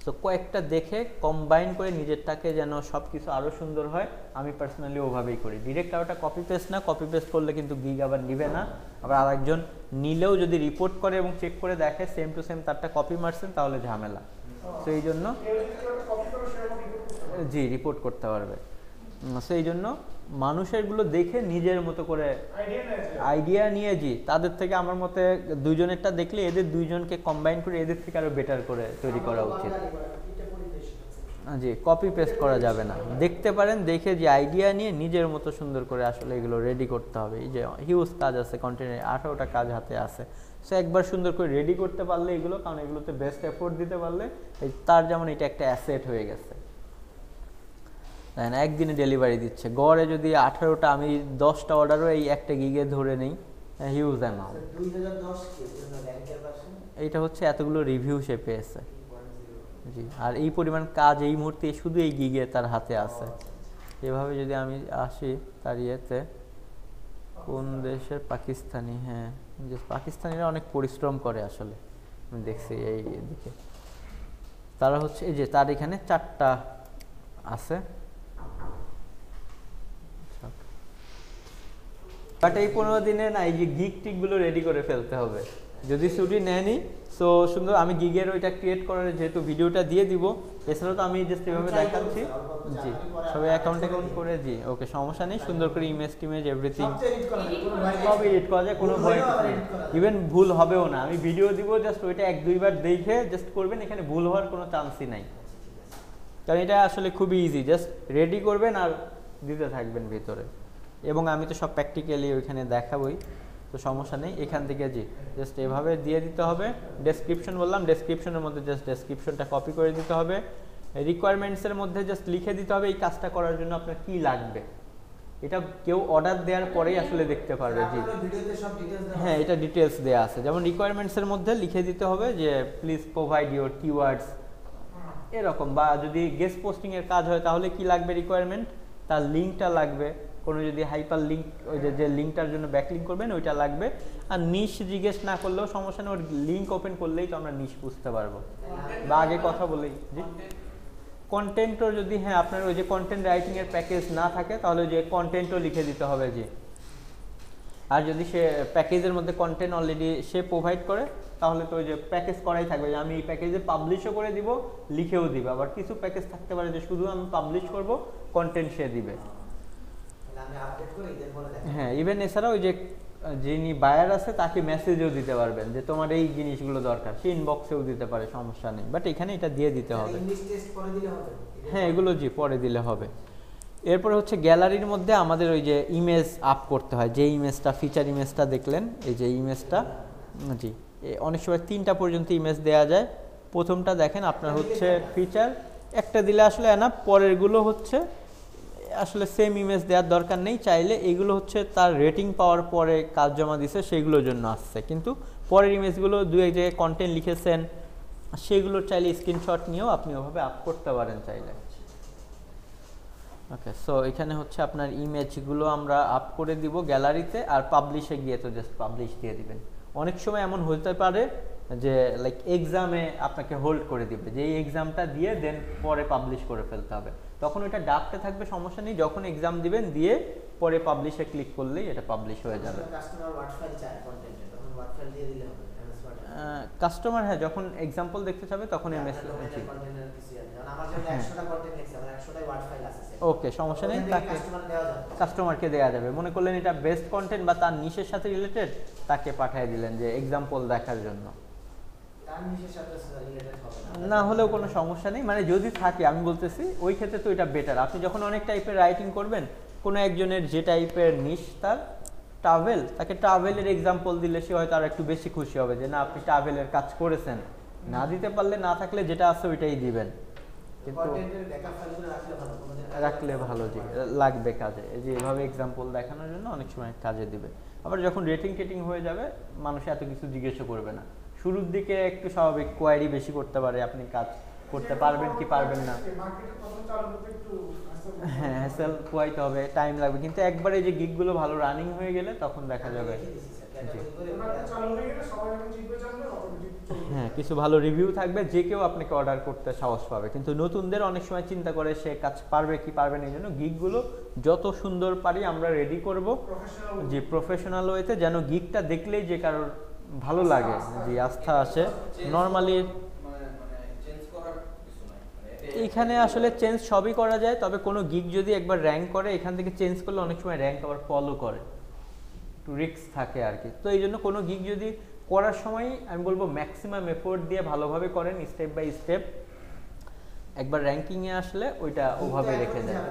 সো কয়েকটা দেখে কম্বাইন করে নিজেরটাকে যেন সব কিছু আরও সুন্দর হয়, আমি পার্সোনালি ওভাবেই করি। ডিরেক্ট আর ওটা কপি পেস্ট না, কপি পেস্ট করলে কিন্তু গিগ আবার নিবে না, আবার আরেকজন নিলেও যদি রিপোর্ট করে এবং চেক করে দেখে সেম টু সেম তারটা কপি মারছেন তাহলে ঝামেলা। সো এই জন্য জি রিপোর্ট করতে পারবে। সো এই জন্য মানুষেরগুলো দেখে নিজের মতো করে আইডিয়া নিয়ে জি তাদের থেকে আমার মতে দুইজনেরটা দেখলে এদের দুইজনকে কম্বাইন করে এদের থেকে আরো বেটার করে তৈরি করা উচিত। জি কপি পেস্ট করা যাবে না, দেখতে পারেন, দেখে যে আইডিয়া নিয়ে নিজের মতো সুন্দর করে আসলে এগুলো রেডি করতে হবে। এই যে হিউজ কাজ আছে, কন্টেন্টের 18টা কাজ হাতে আছে, সো একবার সুন্দর করে রেডি করতে পারলে এগুলো, কারণ এগুলোতে বেস্ট এফোর্ট দিতে পারলে তার যেমন এটা একটা অ্যাসেট হয়ে গেছে, তাই না? একদিনে ডেলিভারি দিচ্ছে, গড়ে যদি 18টা, আমি 10টা অর্ডারও এই একটা গিগে ধরে নেই, হিউজ অ্যামাউন্ট। এইটা হচ্ছে এতগুলো রিভিউ সে পেয়েছে জি, আর এই পরিমাণ কাজ এই মুহূর্তে শুধু এই গিগে তার হাতে আছে। এভাবে যদি আমি আসি তার ইয়েতে, কোন দেশের, পাকিস্তানি, হ্যাঁ যে পাকিস্তানিরা অনেক পরিশ্রম করে আসলে, আমি দেখছি এই দিকে তারা হচ্ছে এই যে তার এখানে 4টা আছে, বাট এই 15 দিনে না এই যে গিগ টিকগুলো রেডি করে ফেলতে হবে। যদি ছুটি নেয়নি সো সুন্দর, আমি গিগের ওইটা ক্রিয়েট করার যেহেতু ভিডিওটা দিয়ে দিব, এছাড়াও তো আমি জাস্ট এভাবে দেখাচ্ছি জি, সবাই অ্যাকাউন্ট করে জি ওকে, সমস্যা নেই, সুন্দর করে ইমেজ টিমেজ এভরিথিং সব এডিট করা যায়, কোনো ভয় নেই, ইভেন ভুল হবেও না। আমি ভিডিও দিব, জাস্ট ওইটা 1-2 বার দেখে জাস্ট করবেন, এখানে ভুল হওয়ার কোনো চান্সই নাই, কারণ এটা আসলে খুবই ইজি, জাস্ট রেডি করবেন আর দিতে থাকবেন ভিতরে। এবং আমি তো সব প্র্যাকটিক্যালি ওইখানে দেখাবই, তো সমস্যা নেই। এখান থেকে জি জাস্ট এভাবে দিয়ে দিতে হবে। ডেসক্রিপশন বললাম, ডেসক্রিপশনের মধ্যে জাস্ট ডেসক্রিপশনটা কপি করে দিতে হবে। রিকোয়ারমেন্টসের মধ্যে জাস্ট লিখে দিতে হবে এই কাজটা করার জন্য আপনার কি লাগবে, এটা কেউ অর্ডার দেওয়ার পরেই আসলে দেখতে পারবে জি, হ্যাঁ এটা ডিটেলস দেওয়া আছে। যেমন রিকোয়ারমেন্টসের মধ্যে লিখে দিতে হবে যে প্লিজ প্রোভাইড ইউর কিওয়ার্ডস এরকম, বা যদি গেস্ট পোস্টিংয়ের কাজ হয় তাহলে কি লাগবে রিকোয়ারমেন্ট, তার লিঙ্কটা লাগবে, কোনো যদি হাইপার লিঙ্ক ওই যে লিঙ্কটার জন্য ব্যাকলিঙ্ক করবেন ওইটা লাগবে। আর নিশ জিজ্ঞেস না করলেও সমস্যা নেই, ওর লিঙ্ক ওপেন করলেই তো আমরা নিশ বুঝতে পারবো, বা আগে কথা বলেই জি। কন্টেন্টও যদি হ্যাঁ আপনার ওই যে কন্টেন্ট রাইটিংয়ের প্যাকেজ না থাকে তাহলে ওই যে কন্টেন্টও লিখে দিতে হবে জি। আর যদি সে প্যাকেজের মধ্যে কন্টেন্ট অলরেডি সে প্রোভাইড করে তাহলে তো ওই যে প্যাকেজ করাই থাকবে, যে আমি এই প্যাকেজে পাবলিশও করে দিব, লিখেও দিব। আবার কিছু প্যাকেজ থাকতে পারে যে শুধু আমি পাবলিশ করব, কন্টেন্ট সে দিবে। হ্যাঁ ইভেন এছাড়া ওই যে যিনি বায়ার আছে তাকে মেসেজও দিতে পারবেন যে তোমার এই জিনিসগুলো দরকার, সে ইনবক্সেও দিতে পারে, সমস্যা নেই, বাট এখানে এটা দিয়ে দিতে হবে। হ্যাঁ এগুলো জি পরে দিলে হবে। এরপরে হচ্ছে গ্যালারির মধ্যে আমাদের ওই যে ইমেজ আপ করতে হয়, যে ইমেজটা ফিচার ইমেজটা দেখলেন, এই যে ইমেজটা জি অনেক সময় 3টা পর্যন্ত ইমেজ দেওয়া যায়। প্রথমটা দেখেন আপনার হচ্ছে ফিচার, একটা দিলে আসলে না, পরেরগুলো হচ্ছে আসলে সেম ইমেজ দেওয়ার দরকার নেই, চাইলে এগুলো হচ্ছে তার রেটিং পাওয়ার পরে কাজ জমা দিছে সেগুলোর জন্য আসছে, কিন্তু পরের ইমেজগুলো 2-1 জায়গায় কন্টেন্ট লিখেছেন সেগুলো চাইলে স্ক্রিনশট নিয়েও আপনি ওভাবে আপ করতে পারেন চাইলে। ওকে সো এখানে হচ্ছে আপনার ইমেজগুলো আমরা আপ করে দিব গ্যালারিতে, আর পাবলিশে গিয়ে তো জাস্ট পাবলিশ দিয়ে দিবেন। অনেক সময় এমন হতে পারে যে লাইক এক্সামে আপনাকে হোল্ড করে দিবে, যে এই এক্সামটা দিয়ে দেন পরে পাবলিশ করে ফেলতে হবে, তখন ওটা ড্রাফটে থাকবে, সমস্যা নেই, যখন এক্সাম দিবেন দিয়ে পরে পাবলিশে ক্লিক করলেই এটা পাবলিশ হয়ে যাবে। কাস্টমার হ্যাঁ যখন এক্সাম্পল দেখতে চাবে তখন এমএস ওকে সমস্যা নেই, তাকে কাস্টমারকে দেওয়া যাবে। মনে করলেন এটা বেস্ট কন্টেন্ট বা তার নিশের সাথে রিলেটেড, তাকে পাঠিয়ে দিলেন যে এক্সাম্পল দেখার জন্য, না হলেও কোনো সমস্যা নেই। মানে যদি থাকে আমি বলতেছি ওই ক্ষেত্রে তো এটা বেটার। আপনি যখন অনেক টাইপের রাইটিং করবেন, কোনো একজনের যে টাইপের নিশ তার ট্রাভেল, তাকে ট্রাভেলের এক্সাম্পল দিলে সে হয়তো আর একটু বেশি খুশি হবে যে না আপনি ট্রাভেলের কাজ করেছেন। না দিতে পারলে না থাকলে যেটা আছে ওইটাই দিবেন, কিন্তু রাখলে ভালো, জি লাগবে কাজে। এই যে এভাবে এক্সাম্পল দেখানোর জন্য অনেক সময় কাজে দিবে। আবার যখন রেটিং টেটিং হয়ে যাবে মানুষ এত কিছু জিজ্ঞেসও করবে না। শুরুর দিকে একটু স্বাভাবিক কোয়ারি বেশি করতে পারে, আপনি কাজ করতে পারবেন কি পারবেন না, হ্যাঁ হ্যাসেল পোয়াইতে হবে, টাইম লাগবে, কিন্তু একবারে যে গিগগুলো ভালো রানিং হয়ে গেলে তখন দেখা যাবে। জি হ্যাঁ কিছু ভালো রিভিউ থাকবে, যে কেউ আপনাকে অর্ডার করতে সাহস পাবে। কিন্তু নতুনদের অনেক সময় চিন্তা করে সে কাজ পারবে কি পারবে না, এই জন্য গিগগুলো যত সুন্দর পারি আমরা রেডি করব, প্রফেশনাল যে প্রফেশনাল ওয়েতে, যেন গিগটা দেখলেই যে কারোর ভালো লাগে, যে আস্থা আসে। নর্মালি এইখানে আসলে চেঞ্জ সবই করা যায়, তবে কোনো গিগ যদি একবার র্যাঙ্ক করে এখান থেকে চেঞ্জ করলে অনেক সময় র্যাঙ্ক আবার ফলো করে, একটু রিস্ক থাকে আর কি। তো এই জন্য কোনো গিগ যদি করার সময় আমি বলবো ম্যাক্সিমাম এফোর্ট দিয়ে ভালোভাবে করেন, স্টেপ বাই স্টেপ। একবার র্যাঙ্কিংয়ে আসলে ওইটা ওভাবে রেখে দেয়।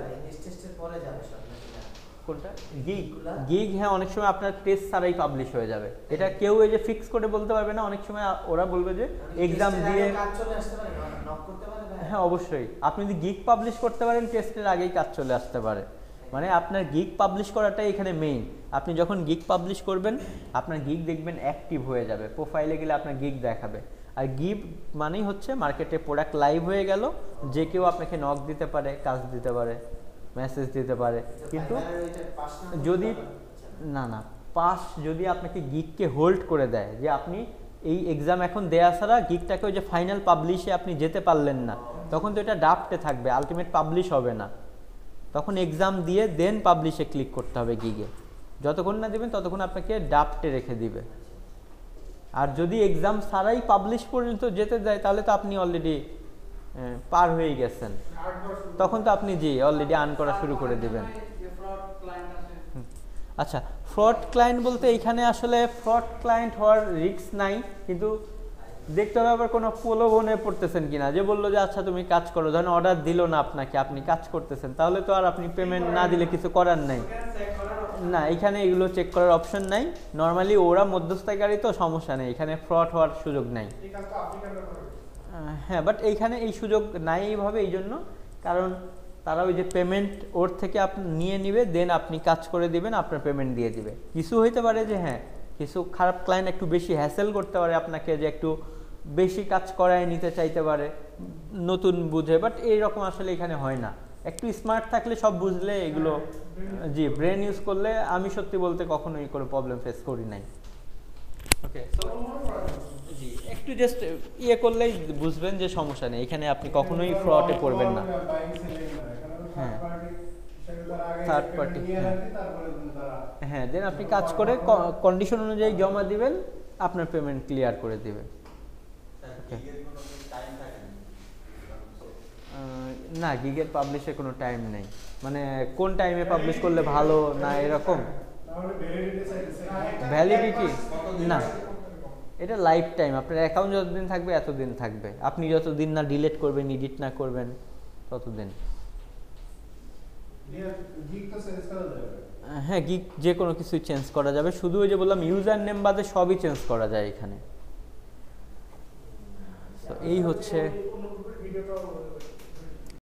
কোনটা গিগ? গিগ হ্যাঁ অনেক সময় আপনার টেস্ট ছাড়াই পাবলিশ হয়ে যাবে, এটা কেউ এই যে ফিক্স করে বলতে পারবে না। অনেক সময় ওরা বলবে যে এক্সাম দিয়ে, হ্যাঁ অবশ্যই আপনি যদি গিগ পাবলিশ করতে পারেন টেস্টের আগেই কাজ চলে আসতে পারে। মানে আপনার গিগ পাবলিশ করাটাই এখানে মেইন। আপনি যখন গিগ পাবলিশ করবেন আপনার গিগ দেখবেন অ্যাক্টিভ হয়ে যাবে, প্রোফাইলে গেলে আপনার গিগ দেখাবে। আর গিগ মানেই হচ্ছে মার্কেটে প্রোডাক্ট লাইভ হয়ে গেল, যে কেউ আপনাকে নক দিতে পারে, কাজ দিতে পারে, মেসেজ দিতে পারে। কিন্তু যদি না পাস যদি আপনাকে গিগকে হোল্ড করে দেয়, যে আপনি এই এক্সাম এখন দেয়া ছাড়া গিগটাকে ওই যে ফাইনাল পাবলিশে আপনি যেতে পারলেন না, তখন তো এটা ড্রাফটে থাকবে, আলটিমেট পাবলিশ হবে না। তখন এক্সাম দিয়ে দেন পাবলিশে ক্লিক করতে হবে গিগে। যতক্ষণ না দেবেন ততক্ষণ আপনাকে ড্রাফটে রেখে দিবে। আর যদি এক্সাম ছাড়াই পাবলিশ পর্যন্ত যেতে দেয় তাহলে তো আপনি অলরেডি পার হয়ে গেছেন, তখন তো আপনি জি অলরেডি আর্ন করা শুরু করে দেবেন। আচ্ছা ফ্রড ক্লায়েন্ট বলতে এইখানে আসলে ফ্রড ক্লায়েন্ট হওয়ার রিস্ক নাই, কিন্তু দেখতে হবে আবার কোনো প্রলোভনে পড়তেছেন কিনা। যে বললো যে আচ্ছা তুমি কাজ করো, ধরেন অর্ডার দিল না আপনাকে, আপনি কাজ করতেছেন, তাহলে তো আর আপনি পেমেন্ট না দিলে কিছু করার নাই। না এখানে এগুলো চেক করার অপশন নাই, নর্মালি ওরা মধ্যস্থতাকারী তো সমস্যা নেই, এখানে ফ্রড হওয়ার সুযোগ নাই। হ্যাঁ বাট এইখানে এই সুযোগ নাই এইভাবে, এই জন্য কারণ তারা ওই যে পেমেন্ট ওর থেকে আপনি নিয়ে নিবে, দেন আপনি কাজ করে দিবেন, আপনার পেমেন্ট দিয়ে দিবে। কিছু হইতে পারে যে হ্যাঁ কিছু খারাপ ক্লায়েন্ট একটু বেশি হ্যাসেল করতে পারে আপনাকে, যে একটু বেশি কাজ করায় নিতে চাইতে পারে নতুন বুঝে, বাট এইরকম আসলে এখানে হয় না। একটু স্মার্ট থাকলে সব বুঝলে এগুলো, জি ব্রেন ইউজ করলে আমি সত্যি বলতে কখনোই কোনো প্রবলেম ফেস করি নাই। ওকে জি একটু জাস্ট ইয়ে করলেই বুঝবেন যে সমস্যা নেই, এখানে আপনি কখনোই ফ্রডে পড়বেন না। হ্যাঁ থার্ড পার্টি, হ্যাঁ দেন আপনি কাজ করে কন্ডিশন অনুযায়ী জমা দিবেন, আপনার পেমেন্ট ক্লিয়ার করে দিবে। না গিগের পাবলিশে কোনো টাইম নেই, মানে কোন টাইমে পাবলিশ করলে ভালো না এরকম ভ্যালিডিটি না, এটা লাইফ টাইম। আপনার অ্যাকাউন্ট যতদিন থাকবে এতদিন থাকবে, আপনি যতদিন না ডিলিট করবেন, এডিট না করবেন ততদিন। হ্যাঁ গিগ যে কোনো কিছুই চেঞ্জ করা যাবে, শুধু ওই যে বললাম ইউজার নেম বাদে সবই চেঞ্জ করা যায় এখানে। তো এই হচ্ছে